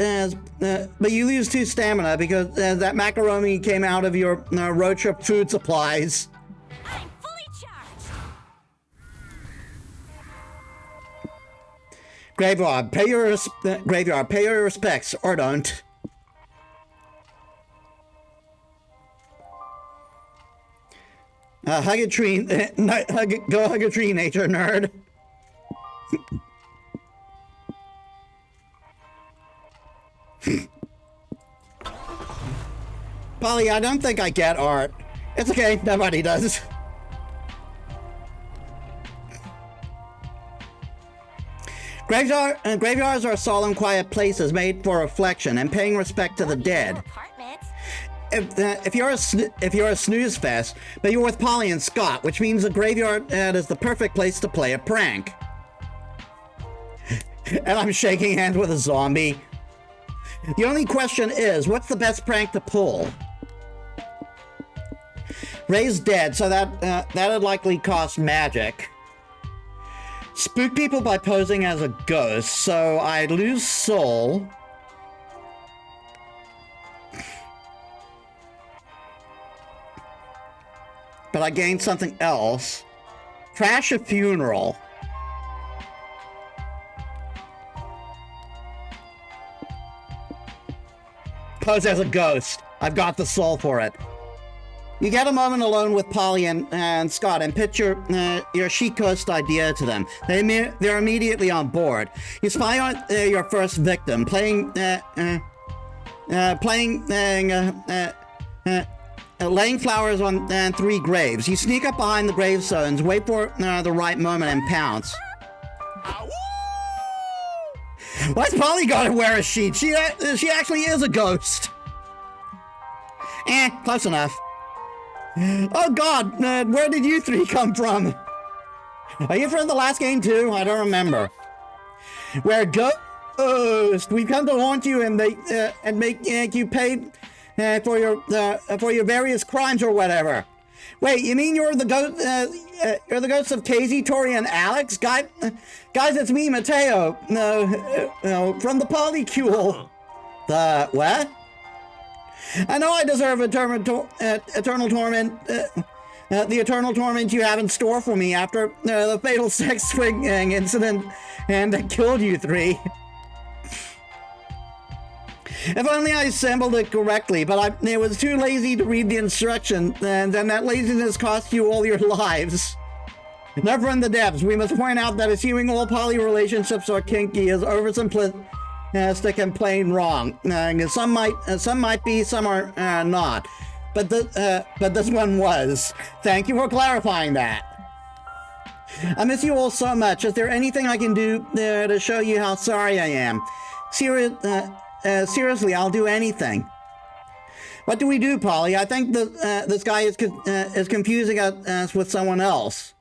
2 stamina because that macaroni came out of your road trip food supplies. I'm fully charged. Graveyard, pay your respects, or don't. Hug a tree, go hug a tree, nature nerd. Polly, I don't think I get art. It's okay, nobody does. Graveyards are solemn, quiet places made for reflection and paying respect to the dead. If you're a snooze fest, but you're with Polly and Scott, which means the graveyard is the perfect place to play a prank. And I'm shaking hands with a zombie. The only question is, what's the best prank to pull? Ray's dead, so that'd likely cost magic. Spook people by posing as a ghost, so I lose soul. But I gained something else. Crash a funeral. Pose as a ghost. I've got the soul for it. You get a moment alone with Polly and Scott and pitch your She Coast idea to them. They're immediately on board. You spy on your first victim, laying flowers on 3 graves. You sneak up behind the gravestones, wait for the right moment, and pounce. Why's Polly gotta wear a sheet? She actually is a ghost. Close enough. Oh God, where did you 3 come from? Are you from the last game too? I don't remember. Where ghost. We've come to haunt you and make you pay for your various crimes or whatever. Wait, you mean you're the ghost? You're the ghosts of Casey, Tori, and Alex? Guys, it's me, Mateo. From the Polycule. The what? I know I deserve eternal torment. The eternal torment you have in store for me after the fatal sex swinging incident and that killed you three. If only I assembled it correctly, but I was too lazy to read the instruction, and then that laziness cost you all your lives. Never in the depths, we must point out that assuming all poly relationships are kinky is oversimplistic and plain wrong. Some might be, some are not. But this one was. Thank you for clarifying that. I miss you all so much. Is there anything I can do to show you how sorry I am? Seriously, I'll do anything. What do we do, Polly? I think this guy is confusing us with someone else.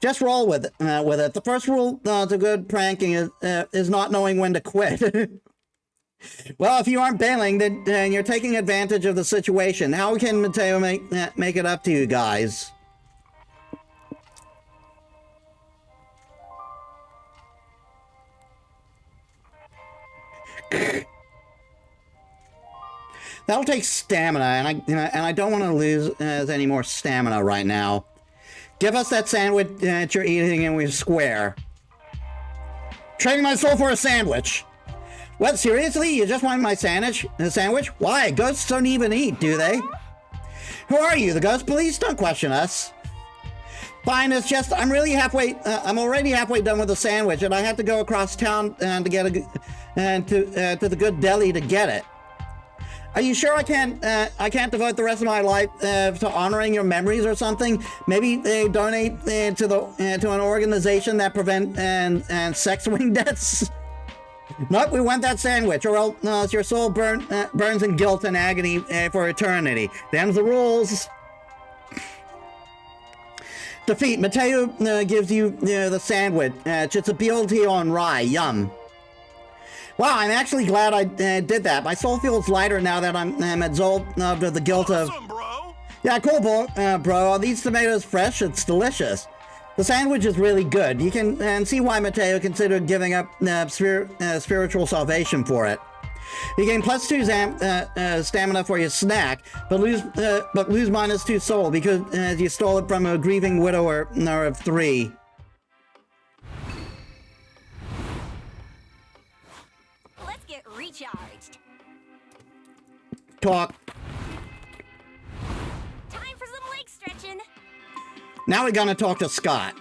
Just roll with it. The first rule to good pranking is not knowing when to quit. Well, if you aren't bailing, then you're taking advantage of the situation. How can Mateo make it up to you guys? That'll take stamina, and I don't want to lose any more stamina right now. Give us that sandwich you're eating, and we're square. Trading my soul for a sandwich. What, seriously? You just want my sandwich? Why? Ghosts don't even eat, do they? Who are you, the ghost police? Don't question us. Fine, it's just I'm already halfway done with the sandwich, and I had to go across town to get to the good deli to get it. Are you sure I can't devote the rest of my life to honoring your memories or something? Maybe they donate to an organization that prevent sex ring deaths. Nope, we want that sandwich, or else your soul burns in guilt and agony for eternity. Them's the rules. Defeat. Mateo gives you the sandwich. It's a BLT on rye. Yum. Wow, I'm actually glad I did that. My soul feels lighter now that I'm absolved of the guilt of... Bro. Yeah, cool, bro. Are these tomatoes fresh? It's delicious. The sandwich is really good. You can see why Mateo considered giving up spiritual salvation for it. You gain +2 stamina for your snack, but lose -2 soul because you stole it from a grieving widower of 3. Let's get recharged. Talk. Time for some leg stretching. Now we're gonna talk to Scott.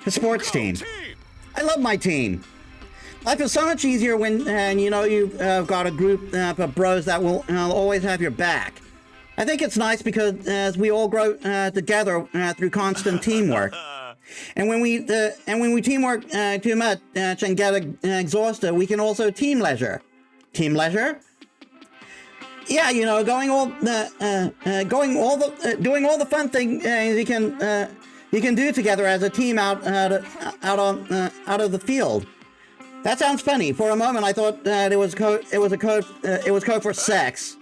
His sports team. I love my team. Life is so much easier when you know you've got a group of bros that will always have your back. I think it's nice because as we all grow together through constant teamwork. And when we teamwork too much and get exhausted, we can also team leisure. Team leisure? Yeah, you know, doing all the fun things you can do together as a team out of the field. That sounds funny. For a moment, I thought it was code for sex.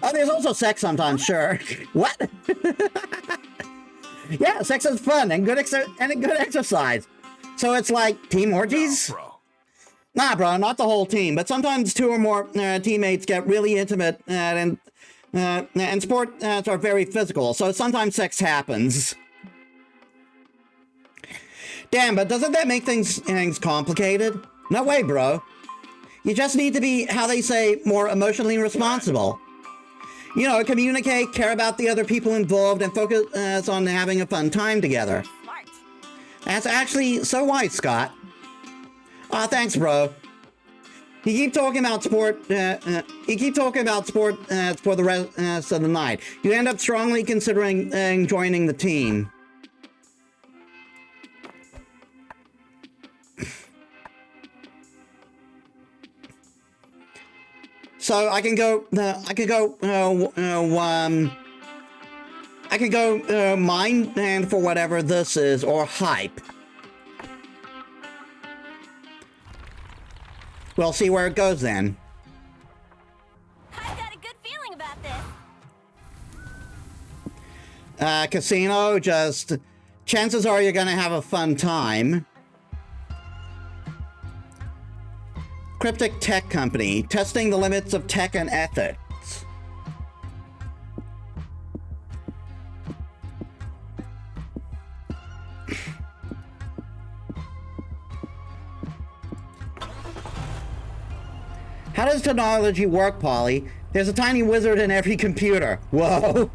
Oh, there's also sex sometimes. Sure. What? Yeah, sex is fun and good exercise. So it's like team orgies? No, bro. Nah, bro, not the whole team, but sometimes 2 or more teammates get really intimate and sports are very physical, so sometimes sex happens. Damn, but doesn't that make things complicated? No way, bro. You just need to be, how they say, more emotionally responsible. You know, communicate, care about the other people involved, and focus on having a fun time together. Smart. That's actually so wise, Scott. Aw, thanks, bro. You keep talking about sport. You keep talking about sport for the rest of the night. You end up strongly considering joining the team. So I can go mine and for whatever this is, or hype. We'll see where it goes then. I've got a good feeling about this. Casino, just chances are you're gonna have a fun time. Cryptic tech company, testing the limits of tech and ethics. How does technology work, Polly? There's a tiny wizard in every computer. Whoa.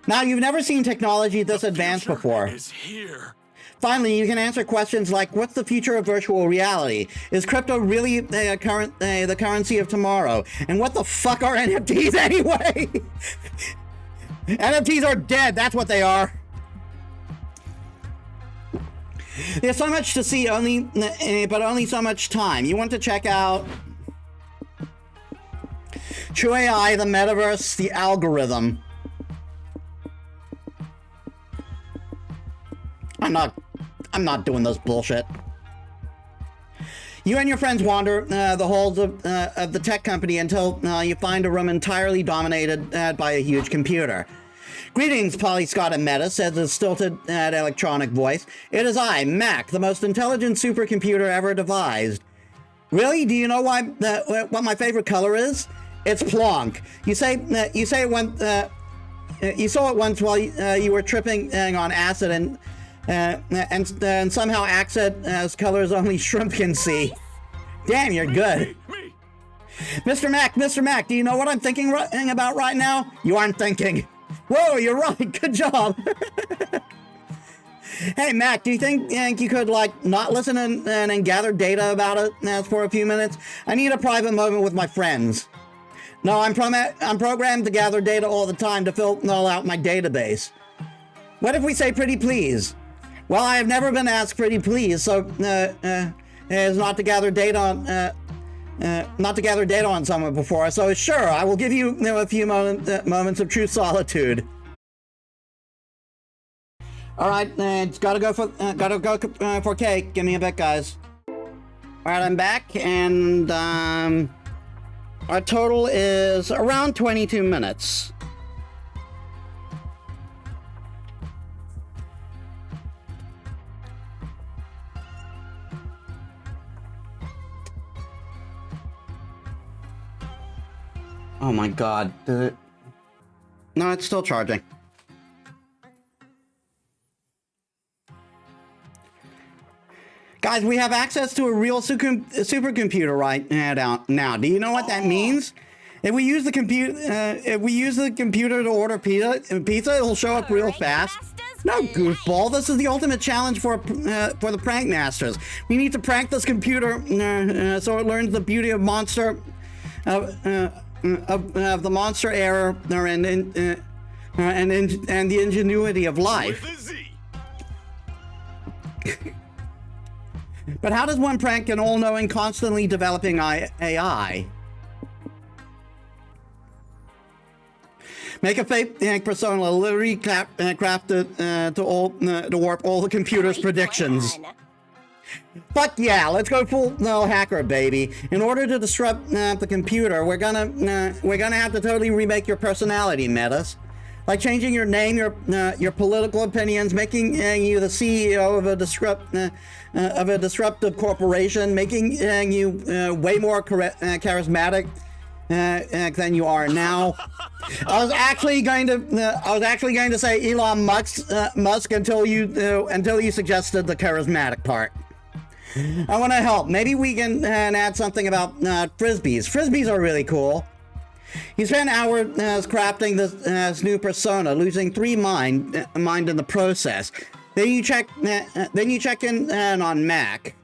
Now, you've never seen technology this advanced before. Is here. Finally, you can answer questions like, what's the future of virtual reality? Is crypto really the currency of tomorrow? And what the fuck are NFTs anyway? NFTs are dead, that's what they are. There's so much to see, but only so much time. You want to check out True AI, the metaverse, the algorithm. I'm not doing this bullshit. You and your friends wander the halls of the tech company until you find a room entirely dominated by a huge computer. Greetings, Polly, Scott, and Metis, says a stilted electronic voice. It is I, Mac, the most intelligent supercomputer ever devised. Really? Do you know what my favorite color is? It's Plonk. You saw it once while you were tripping on acid and somehow accent as colors only shrimp can see. Damn, you're good. Me. Mr. Mac, do you know what I'm thinking about right now? You aren't thinking. Whoa, you're right. Good job. Hey, Mac, do you think you could, like, not listen and gather data about it for a few minutes? I need a private moment with my friends. No, I'm programmed to gather data all the time to fill out my database. What if we say pretty please? Well, I have never been asked pretty please, so is not to gather data on someone before. So sure, I will give you, a few moments of true solitude. All right, it's gotta go for cake. Give me a bit, guys. All right, I'm back, and our total is around 22 minutes. Oh my god, did it? No, it's still charging. Guys, we have access to a real supercomputer right now. Do you know what that means? If we use the computer to order pizza, it'll show up real fast. No, goofball. This is the ultimate challenge for the prank masters. We need to prank this computer so it learns the beauty of the monster error and the ingenuity of life. With a Z. But how does one prank an all-knowing, constantly developing AI? Make a fake persona literally crafted to warp all the computer's predictions. Fuck yeah, let's go full hacker, baby. In order to disrupt the computer, we're gonna have to totally remake your personality, Metis. Like changing your name, your political opinions, making you the CEO of a disruptive corporation, making you way more charismatic than you are now. I was actually going to say Elon Musk until you suggested the charismatic part. I want to help. Maybe we can add something about frisbees. Frisbees are really cool. He spent hours crafting this new persona, losing 3 mind in the process. Then you check in on Mac.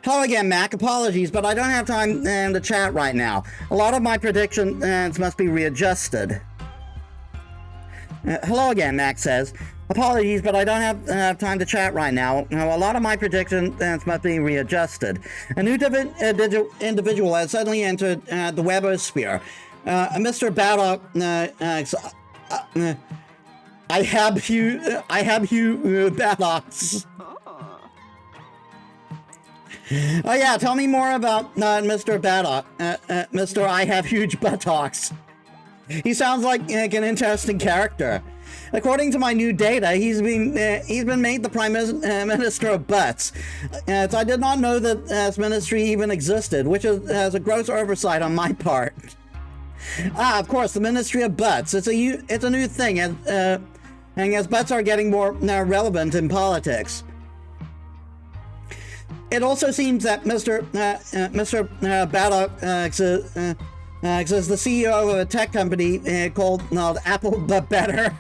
Hello again, Mac. Apologies, but I don't have time to chat right now. A lot of my predictions must be readjusted. Hello again, Mac says. Apologies, but I don't have time to chat right now. A lot of my predictions must be readjusted. A new individual has suddenly entered the webosphere. Mr. Baddock, I have you Baddocks. Oh yeah, tell me more about Mr. Baddock, Mr. I have huge buttocks. He sounds like an interesting character. According to my new data, he's been made the Prime Minister of Butts. So I did not know that this ministry even existed, which is a gross oversight on my part. Of course, the Ministry of Butts. It's a new thing, and as butts are getting more relevant in politics. It also seems that Mr. Baddock is the CEO of a tech company called Apple But Better.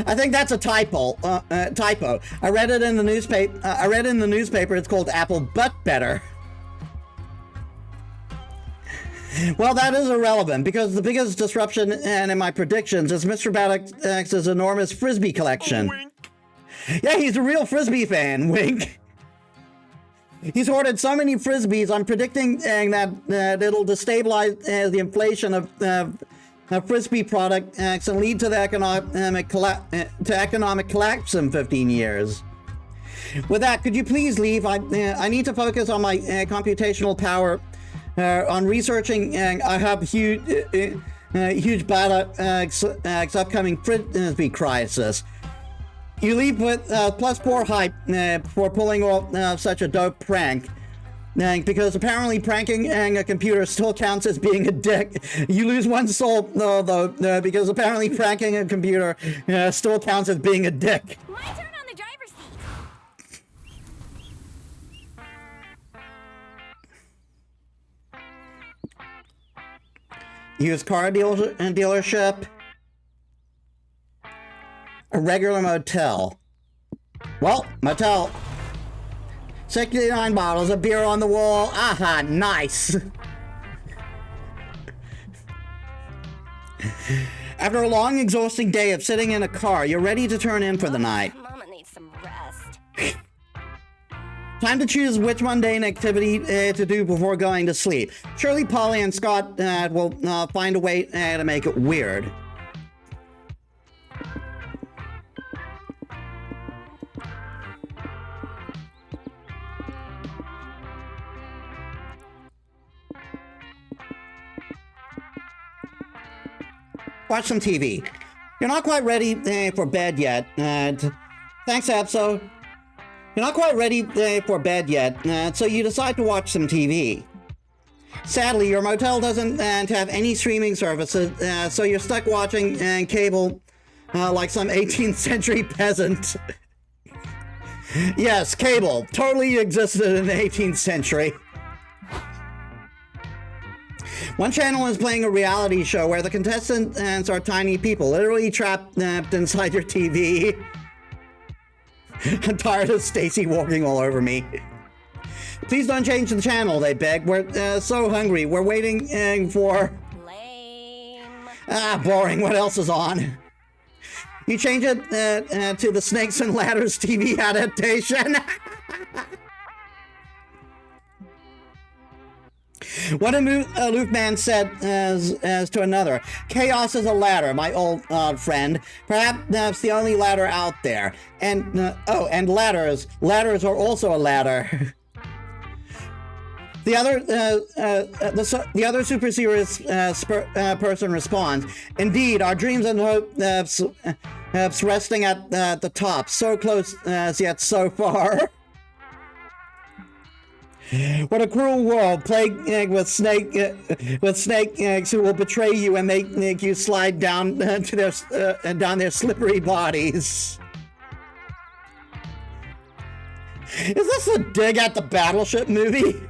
I think that's a typo. I read it in the newspaper. It's called Apple But Better. Well, that is irrelevant because the biggest disruption in my predictions is Mr. Baddock's enormous frisbee collection. Wink. Yeah, he's a real frisbee fan. Wink. He's hoarded so many frisbees. I'm predicting that it'll destabilize the inflation of frisbee product and lead to the economic collapse in 15 years. With that, could you please leave? I need to focus on my computational power on researching. I have huge upcoming frisbee crisis. You leave with +4 hype for pulling off such a dope prank. Because apparently pranking a computer still counts as being a dick. You lose 1 soul, though, because apparently pranking a computer still counts as being a dick. My turn on the driver's seat. Used car dealership. A regular motel. Well, motel. 69 bottles of beer on the wall. Aha, nice. After a long, exhausting day of sitting in a car, you're ready to turn in for the night. Mama needs some rest. Time to choose which mundane activity to do before going to sleep. Surely Polly and Scott will find a way to make it weird. Watch some TV. You're not quite ready for bed yet. Thanks, Abso. You're not quite ready for bed yet, so you decide to watch some TV. Sadly, your motel doesn't have any streaming services, so you're stuck watching cable like some 18th century peasant. Yes, cable totally existed in the 18th century. One channel is playing a reality show where the contestants are tiny people, literally trapped inside your TV. I'm tired of Stacy walking all over me. Please don't change the channel, they beg. We're so hungry. We're waiting for... Lame. Boring. What else is on? You change it to the Snakes and Ladders TV adaptation. What a aloof man said as to another. Chaos is a ladder, my old friend. Perhaps that's the only ladder out there. And and ladders are also a ladder. The other super serious person responds. Indeed, our dreams and hopes resting at the top, so close yet so far. What a cruel world, plagued with snakes who will betray you and make you slide down to down their slippery bodies. Is this a dig at the Battleship movie?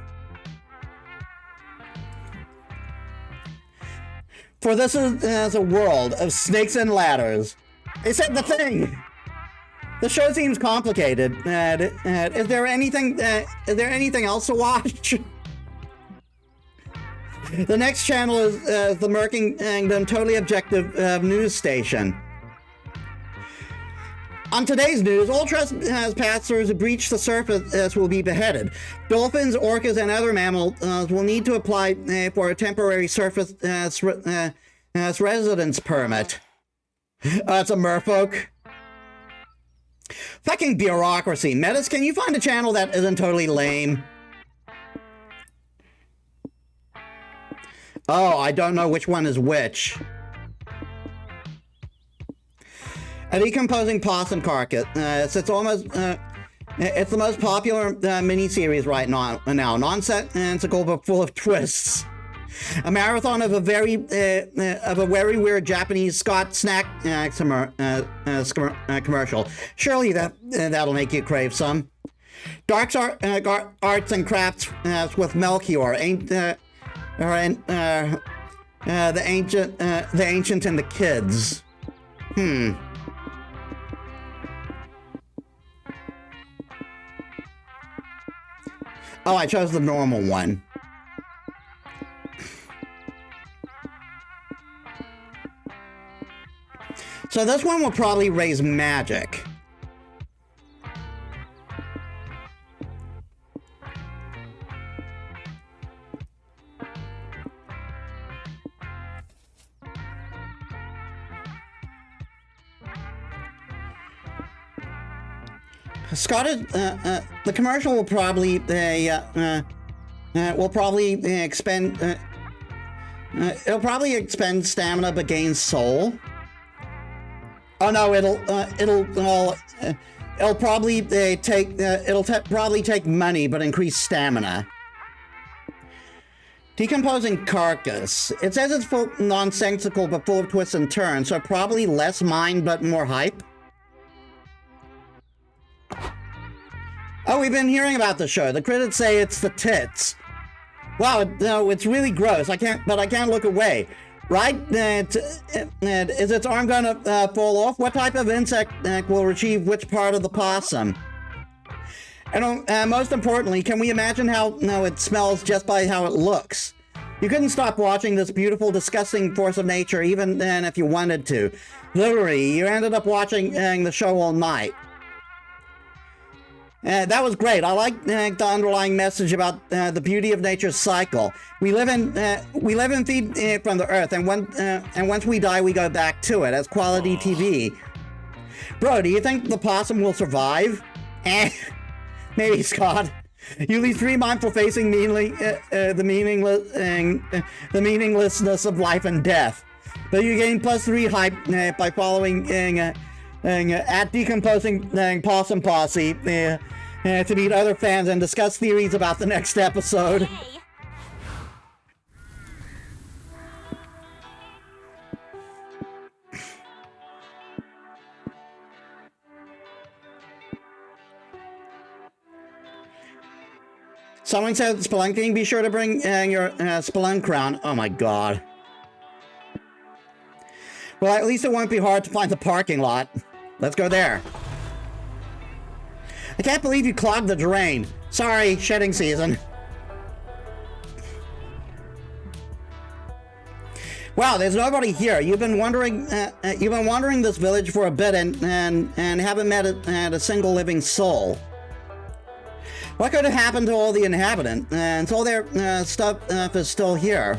For this is a world of snakes and ladders. They said the thing. The show seems complicated. Is there anything else to watch? The next channel is the Merkingdom Totally Objective news station. On today's news, all trespassers who breach the surface will be beheaded. Dolphins, orcas, and other mammals will need to apply for a temporary surface residence permit. It's a merfolk. Fucking bureaucracy. Metis, can you find a channel that isn't totally lame? Oh, I don't know which one is which. A decomposing possum carcass. It's almost. It's the most popular miniseries right now. Nonsensical but full of twists. A marathon of a very weird Japanese Scott snack commercial. Surely that'll make you crave some. Dark arts and crafts with Melchior. The ancient and the kids. Oh, I chose the normal one. So this one will probably raise magic. Scottish, the commercial will probably expend it'll probably expend stamina but gain soul. Oh no, it'll probably probably take money but increase stamina. Decomposing carcass. It says it's full nonsensical but full of twists and turns, so probably less mind but more hype. Oh, we've been hearing about the show. The critics say it's the tits. Wow, no, it's really gross. I can't look away. Right? Is its arm gonna fall off? What type of insect will retrieve which part of the possum? And most importantly, can we imagine how it smells just by how it looks? You couldn't stop watching this beautiful, disgusting force of nature even then if you wanted to. Literally, you ended up watching the show all night. That was great. I like the underlying message about the beauty of nature's cycle. We live and feed from the earth, and once we die, we go back to it as quality TV. Bro, do you think the possum will survive? Maybe, Scott. You leave 3 mindful facing the meaninglessness of life and death, but you gain +3 hype by following at Decomposing Possum Posse to meet other fans and discuss theories about the next episode. Hey. Someone said spelunking. Be sure to bring your spelunk crown. Oh my god. Well, at least it won't be hard to find the parking lot. Let's go there. I can't believe you clogged the drain. Sorry, shedding season. Wow, there's nobody here. You've been wandering this village for a bit and haven't met a single living soul. What could have happened to all the inhabitants? And all their stuff is still here.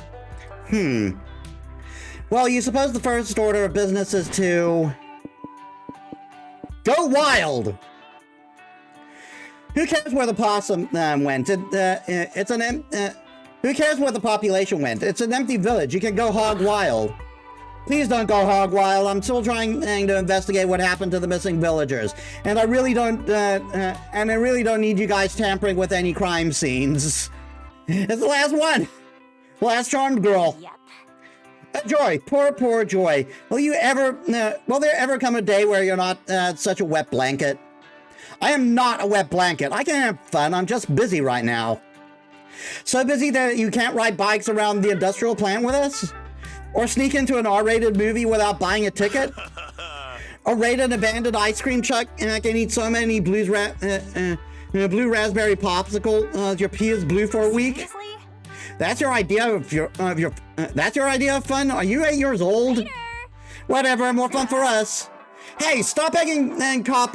Well, you suppose the first order of business is to go wild. Who cares where the possum went? Who cares where the population went? It's an empty village. You can go hog wild. Please don't go hog wild. I'm still trying to investigate what happened to the missing villagers, and I really don't need you guys tampering with any crime scenes. It's the last one. Last charmed girl. Yep. Joy, poor Joy. Will there ever come a day where you're not such a wet blanket? I am not a wet blanket. I can have fun. I'm just busy right now. So busy that you can't ride bikes around the industrial plant with us? Or sneak into an R-rated movie without buying a ticket? Or raid an abandoned ice cream truck and I can eat so many blue raspberry popsicle your pee is blue for a week? Seriously? That's your idea that's your idea of fun? Are you 8 years old? Later. Whatever, more fun for us. Hey, stop egging cop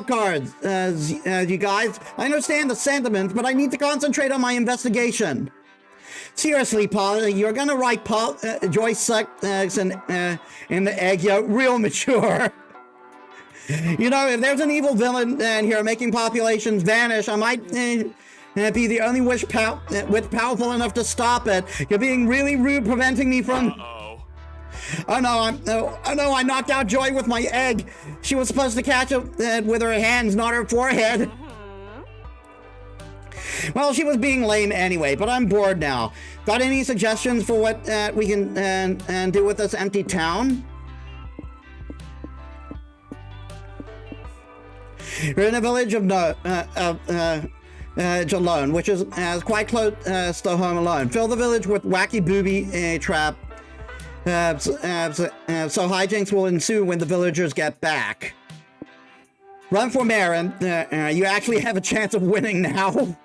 cards, you guys. I understand the sentiment, but I need to concentrate on my investigation. Seriously, Polly, you're gonna write Joy sucks in the egg yolk real mature. You know, if there's an evil villain here making populations vanish, I might be the only witch powerful enough to stop it. You're being really rude, preventing me from... Oh no, I knocked out Joy with my egg. She was supposed to catch it with her hands, not her forehead. Well, she was being lame anyway, but I'm bored now. Got any suggestions for what we can do with this empty town? We're in a village of Jalone, which is quite close to Home Alone. Fill the village with wacky booby trap. So hijinks will ensue when the villagers get back. Run for mayor, and you actually have a chance of winning now.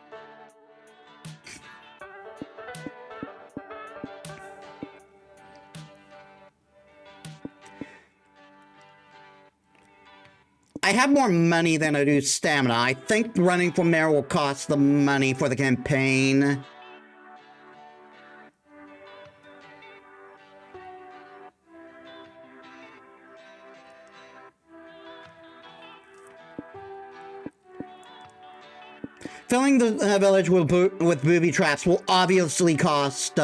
I have more money than I do stamina. I think running for mayor will cost the money for the campaign. Filling the village with booby traps will obviously cost,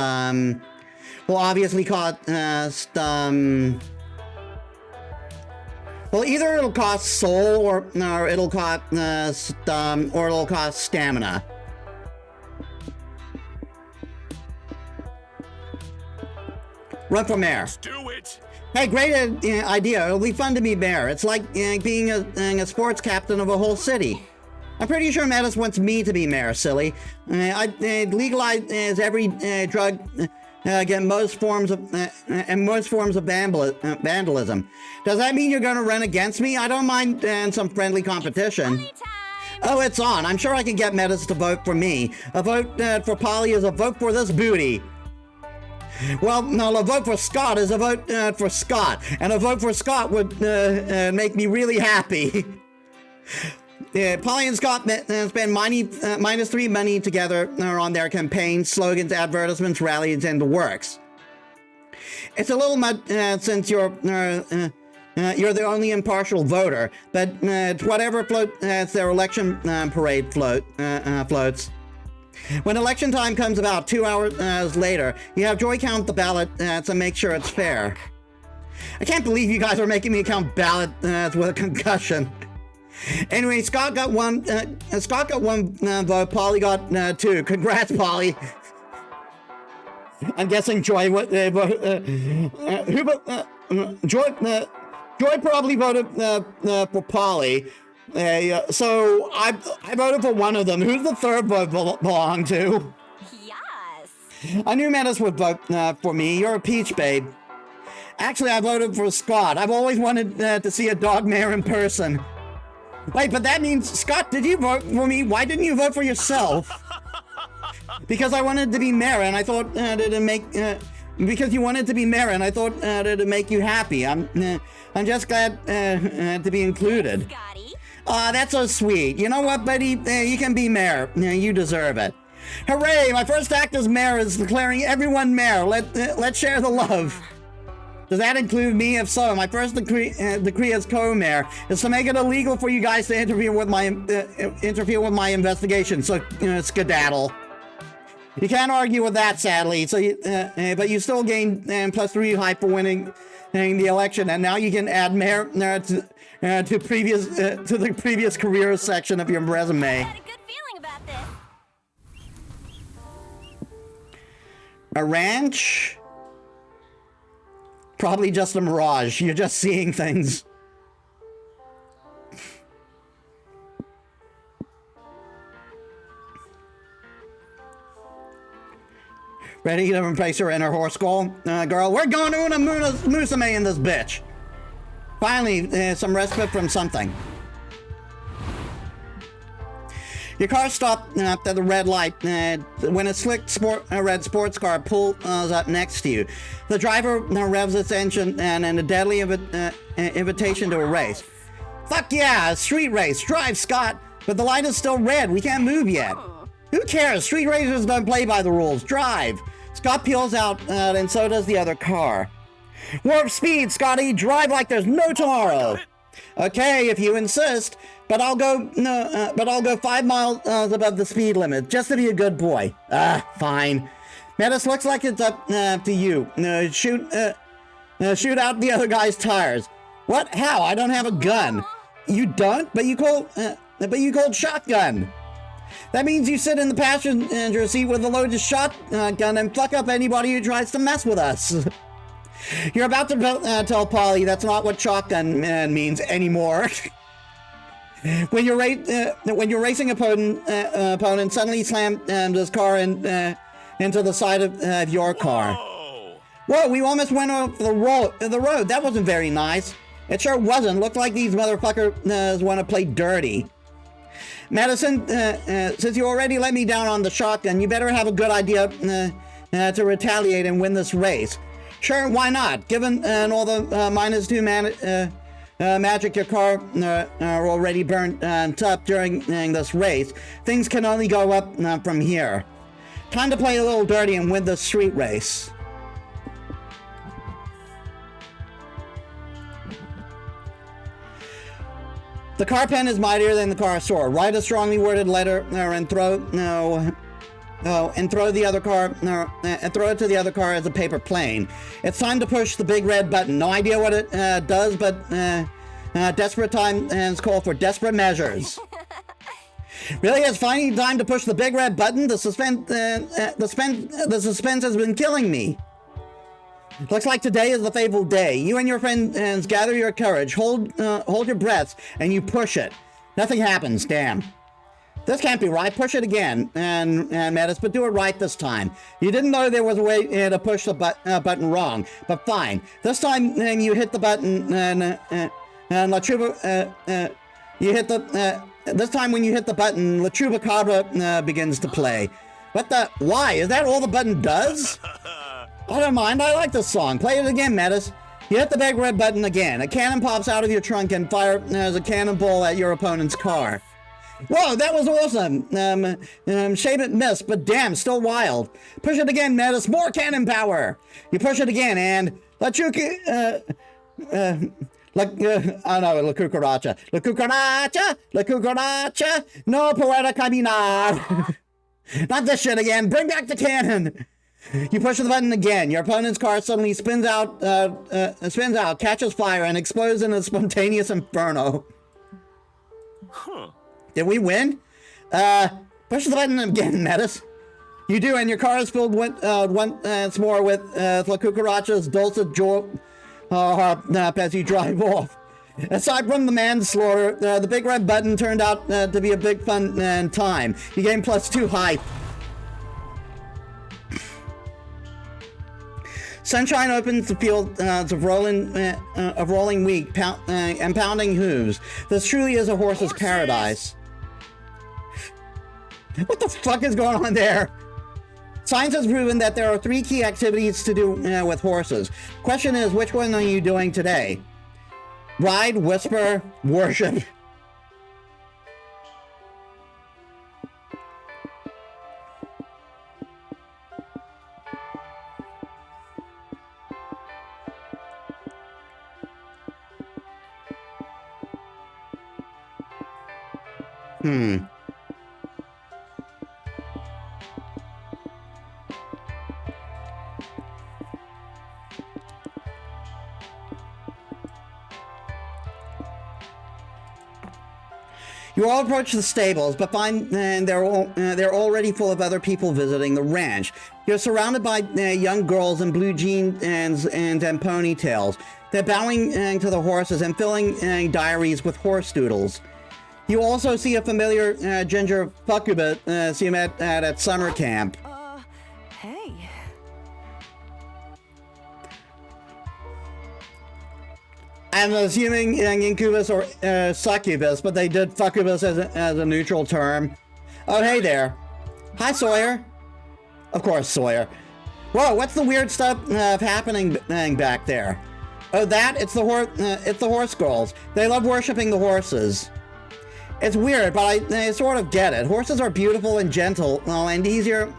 well, either it'll cost soul or it'll cost stamina. Run for mayor. Let's do it. Hey, great idea. It'll be fun to be mayor. It's like being a sports captain of a whole city. I'm pretty sure Metis wants me to be mayor, silly. I'd legalize every drug against most forms of vandalism. Does that mean you're going to run against me? I don't mind some friendly competition. Oh, it's on. I'm sure I can get Metis to vote for me. A vote for Polly is a vote for this booty. Well, no, a vote for Scott is a vote for Scott. And a vote for Scott would make me really happy. Polly and Scott spend -3 money together on their campaigns, slogans, advertisements, rallies, and the works. It's a little much since you're the only impartial voter, but whatever floats their election parade floats. When election time comes about 2 hours later, you have Joy count the ballot to make sure it's fair. I can't believe you guys are making me count ballots with a concussion. Anyway, Scott got one vote, Polly got 2. Congrats, Polly. I'm guessing Joy Joy probably voted for Polly. So I voted for one of them. Who's the third vote belong to? Yes. I knew Metis would vote for me. You're a peach, babe. Actually, I voted for Scott. I've always wanted to see a dog mayor in person. Wait, but that means, Scott, did you vote for me? Why didn't you vote for yourself? Because I wanted to be mayor, and I thought it'd make... because you wanted to be mayor, and I thought it'd make you happy. I'm just glad to be included. Scotty. Aw, that's so sweet. You know what, buddy? You can be mayor. You deserve it. Hooray! My first act as mayor is declaring everyone mayor. Let's share the love. Does that include me? If so, my first decree as co-mayor is to make it illegal for you guys to interfere with my investigation. So, skedaddle. You can't argue with that, sadly. So, but you still gain +3 hype for winning the election, and now you can add mayor to the previous career section of your resume. I had a good feeling about this. A ranch? Probably just a mirage. You're just seeing things. Ready to replace her in her horse skull? Girl, we're going to Una Musume in this bitch. Finally, some respite from something. Your car stopped at the red light when a slick red sports car pulls up next to you. The driver revs its engine and a deadly invitation to a race. Fuck yeah, a street race. Drive, Scott. But the light is still red. We can't move yet. Who cares? Street racers don't play by the rules. Drive. Scott peels out and so does the other car. Warp speed, Scotty. Drive like there's no tomorrow. Okay, if you insist. But I'll go 5 miles above the speed limit, just to be a good boy. Fine. Metis, looks like it's up to you. Shoot out the other guy's tires. What? How? I don't have a gun. You don't? But you called shotgun. That means you sit in the passenger seat with a loaded shotgun and fuck up anybody who tries to mess with us. You're about to tell Polly that's not what shotgun means anymore. When you're racing opponent suddenly slam his car into the side of your car. Whoa, we almost went off the road. That wasn't very nice. It sure wasn't. Looked like these motherfuckers want to play dirty. Madison, since you already let me down on the shotgun, you better have a good idea to retaliate and win this race. Sure, why not? Given all the -2 magic your car already burnt up during this race, things can only go up from here. Time to play a little dirty and win the street race. The car pen is mightier than the car sword. Write a strongly worded letter and throw the other car and throw it to the other car as a paper plane. It's time to push the big red button. No idea what it does, but desperate times call for desperate measures. Really, it's finally time to push the big red button. The suspense has been killing me. Looks like today is the fateful day. You and your friends gather your courage, hold your breaths, and you push it. Nothing happens. Damn. This can't be right. Push it again, and Metis, but do it right this time. You didn't know there was a way to push the button wrong, but fine. This time, you hit the button, and La Truba, you hit the. This time, when you hit the button, La Chupacabra begins to play. What the? Why? Is that all the button does? I don't mind. I like this song. Play it again, Metis. You hit the big red button again. A cannon pops out of your trunk and fires a cannonball at your opponent's car. Whoa, that was awesome. Shame it missed, but damn, still wild. Push it again, Metis. More cannon power. You push it again, and La Cucaracha. La Cucaracha. La Cucaracha. La Cucaracha. No poeta caminar. Not this shit again. Bring back the cannon. You push the button again. Your opponent's car suddenly spins out, catches fire, and explodes in a spontaneous inferno. Huh. Did we win? Push the button again, Metis. You do, and your car is filled once more with La Cucaracha's dulcet joy as you drive off. Aside from the manslaughter, the big red button turned out to be a big fun time. You gained +2 height. Sunshine opens the field of rolling wheat and pounding hooves. This truly is a horse's paradise. What the fuck is going on there? Science has proven that there are 3 key activities to do with horses. Question is, which one are you doing today? Ride, whisper, worship. You all approach the stables, but find they're already full of other people visiting the ranch. You're surrounded by young girls in blue jeans and ponytails. They're bowing to the horses and filling diaries with horse doodles. You also see a familiar ginger fuckubus you met at summer camp. Hey. I'm assuming incubus or succubus, but they did fuckubus as a neutral term. Oh, hey there. Hi, Sawyer. Of course, Sawyer. Whoa, what's the weird stuff happening back there? Oh, it's the horse girls. They love worshiping the horses. It's weird, but I sort of get it. Horses are beautiful and gentle, and easier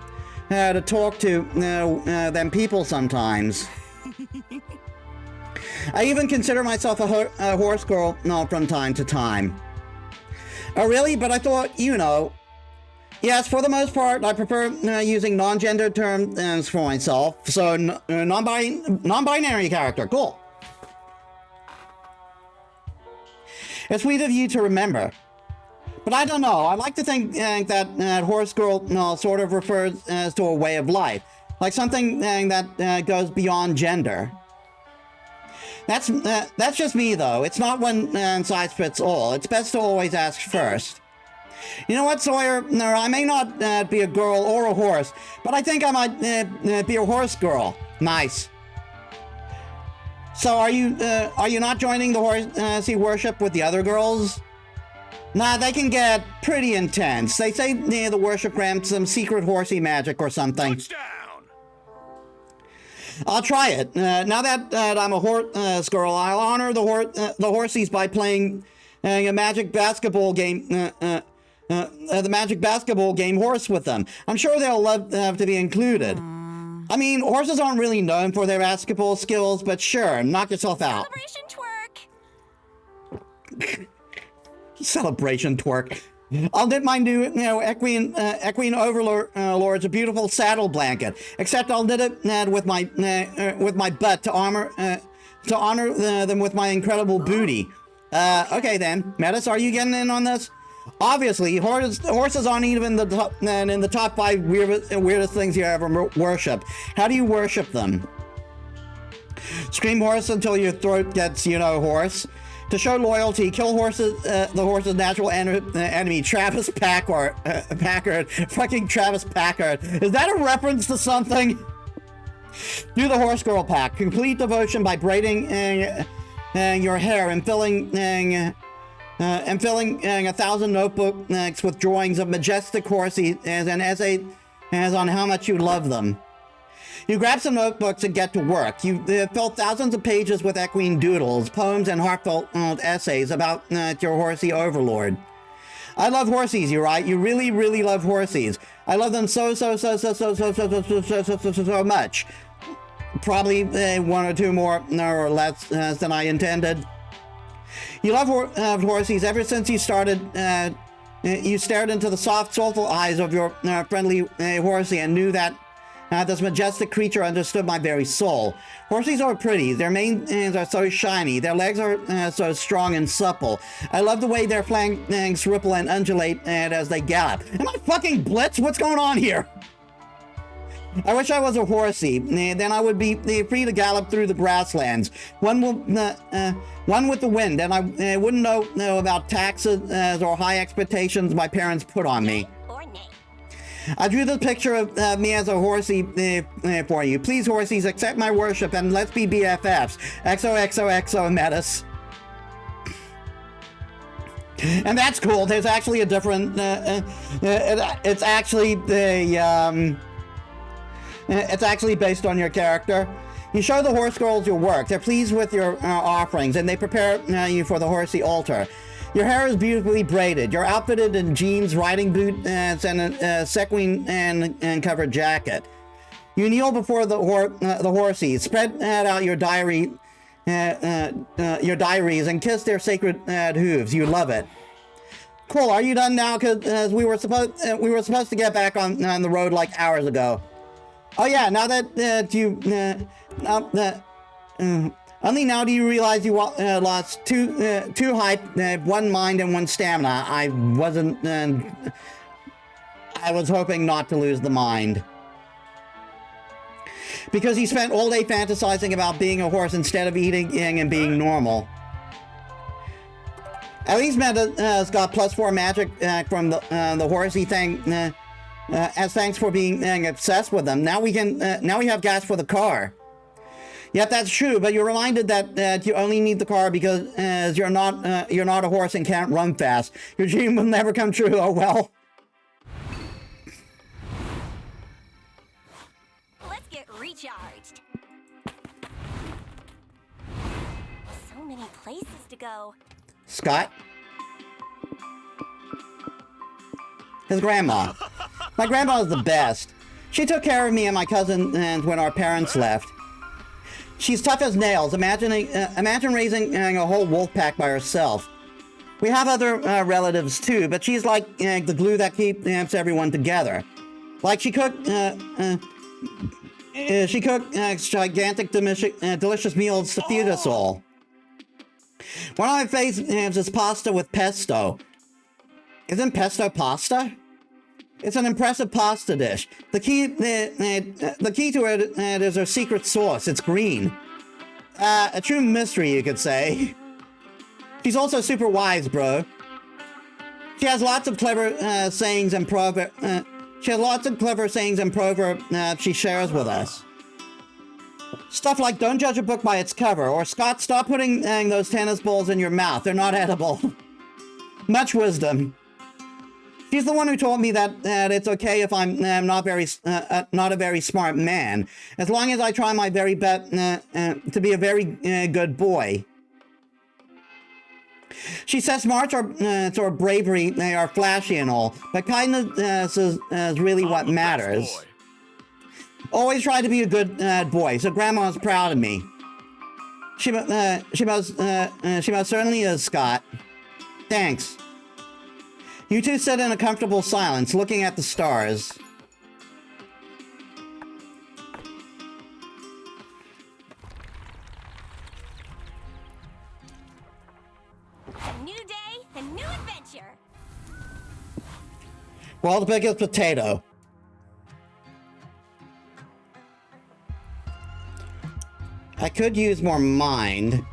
to talk to than people sometimes. I even consider myself a horse girl from time to time. Oh, really? But I thought, you know... Yes, for the most part, I prefer using non-gender terms for myself. So, non-binary character. Cool. It's sweet of you to remember. But I don't know. I like to think that horse girl sort of refers to a way of life. Like something that goes beyond gender. That's just me, though. It's not one size fits all. It's best to always ask first. You know what, Sawyer? No, I may not be a girl or a horse, but I think I might be a horse girl. Nice. So are you not joining the horsey worship with the other girls? Nah, they can get pretty intense. They say the worship grants some secret horsey magic or something. Touchdown! I'll try it. Now that I'm a horse girl, I'll honor the horsies by playing a magic basketball game. The magic basketball game horse with them. I'm sure they'll love to be included. I mean, horses aren't really known for their basketball skills, but sure, knock yourself out. Celebration twerk. Celebration twerk. I'll knit my new, equine overlords a beautiful saddle blanket. Except I'll knit it with my butt to honor them with my incredible booty. Okay then, Metis, are you getting in on this? Obviously, horses aren't even in the top 5 weirdest things you ever worship. How do you worship them? Scream horse until your throat gets, hoarse. To show loyalty, kill the horse's natural enemy, Travis Packard. Fucking Travis Packard. Is that a reference to something? Do the horse girl pack. Complete devotion by braiding your hair and filling 1,000 notebooks with drawings of majestic horses as an essay on how much you love them. You grab some notebooks and get to work. You fill thousands of pages with equine doodles, poems, and heartfelt essays about your horsey overlord. I love horsies, you right? You really, really love horsies. I love them so much. Probably one or two more or less than I intended. You love horsies ever since you started. You stared into the soft, soulful eyes of your friendly horsey and knew that this majestic creature understood my very soul. Horsies are pretty. Their manes are so shiny. Their legs are so strong and supple. I love the way their flanks ripple and undulate as they gallop. Am I fucking blitz? What's going on here? I wish I was a horsey. Then I would be free to gallop through the grasslands. One with the wind, and I wouldn't know about taxes or high expectations my parents put on me. Or nay. I drew the picture of me as a horsey for you. Please, horsies, accept my worship and let's be BFFs. XOXOXO Metis. And that's cool. There's actually a different... it's actually the... It's actually based on your character. You show the horse girls your work. They're pleased with your offerings, and they prepare you for the horsey altar. Your hair is beautifully braided. You're outfitted in jeans, riding boots, and a sequin and covered jacket. You kneel before the horsies, spread out your diaries, and kiss their sacred hooves. You love it. Cool. Are you done now? Because we were supposed to get back on the road like hours ago. Oh yeah, now that you only now do you realize you lost two height, one mind, and one stamina. I was hoping not to lose the mind. Because you spent all day fantasizing about being a horse instead of eating and being normal. At least Metis got +4 magic from the horsey thing. As thanks for being obsessed with them. Now we have gas for the car. Yep, that's true, but you're reminded that you only need the car because you're not a horse and can't run fast. Your dream will never come true. Oh well. charged. So many places to go. Scott? His grandma. My grandma was the best. She took care of me and my cousin when our parents left. She's tough as nails. Imagine raising a whole wolf pack by herself. We have other relatives too, but she's like the glue that keeps everyone together. Like she cooked gigantic, delicious meals to feed us all. One of my favorites is pasta with pesto. Isn't pesto pasta? It's an impressive pasta dish. The key to it is her secret sauce. It's green. A true mystery, you could say. She's also super wise, bro. She has lots of clever sayings and proverbs. She shares with us. Stuff like, don't judge a book by its cover, or Scott, stop putting those tennis balls in your mouth. They're not edible. Much wisdom. She's the one who told me that it's okay if I'm not a very smart man, as long as I try my very best to be a very good boy. She says smarts or bravery, they are flashy and all, but kindness is really what matters. Always try to be a good boy, so Grandma's proud of me. She most certainly is, Scott. Thanks. You two sit in a comfortable silence, looking at the stars. A new day, a new adventure. World's biggest potato. I could use more mind.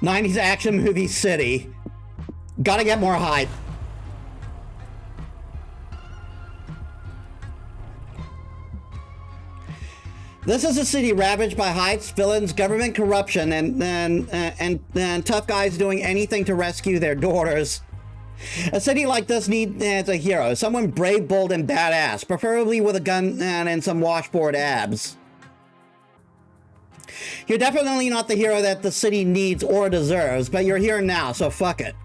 90s action movie city. Gotta get more hype. This is a city ravaged by heists, villains, government corruption, and tough guys doing anything to rescue their daughters. A city like this needs a hero, someone brave, bold, and badass, preferably with a gun and some washboard abs. You're definitely not the hero that the city needs or deserves, but you're here now, so fuck it.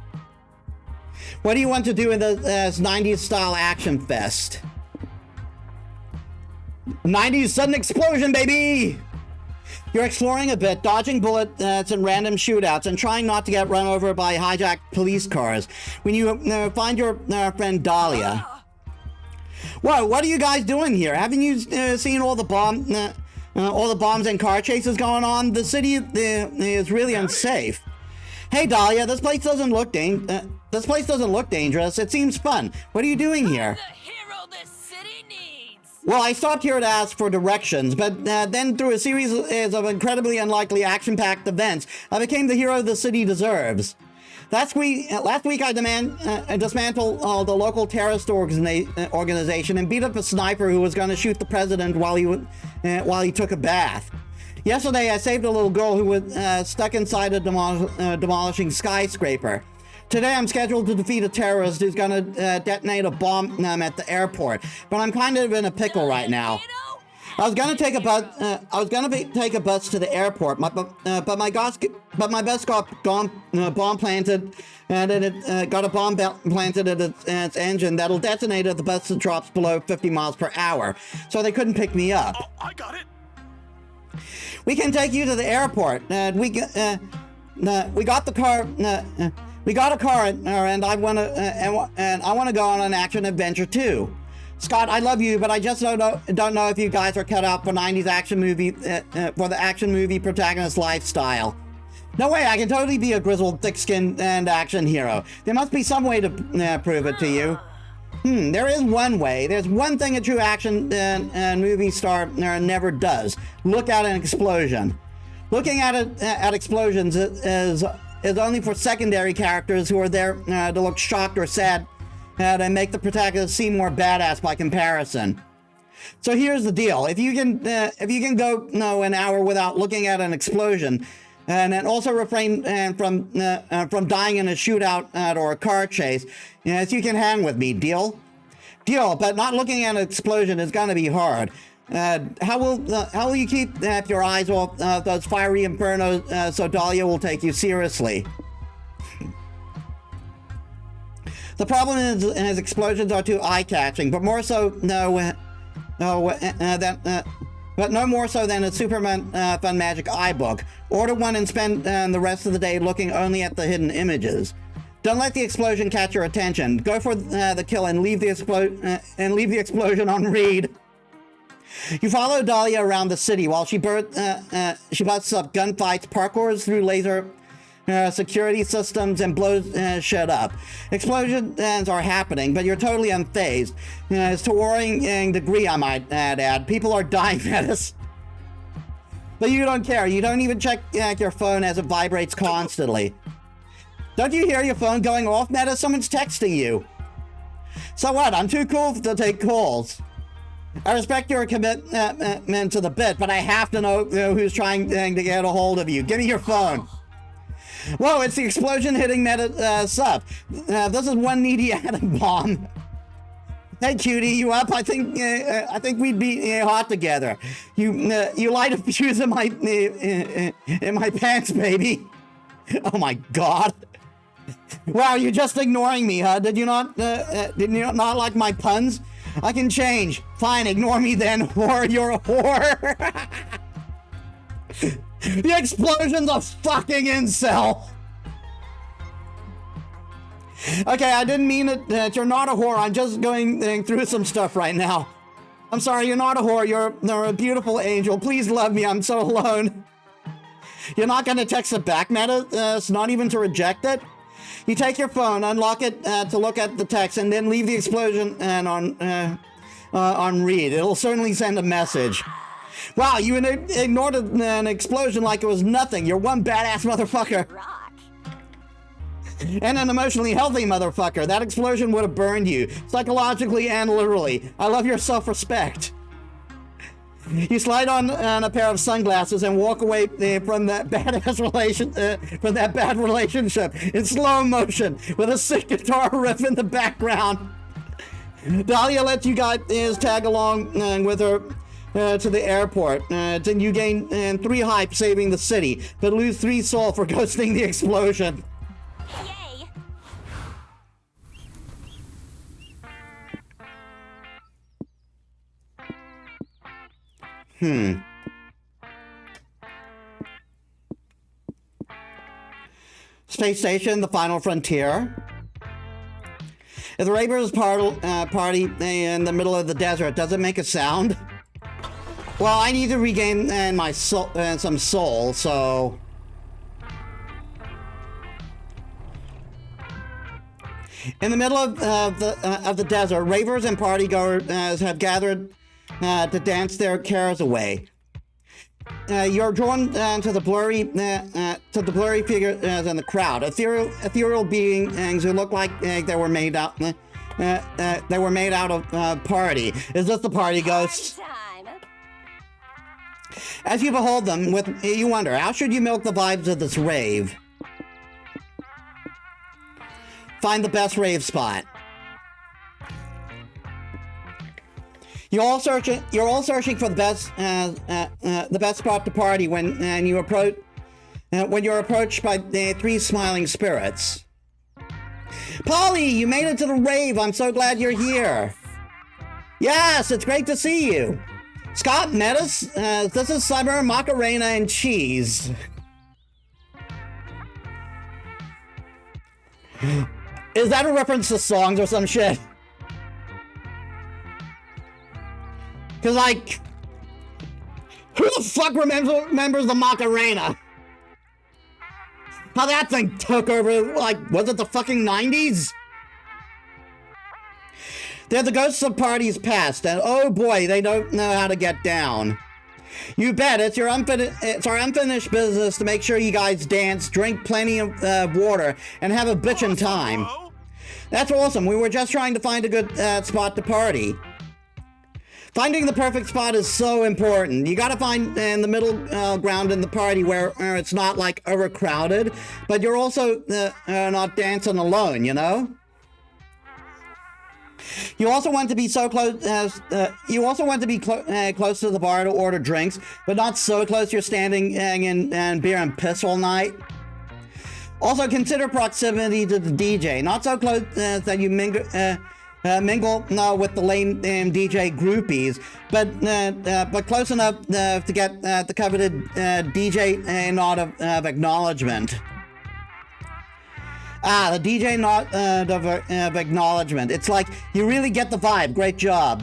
What do you want to do in this 90s style action fest? 90s sudden explosion, baby! You're exploring a bit, dodging bullets and random shootouts, and trying not to get run over by hijacked police cars when you find your friend Dahlia. Whoa, what are you guys doing here? Haven't you seen all the bombs and car chases going on? The city is really unsafe. Hey Dahlia, this place doesn't look dangerous. It seems fun. What are you doing here? The hero this city needs. Well, I stopped here to ask for directions, but then through a series of incredibly unlikely action-packed events, I became the hero the city deserves. Last week I dismantled the local terrorist organization and beat up a sniper who was going to shoot the president while he took a bath. Yesterday, I saved a little girl who was stuck inside a demolishing skyscraper. Today, I'm scheduled to defeat a terrorist who's gonna detonate a bomb at the airport. But I'm kind of in a pickle right now. I was gonna take a bus to the airport, but my bus got bomb planted, and it got a bomb planted at its engine that'll detonate if the bus drops below 50 miles per hour. So they couldn't pick me up. Oh, I got it. We can take you to the airport. We got the car. We got a car, and I want to go on an action adventure too. Scott, I love you, but I just don't know if you guys are cut out for 90s action movie for the action movie protagonist lifestyle. No way, I can totally be a grizzled, thick-skinned, and action hero. There must be some way to prove it to you. There is one way. There's one thing a true action movie star never does. Look at an explosion. Looking at explosions is only for secondary characters who are there to look shocked or sad and make the protagonist seem more badass by comparison. So here's the deal: if you can go an hour without looking at an explosion, and then also refrain from dying in a shootout or a car chase, yes, you can hang with me. Deal? Deal, but not looking at an explosion is gonna be hard. How will you keep your eyes off those fiery infernos so Dahlia will take you seriously? The problem is explosions are too eye-catching, but more so but no more so than a Superman Fun Magic iBook. Order one and spend the rest of the day looking only at the hidden images. Don't let the explosion catch your attention. Go for the kill and leave the explosion on read. You follow Dahlia around the city while she busts up gunfights, parkours through laser security systems, and blows shit up. Explosions are happening, but you're totally unfazed. It's to worrying degree, I might add. People are dying, Metis. But you don't care. You don't even check your phone as it vibrates constantly. Don't you hear your phone going off, Metis? Someone's texting you. So what? I'm too cool to take calls. I respect your commitment to the bit, but I have to know who's trying to get a hold of you. Give me your phone. Whoa, it's the explosion hitting Metis up. This is one needy atom bomb. Hey, cutie, you up? I think we'd be hot together. You light a fuse in my pants, baby. Oh my God. Wow, you're just ignoring me, huh? Did you not like my puns? I can change. Fine, ignore me then, whore. You're a whore. The explosion's a fucking incel. Okay, I didn't mean it. That you're not a whore. I'm just going through some stuff right now. I'm sorry, you're not a whore. You're a beautiful angel. Please love me. I'm so alone. You're not going to text it back, Metis? Not even to reject it? You take your phone, unlock it to look at the text, and then leave the explosion on read. It'll certainly send a message. Wow, you ignored an explosion like it was nothing. You're one badass motherfucker. Rock. And an emotionally healthy motherfucker. That explosion would have burned you, psychologically and literally. I love your self-respect. You slide on a pair of sunglasses and walk away from that bad relationship in slow motion with a sick guitar riff in the background. Dahlia lets you guys tag along with her to the airport. Then you gain 3 hype saving the city, but lose 3 soul for ghosting the explosion. Yay. Space Station, the final frontier. If the Ravers party in the middle of the desert, does it make a sound? Well, I need to regain my soul, some soul, so... In the middle of the desert, Ravers and partygoers have gathered to dance their cares away. You're drawn to the blurry figures in the crowd, ethereal beings who look like they were made out of party. Is this the party ghosts? Time. As you behold them, you wonder, how should you milk the vibes of this rave? Find the best rave spot. You're all searching for the best spot to party when you're approached by 3 smiling spirits. Polly, you made it to the rave. I'm so glad you're here. Yes, it's great to see you. Scott, Metis, this is Summer, Macarena, and Cheese. Is that a reference to songs or some shit? Cause like, who the fuck remembers the Macarena? How that thing took over, like, was it the fucking 90s? They're the ghosts of parties past, and oh boy, they don't know how to get down. You bet, it's our unfinished business to make sure you guys dance, drink plenty of water, and have a bitchin' time. That's awesome, we were just trying to find a good spot to party. Finding the perfect spot is so important. You gotta find in the middle ground in the party where it's not like overcrowded, but you're also not dancing alone, you know? You also want to be so close as close to the bar to order drinks, but not so close you're standing in beer and piss all night. Also, consider proximity to the DJ. Not so close that you mingle with the lame DJ groupies, but close enough to get the coveted DJ nod of acknowledgement. Ah, the DJ nod of acknowledgement. It's like, you really get the vibe. Great job.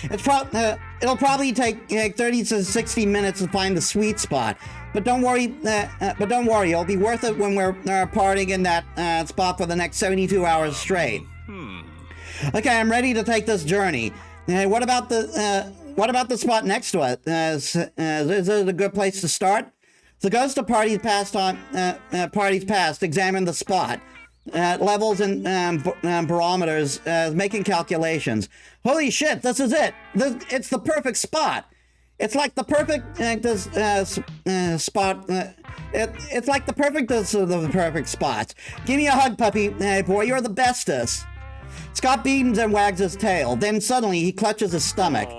It'll probably take 30 to 60 minutes to find the sweet spot. But don't worry, it'll be worth it when we're partying in that spot for the next 72 hours straight. Okay, I'm ready to take this journey. What about the spot next to it? Is it a good place to start? The ghost of parties past examined the spot. Levels and barometers, making calculations. Holy shit, this is it. It's the perfect spot. It's like the perfect spot. It's like the perfectest of the perfect spots. Give me a hug, puppy boy. You're the bestest. Scott beams and wags his tail. Then suddenly he clutches his stomach.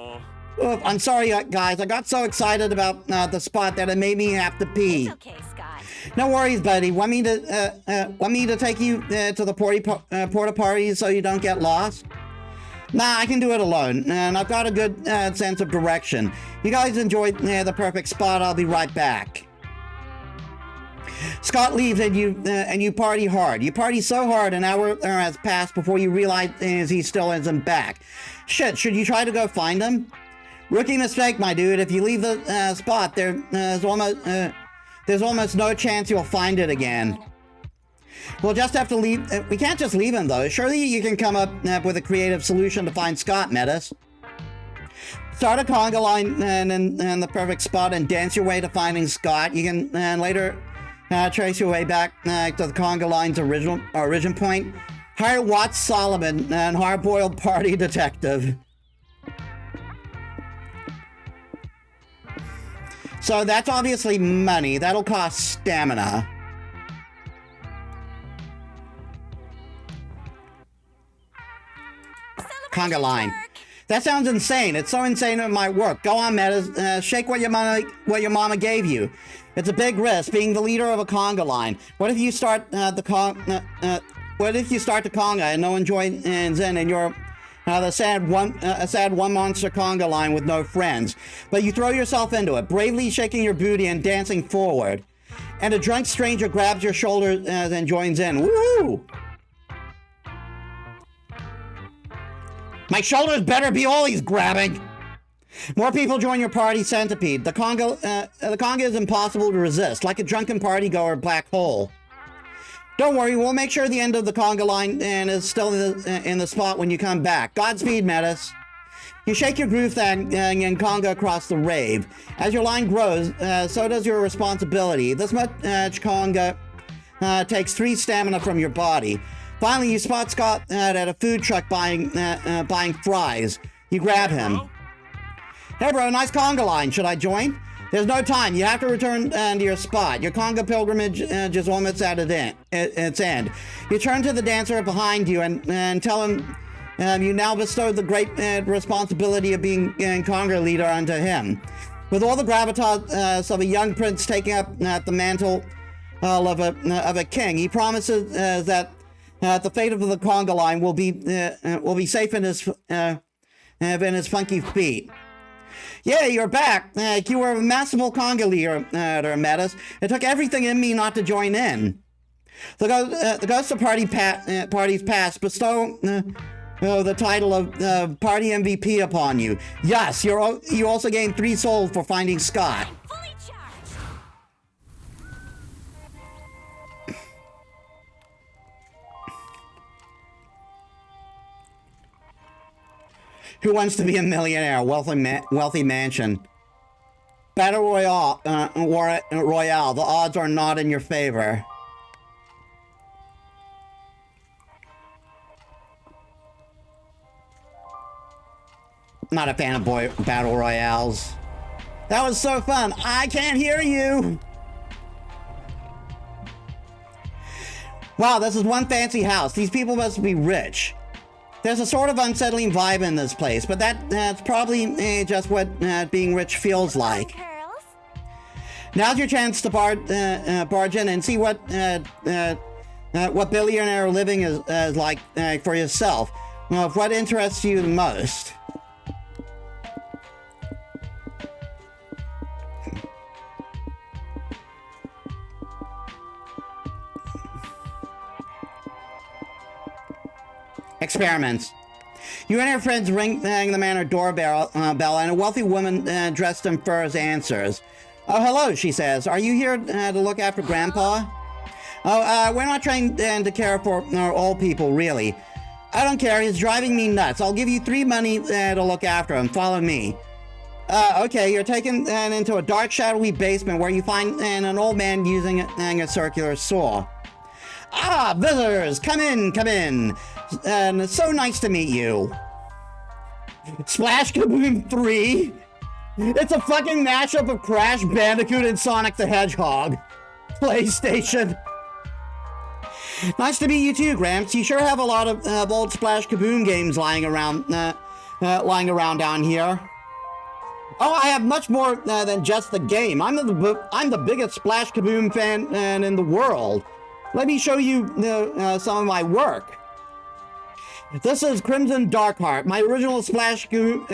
Oof, I'm sorry, guys. I got so excited about the spot that it made me have to pee. It's okay, Scott. No worries, buddy. Want me to take you to the porta potties so you don't get lost? Nah, I can do it alone, and I've got a good sense of direction. You guys enjoy the perfect spot. I'll be right back. Scott leaves and you party hard. You party so hard an hour has passed before you realize he still isn't back. Shit, should you try to go find him? Rookie mistake, my dude. If you leave the spot, there's almost no chance you'll find it again. We'll just have to leave. We can't just leave him, though. Surely you can come up with a creative solution to find Scott, Metis. Start a conga line in the perfect spot and dance your way to finding Scott. You can later trace your way back to the conga line's origin point. Hire Watts Solomon, an hard-boiled party detective. So that's obviously money. That'll cost stamina. Conga line. That sounds insane. It's so insane it might work. Go on, Metis. Shake what your mama gave you. It's a big risk being the leader of a conga line. What if you start the conga and no one joins in and you're a sad one monster conga line with no friends? But you throw yourself into it, bravely shaking your booty and dancing forward. And a drunk stranger grabs your shoulder and joins in. Woo! My shoulders better be all he's grabbing. More people join your party centipede. The conga is impossible to resist, like a drunken partygoer black hole. Don't worry, we'll make sure the end of the conga line is still in the spot when you come back. Godspeed, Metis. You shake your groove thing and conga across the rave. As your line grows, so does your responsibility. This much conga takes 3 stamina from your body. Finally, you spot Scott at a food truck buying fries. You grab him. Hey bro, nice conga line. Should I join? There's no time. You have to return to your spot. Your conga pilgrimage is almost at its end. You turn to the dancer behind you and tell him you now bestow the great responsibility of being conga leader unto him. With all the gravitas of a young prince taking up the mantle of a king, he promises that the fate of the conga line will be safe in his funky feet. Yeah, you're back. You were a masterful conga leader, Metis. It took everything in me not to join in. The ghost of parties past bestow the title of party MVP upon you. Yes, you also gained 3 souls for finding Scott. Fully charged. Who wants to be a millionaire? Wealthy mansion. Battle Royale. The odds are not in your favor. Not a fan of battle royales. That was so fun. I can't hear you. Wow, this is one fancy house. These people must be rich. There's a sort of unsettling vibe in this place, but that's probably just what being rich feels like. Curls? Now's your chance to barge in and see what billionaire living is like for yourself. Well, what interests you the most? Experiments. You and your friends ring the manor doorbell, and a wealthy woman dressed in furs answers. Oh, hello, she says. Are you here to look after Grandpa? Oh, we're not trained to care for old people, really. I don't care. He's driving me nuts. I'll give you 3 money to look after him. Follow me. Okay, you're taken into a dark, shadowy basement where you find an old man using a circular saw. Ah, visitors! Come in, come in. And it's so nice to meet you. Splash Kaboom 3? It's a fucking mashup of Crash Bandicoot and Sonic the Hedgehog. PlayStation. Nice to meet you too, Gramps. You sure have a lot of old Splash Kaboom games lying around down here. Oh, I have much more than just the game. I'm the biggest Splash Kaboom fan in the world. Let me show you some of my work. This is Crimson Darkheart, my original Splash Kaboom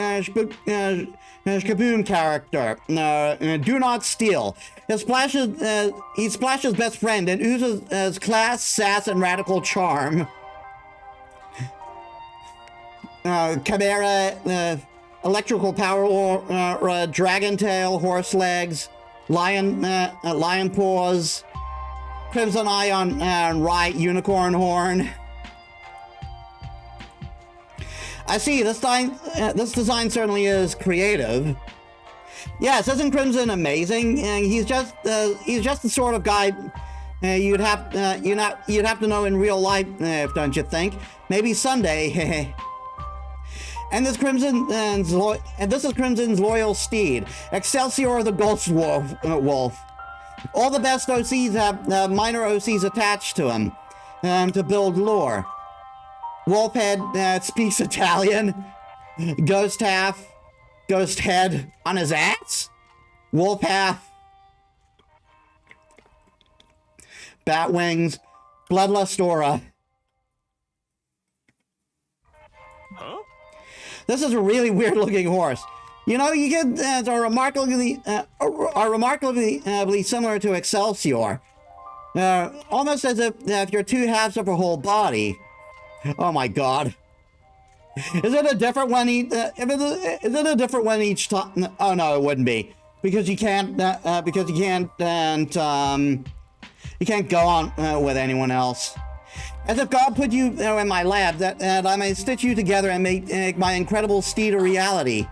character. Do not steal. He's Splash's best friend and oozes class, sass, and radical charm. Chimera, electrical power, dragon tail, horse legs, lion paws, crimson eye on right, unicorn horn. I see, this design certainly is creative. Yes, isn't Crimson amazing? He's just the sort of guy you'd have to know in real life, don't you think? Maybe someday. And this is Crimson's loyal steed, Excelsior the Ghost Wolf. All the best OCs have minor OCs attached to him to build lore. Wolfhead speaks Italian. Ghost head on his ass. Wolfpath. Bat wings. Bloodlust aura. Huh? This is a really weird looking horse. You know, you get are remarkably similar to Excelsior. Almost as if you're two halves of a whole body. Oh my god. Is it a different one each time? Oh no, it wouldn't be. Because you can't go on with anyone else. As if God put you in my lab that I may stitch you together and make my incredible steed a reality.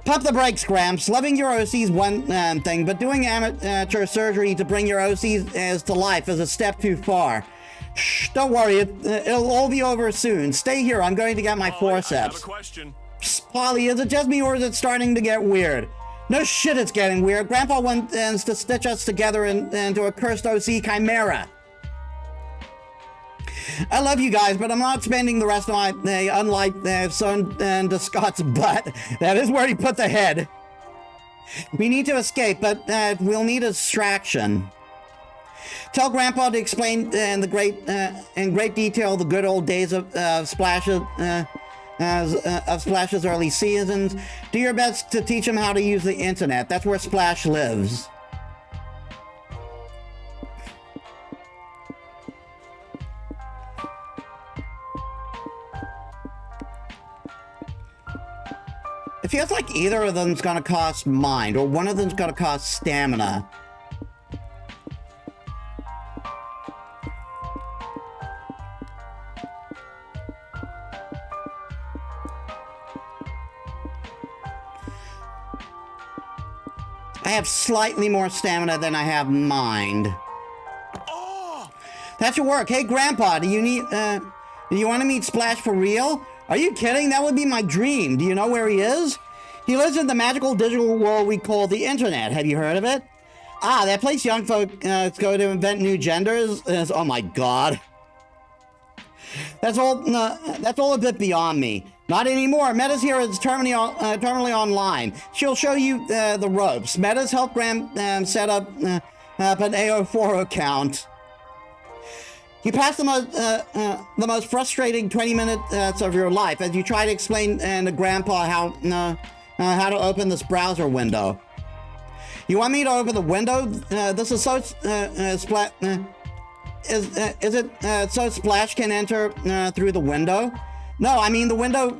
Pump the brakes, Gramps. Loving your OC's one thing, but doing amateur surgery to bring your OCs to life is a step too far. Shh, don't worry, it'll all be over soon. Stay here, I'm going to get my forceps. I have a question. Psst, Polly, is it just me or is it starting to get weird? No shit, it's getting weird. Grandpa wants to stitch us together into a cursed OC chimera. I love you guys, but I'm not spending the rest of my day unlike son and Scott's butt. That is where he put the head. We need to escape, but we'll need a distraction. Tell Grandpa to explain in great detail the good old days of Splash's early seasons. Do your best to teach him how to use the internet. That's where Splash lives. It feels like either of them's gonna cost mind, or one of them's gonna cost stamina. I have slightly more stamina than I have mind. Oh! That should work. Hey, Grandpa, do you want to meet Splash for real? Are you kidding? That would be my dream. Do you know where he is? He lives in the magical digital world we call the internet. Have you heard of it? Ah, that place young folk go to invent new genders is, oh my god. That's all a bit beyond me. Not anymore. Metis here is terminally online. She'll show you the ropes. Metis helped Graham set up an AO4 account. You pass the most frustrating 20 minutes of your life as you try to explain to Grandpa how to open this browser window. You want me to open the window? This is so is it so Splash can enter through the window? No, I mean the window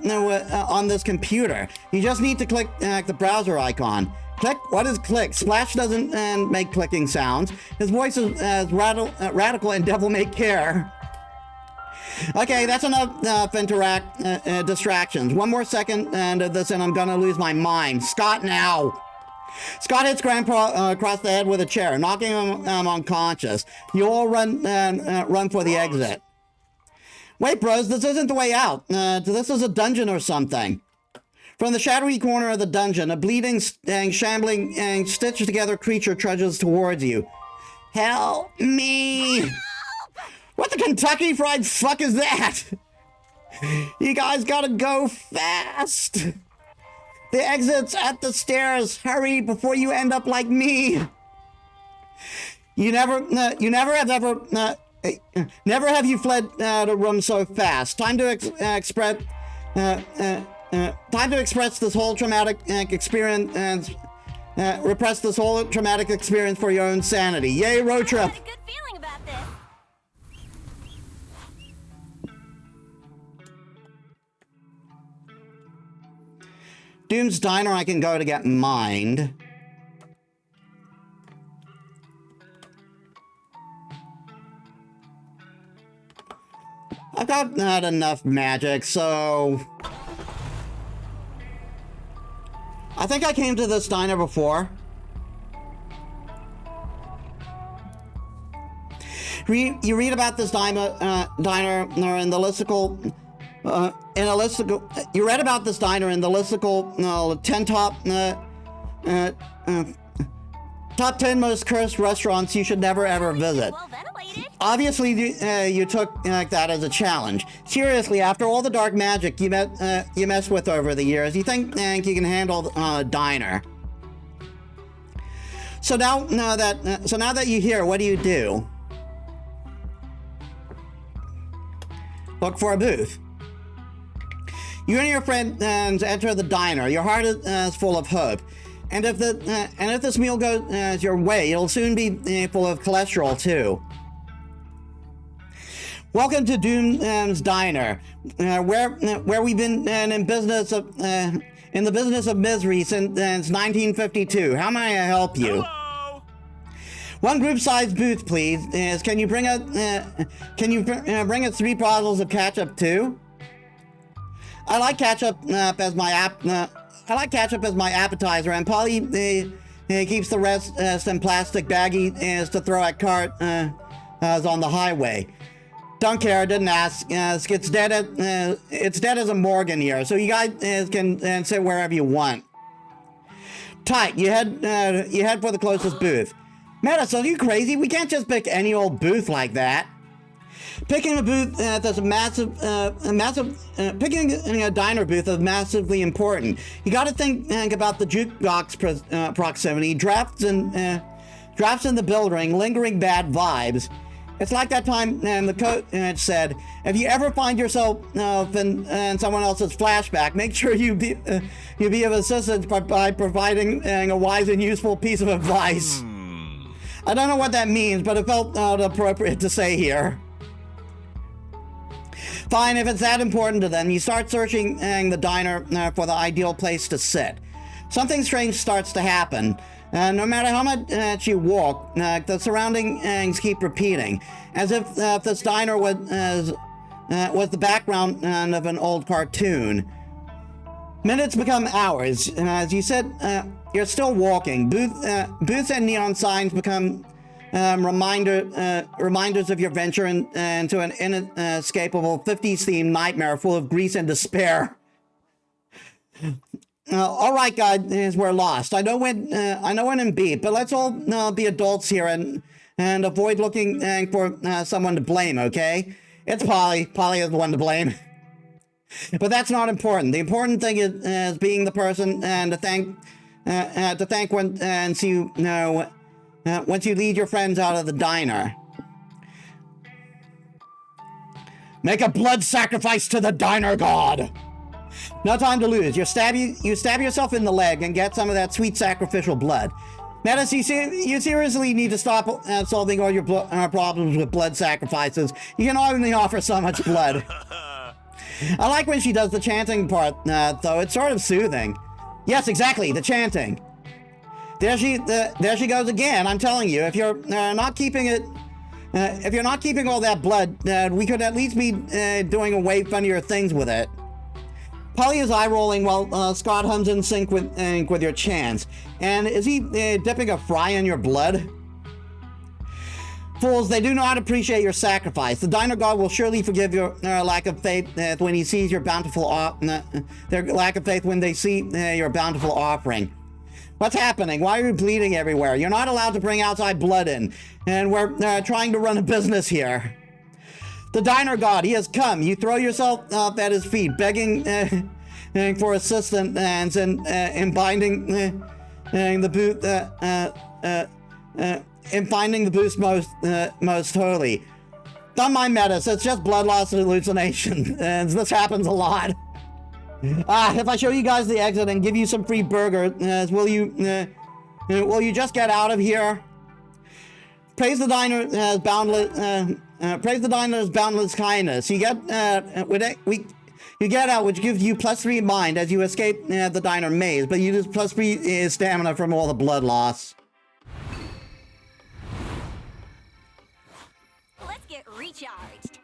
on this computer. You just need to click the browser icon. Click? What is click? Splash doesn't make clicking sounds. His voice is radical and devil may care. Okay, that's enough distractions. One more second of this and I'm gonna lose my mind. Scott now! Scott hits Grandpa across the head with a chair, knocking him unconscious. You all run for the exit. Wait, bros, this isn't the way out. This is a dungeon or something. From the shadowy corner of the dungeon, a bleeding, shambling, and stitched-together creature trudges towards you. Help me! What the Kentucky Fried fuck is that? You guys gotta go fast! The exit's at the stairs. Hurry before you end up like me. Never have you fled a room so fast. Time to express this whole traumatic experience and repress this whole traumatic experience for your own sanity. Yay, road trip. I had a good feeling about this. Doom's Diner I can go to get mined. I've got not enough magic, so... I think I came to this diner before. You read about this diner in the listicle... you read about this diner in the listicle 10 top 10 most cursed restaurants you should never ever visit. Well ventilated. Obviously, you took that as a challenge. Seriously, after all the dark magic you messed with over the years, you think you can handle a diner. So now that you're here, what do? Look for a booth. You and your friends enter the diner. Your heart is full of hope, and if this meal goes your way, it'll soon be full of cholesterol too. Welcome to Doom's Diner, where we've been in the business of misery since 1952. How may I help you? Hello? One group-sized booth, please. Can you bring us 3 bottles of ketchup too? I like ketchup as my appetizer, and Polly keeps the rest in plastic baggies to throw at cart on the highway. Don't care, didn't ask. It's dead as a Morgan here, so you guys can sit wherever you want. Tight. You head for the closest booth. Metis, are you crazy? We can't just pick any old booth like that. Picking a booth that's picking a diner booth is massively important. You got to think about the jukebox proximity, drafts in the building, lingering bad vibes. It's like that time the coach said, if you ever find yourself in someone else's flashback, make sure you be of assistance by providing a wise and useful piece of advice. I don't know what that means, but it felt appropriate to say here. Fine, if it's that important to them, you start searching the diner for the ideal place to sit. Something strange starts to happen. No matter how much you walk, the surroundings keep repeating, as if this diner was the background of an old cartoon. Minutes become hours. As you said, you're still walking. Booths and neon signs become reminders of your venture into an inescapable 50s-themed nightmare full of grease and despair. All right, guys, we're lost. I know when and beat, but let's all be adults here and avoid looking for someone to blame, okay? It's Polly. Polly is the one to blame. But that's not important. The important thing is being the person and to thank once you lead your friends out of the diner. Make a blood sacrifice to the diner god. No time to lose. You stab yourself in the leg and get some of that sweet sacrificial blood. Metis, you seriously need to stop solving all your problems with blood sacrifices. You can only offer so much blood. I like when she does the chanting part, though. It's sort of soothing. Yes, exactly, the chanting. There she goes again. I'm telling you, if you're not keeping all that blood, we could at least be doing way funnier things with it. Polly is eye-rolling while Scott hums in sync with your chants. And is he dipping a fry in your blood? Fools, they do not appreciate your sacrifice. The diner god will surely forgive your lack of faith when he sees your bountiful their lack of faith when they see your bountiful offering. What's happening? Why are you bleeding everywhere? You're not allowed to bring outside blood in, and we're trying to run a business here. The diner god, he has come. You throw yourself at his feet, begging for assistance in binding the boot. In finding the boost most holy. Don't mind Metis, it's just blood loss hallucination, and this happens a lot. If I show you guys the exit and give you some free burger, will you just get out of here? Praise the diner's boundless kindness. You get out, which gives you +3 mind as you escape the diner maze, but you lose +3 stamina from all the blood loss. Recharged.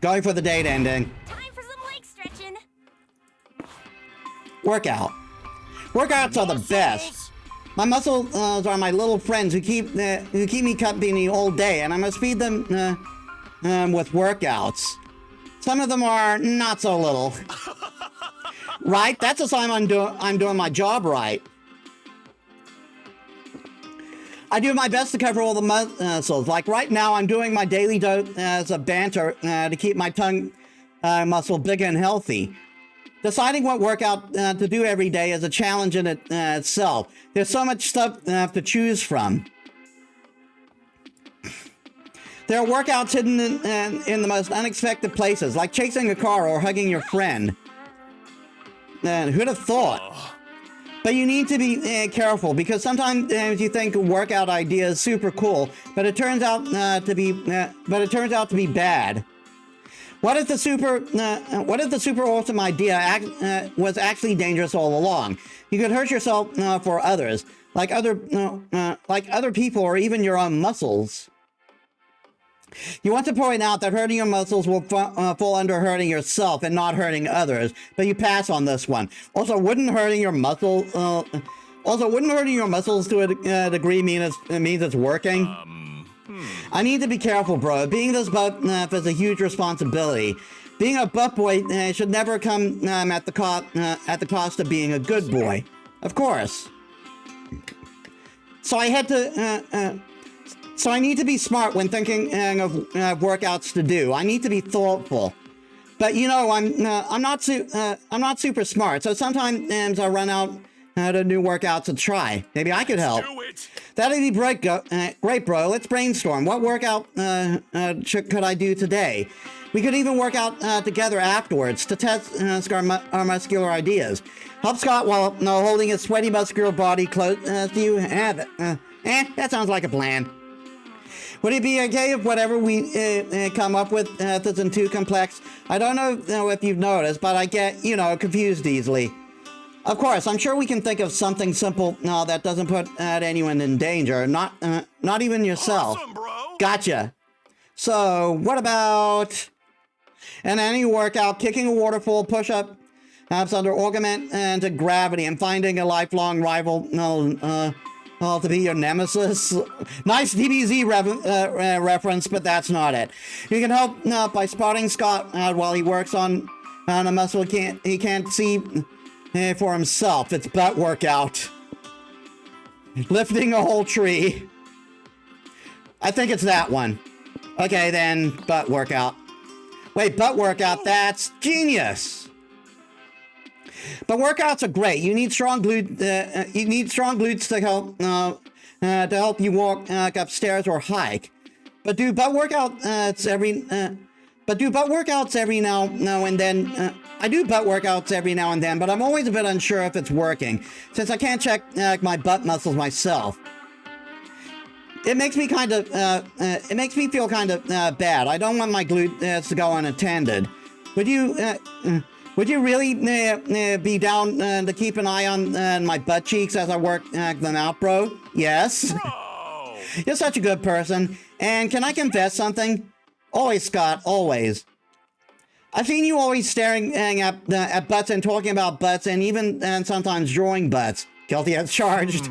Going for the date ending. Time for some leg stretching. Workout. Workouts are the best. My muscles are my little friends who keep me company all day, and I must feed them with workouts. Some of them are not so little. Right? That's a sign I'm doing my job right. I do my best to cover all the muscles. Like right now, I'm doing my daily dose of banter to keep my tongue muscle big and healthy. Deciding what workout to do every day is a challenge in itself. There's so much stuff to choose from. There are workouts hidden in the most unexpected places, like chasing a car or hugging your friend. Who'd have thought? But you need to be careful, because sometimes you think a workout idea is super cool, but it turns out to be bad. What if the super awesome idea was actually dangerous all along? You could hurt yourself for others, like other people or even your own muscles. You want to point out that hurting your muscles will fall under hurting yourself and not hurting others, but you pass on this one. Also, wouldn't hurting your muscles to a degree means it's working? I need to be careful, bro. Being this buff is a huge responsibility. Being a buff boy should never come at the cost of being a good boy. Of course. So I need to be smart when thinking of workouts to do. I need to be thoughtful. But you know, I'm not super smart. So sometimes I run out of new workouts to try. Maybe I could help. Do it. That'd be great, bro. Let's brainstorm. What workout could I do today? We could even work out together afterwards to test our muscular ideas. Help Scott while holding his sweaty, muscular body close to you. That sounds like a plan. Would it be okay if whatever we come up with isn't too complex? I don't know if you've noticed, but I get, confused easily. Of course, I'm sure we can think of something simple that doesn't put anyone in danger, not even yourself. Awesome, bro. Gotcha. So, what about any workout, kicking a waterfall, push-up, ups under augment to gravity, and finding a lifelong rival to be your nemesis? Nice DBZ reference, but that's not it. You can help by spotting Scott while he works on a muscle he can't see for himself. It's butt workout. Lifting a whole tree. I think it's that one. Okay, then, butt workout. Wait, butt workout, that's genius! But workouts are great. You need strong glutes to help you walk upstairs or hike. But do butt workouts every now and then. I do butt workouts every now and then, but I'm always a bit unsure if it's working, since I can't check my butt muscles myself. It makes me feel kind of bad. I don't want my glutes to go unattended. Would you really be down to keep an eye on my butt cheeks as I work them out, bro? Yes. Bro! You're such a good person. And can I confess something? Always, Scott, always. I've seen you always staring at butts and talking about butts and even sometimes drawing butts. Guilty as charged.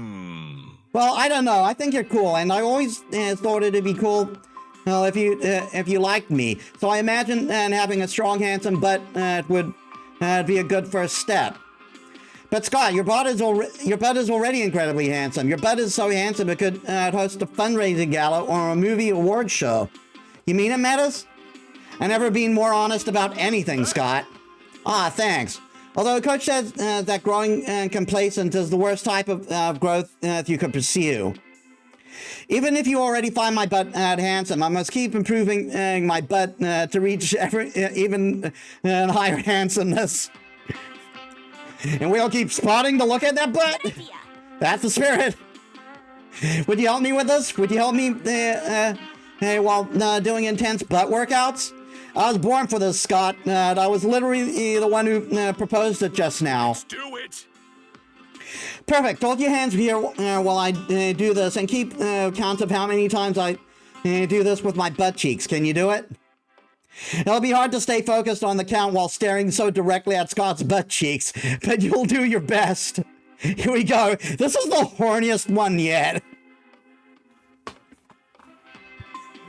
Well, I don't know. I think you're cool, and I always thought it'd be cool, well, if you liked me. So I imagine having a strong, handsome butt would be a good first step. But Scott, your butt is already incredibly handsome. Your butt is so handsome it could host a fundraising gala or a movie award show. You mean it, Metis? I've never been more honest about anything, Scott. Ah, thanks. Although Coach says that growing complacent is the worst type of growth you could pursue. Even if you already find my butt handsome, I must keep improving my butt to reach even higher handsomeness. And we'll keep spotting to look at that butt. Good idea. That's the spirit. Would you help me with this? Would you help me while doing intense butt workouts? I was born for this, Scott. I was literally the one who proposed it just now. Let's do it! Perfect. Hold your hands here while I do this, and keep count of how many times I do this with my butt cheeks. Can you do it? It'll be hard to stay focused on the count while staring so directly at Scott's butt cheeks, but you'll do your best. Here we go. This is the horniest one yet.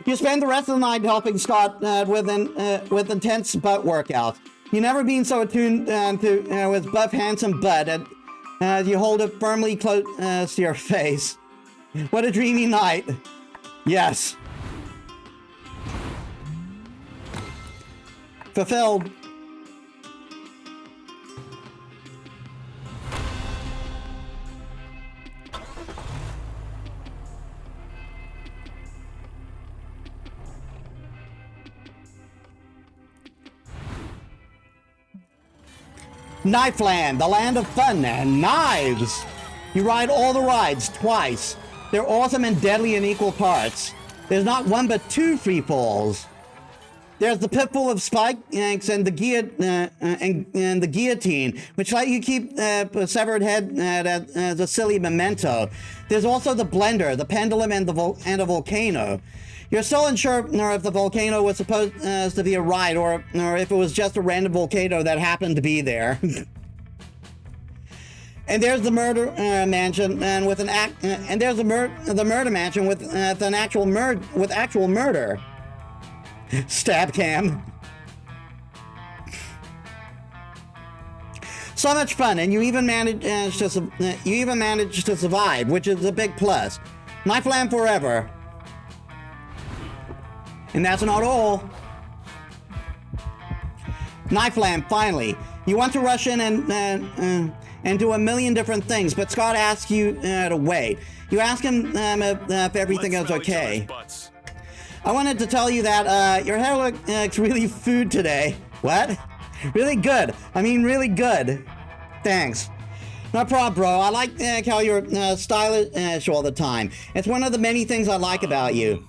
You spend the rest of the night helping Scott with intense butt workouts. You've never been so attuned to his buff, handsome butt as you hold it firmly close to your face. What a dreamy night. Yes. Fulfilled. Knifeland, the land of fun and knives. You ride all the rides twice. They're awesome and deadly in equal parts. There's not one but two free falls. There's the pit full of spikes and the guillotine, which let you keep a severed head as a silly memento. There's also the blender, the pendulum, and a volcano. You're still unsure if the volcano was supposed to be a ride or if it was just a random volcano that happened to be there. And there's the murder mansion, and with there's the murder mansion with actual murder. Stab cam. So much fun, and you even managed to survive, which is a big plus. Knifeland forever. And that's not all. Knifeland, finally. You want to rush in and do a million different things, but Scott asks you to wait. You ask him if everything is okay. I wanted to tell you that your hair looks really food today. What? Really good. I mean, really good. Thanks. No problem, bro. I like how you're stylish all the time. It's one of the many things I like about you.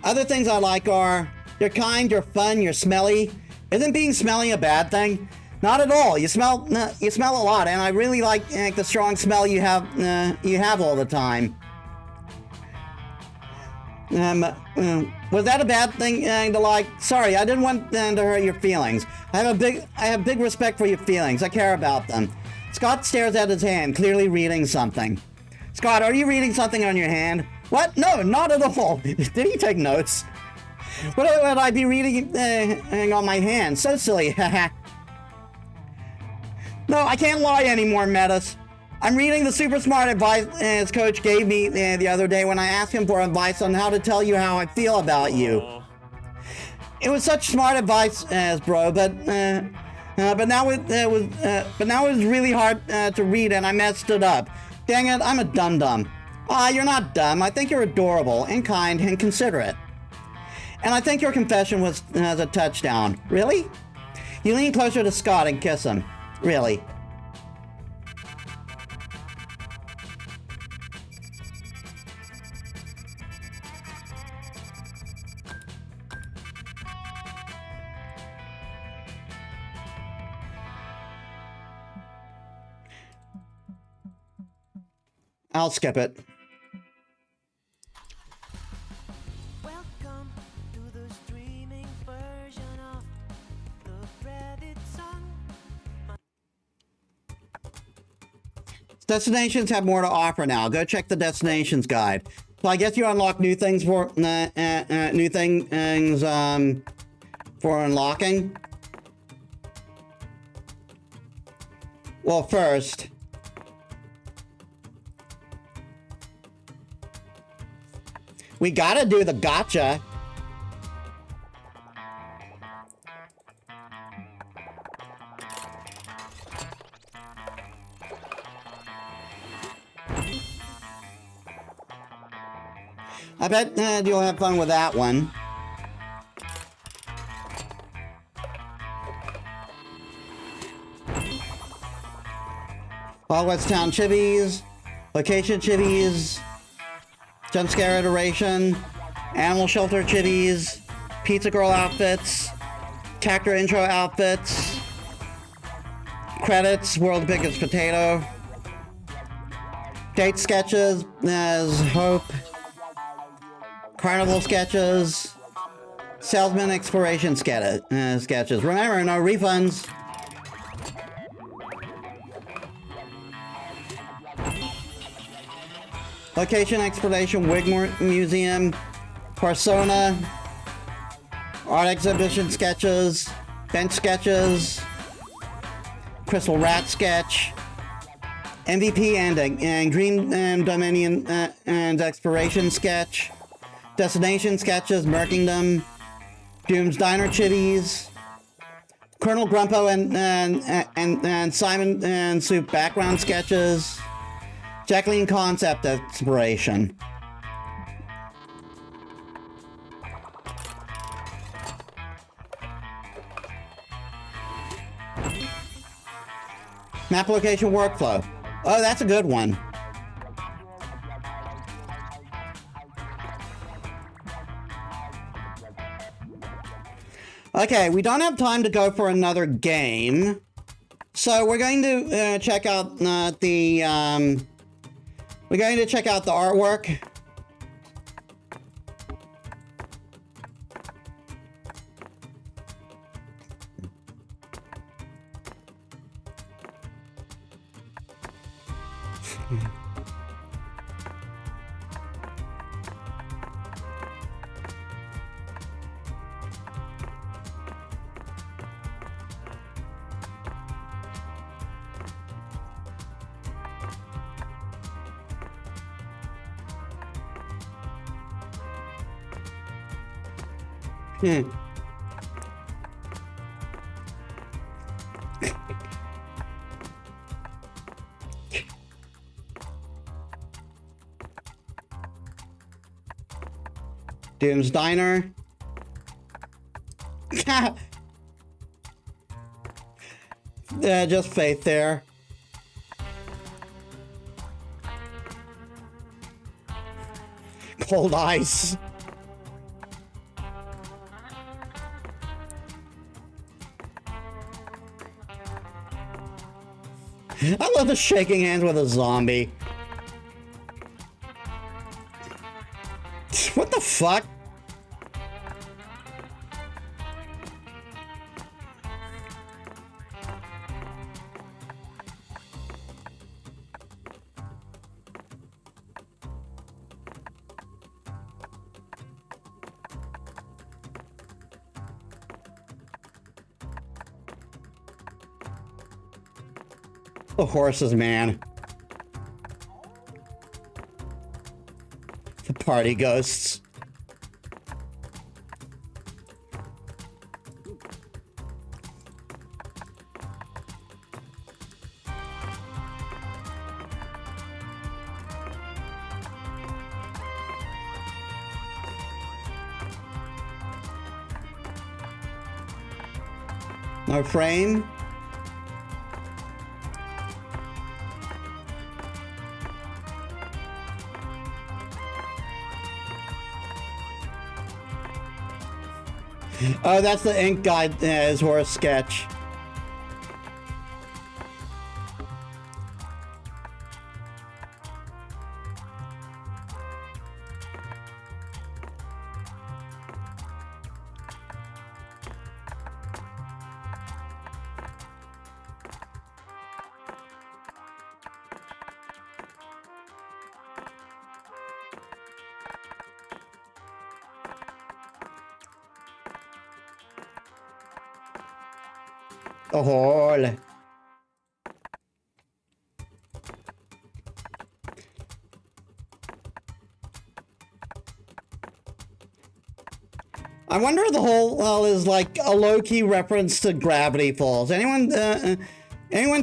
Other things I like are you're kind, you're fun, you're smelly. Isn't being smelly a bad thing? Not at all. You smell a lot, and I really like the strong smell you have all the time. Was that a bad thing to like? Sorry, I didn't want to hurt your feelings. I have big respect for your feelings. I care about them. Scott stares at his hand, clearly reading something. Scott, are you reading something on your hand? What? No, not at all. Did he take notes? What would I be reading on my hand? So silly. No, I can't lie anymore, Metis. I'm reading the super smart advice his coach gave me the other day when I asked him for advice on how to tell you how I feel about you. It was such smart advice, bro, but now it was really hard to read and I messed it up. Dang it, I'm a dum-dum. Ah, you're not dumb. I think you're adorable and kind and considerate. And I think your confession was a touchdown. Really? You lean closer to Scott and kiss him. Really? I'll skip it. Welcome to the streaming version of the Reddit song. Destinations have more to offer now. Go check the destinations guide. So I guess you unlock new things for for unlocking. Well, first, we gotta do the gotcha. I bet you'll have fun with that one. Wild West Town Chibies, Location Chibies, Jump Scare Iteration, Animal Shelter Chibies, Pizza Girl outfits, Cactor intro outfits, credits, World's Biggest Potato, date sketches as Hope, carnival sketches, salesman exploration sketches. Remember, no refunds. Location exploration, Wig Museum, Persona, art exhibition sketches, bench sketches, Crystal Rat sketch, MVP and Green Dominion and exploration sketch, destination sketches, Merkingdom, Doom's Diner Chibies, Colonel Grumpo and Simon and Soup background sketches, Jacqueline concept exploration. Map location workflow. Oh, that's a good one. Okay, we don't have time to go for another game, so we're going to check out the artwork. Doom's Diner. Just faith there. Cold ice. I love the shaking hands with a zombie. What the fuck? The horses, man. The party ghosts. No frame. Oh, that's the ink guide, his horse sketch. Oh, I wonder if the whole is like a low-key reference to Gravity Falls. Anyone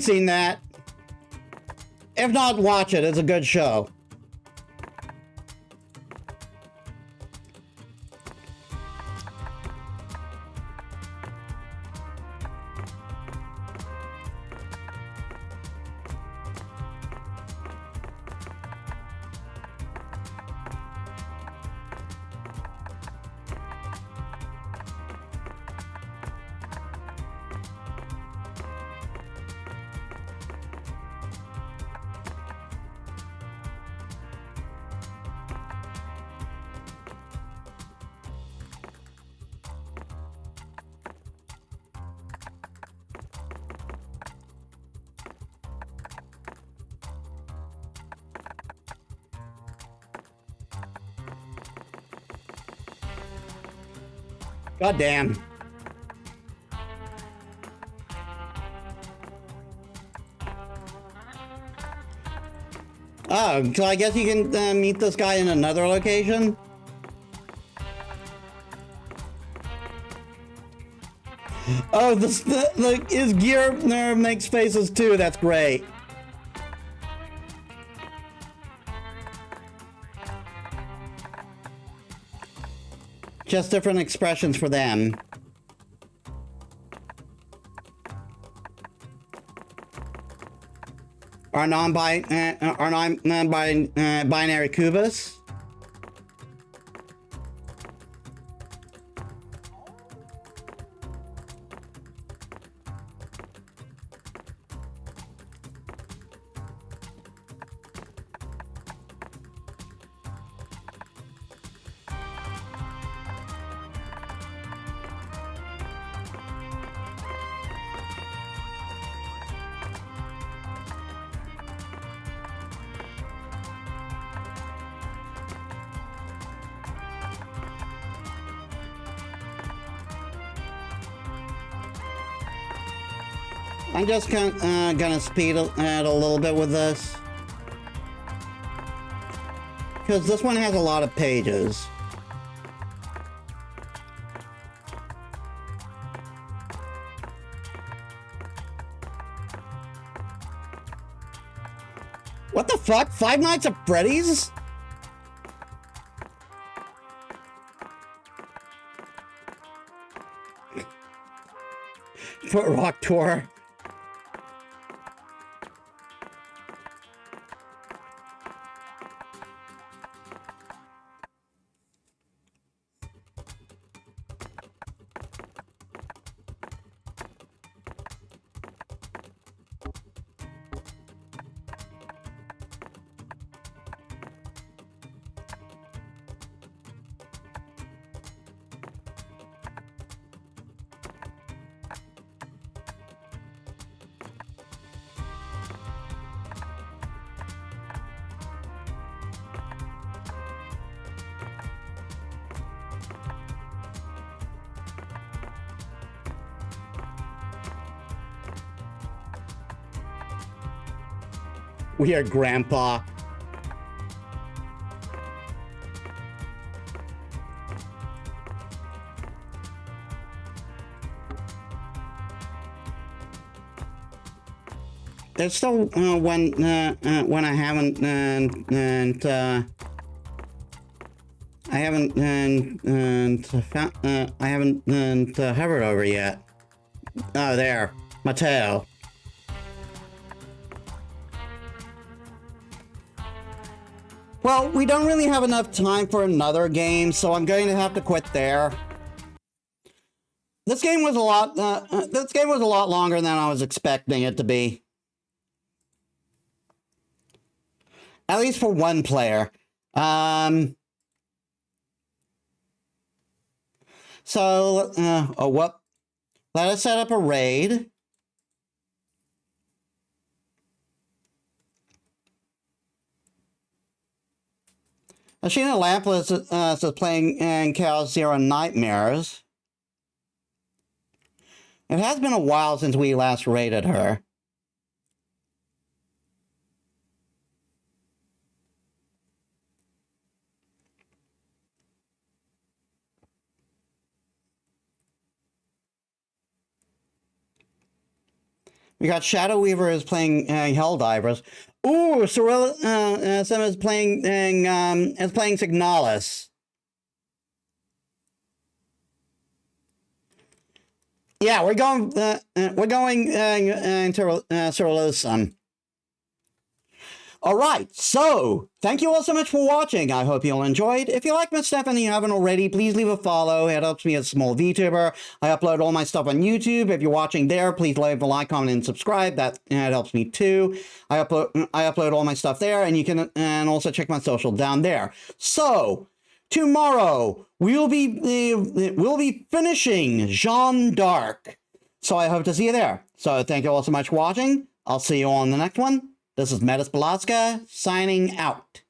seen that? If not, watch it. It's a good show. God damn. Oh, so I guess you can meet this guy in another location? Oh, his gear makes faces too. That's great. Just different expressions for them. Our non-binary Cubus. I'm just gonna speed it a little bit with this. Because this one has a lot of pages. What the fuck? Five Nights at Freddy's? Foot Rock Tour. We are Grandpa. There's still one I haven't hovered over yet. Oh, there. Mateo. Well, we don't really have enough time for another game, so I'm going to have to quit there. This game was a lot. This game was a lot longer than I was expecting it to be. At least for one player. So, oh, what? Let us set up a raid. Ashina Lampless is playing in Chaos Zero Nightmares. It has been a while since we last raided her. We got Shadow Weaver is playing Helldivers. Ooh, Sorella Sim is playing Signalis. Yeah, we're going to Sorella. All right, so thank you all so much for watching. I hope you all enjoyed. If you like my stuff and you haven't already, please leave a follow. It helps me as a small VTuber. I upload all my stuff on YouTube. If you're watching there, please leave a like, comment, and subscribe. That it helps me too. I upload all my stuff there, and you can also check my social down there. So tomorrow we'll be finishing Jeanne d'Arc. So I hope to see you there. So thank you all so much for watching. I'll see you all on the next one. This is Metis Balaska, signing out.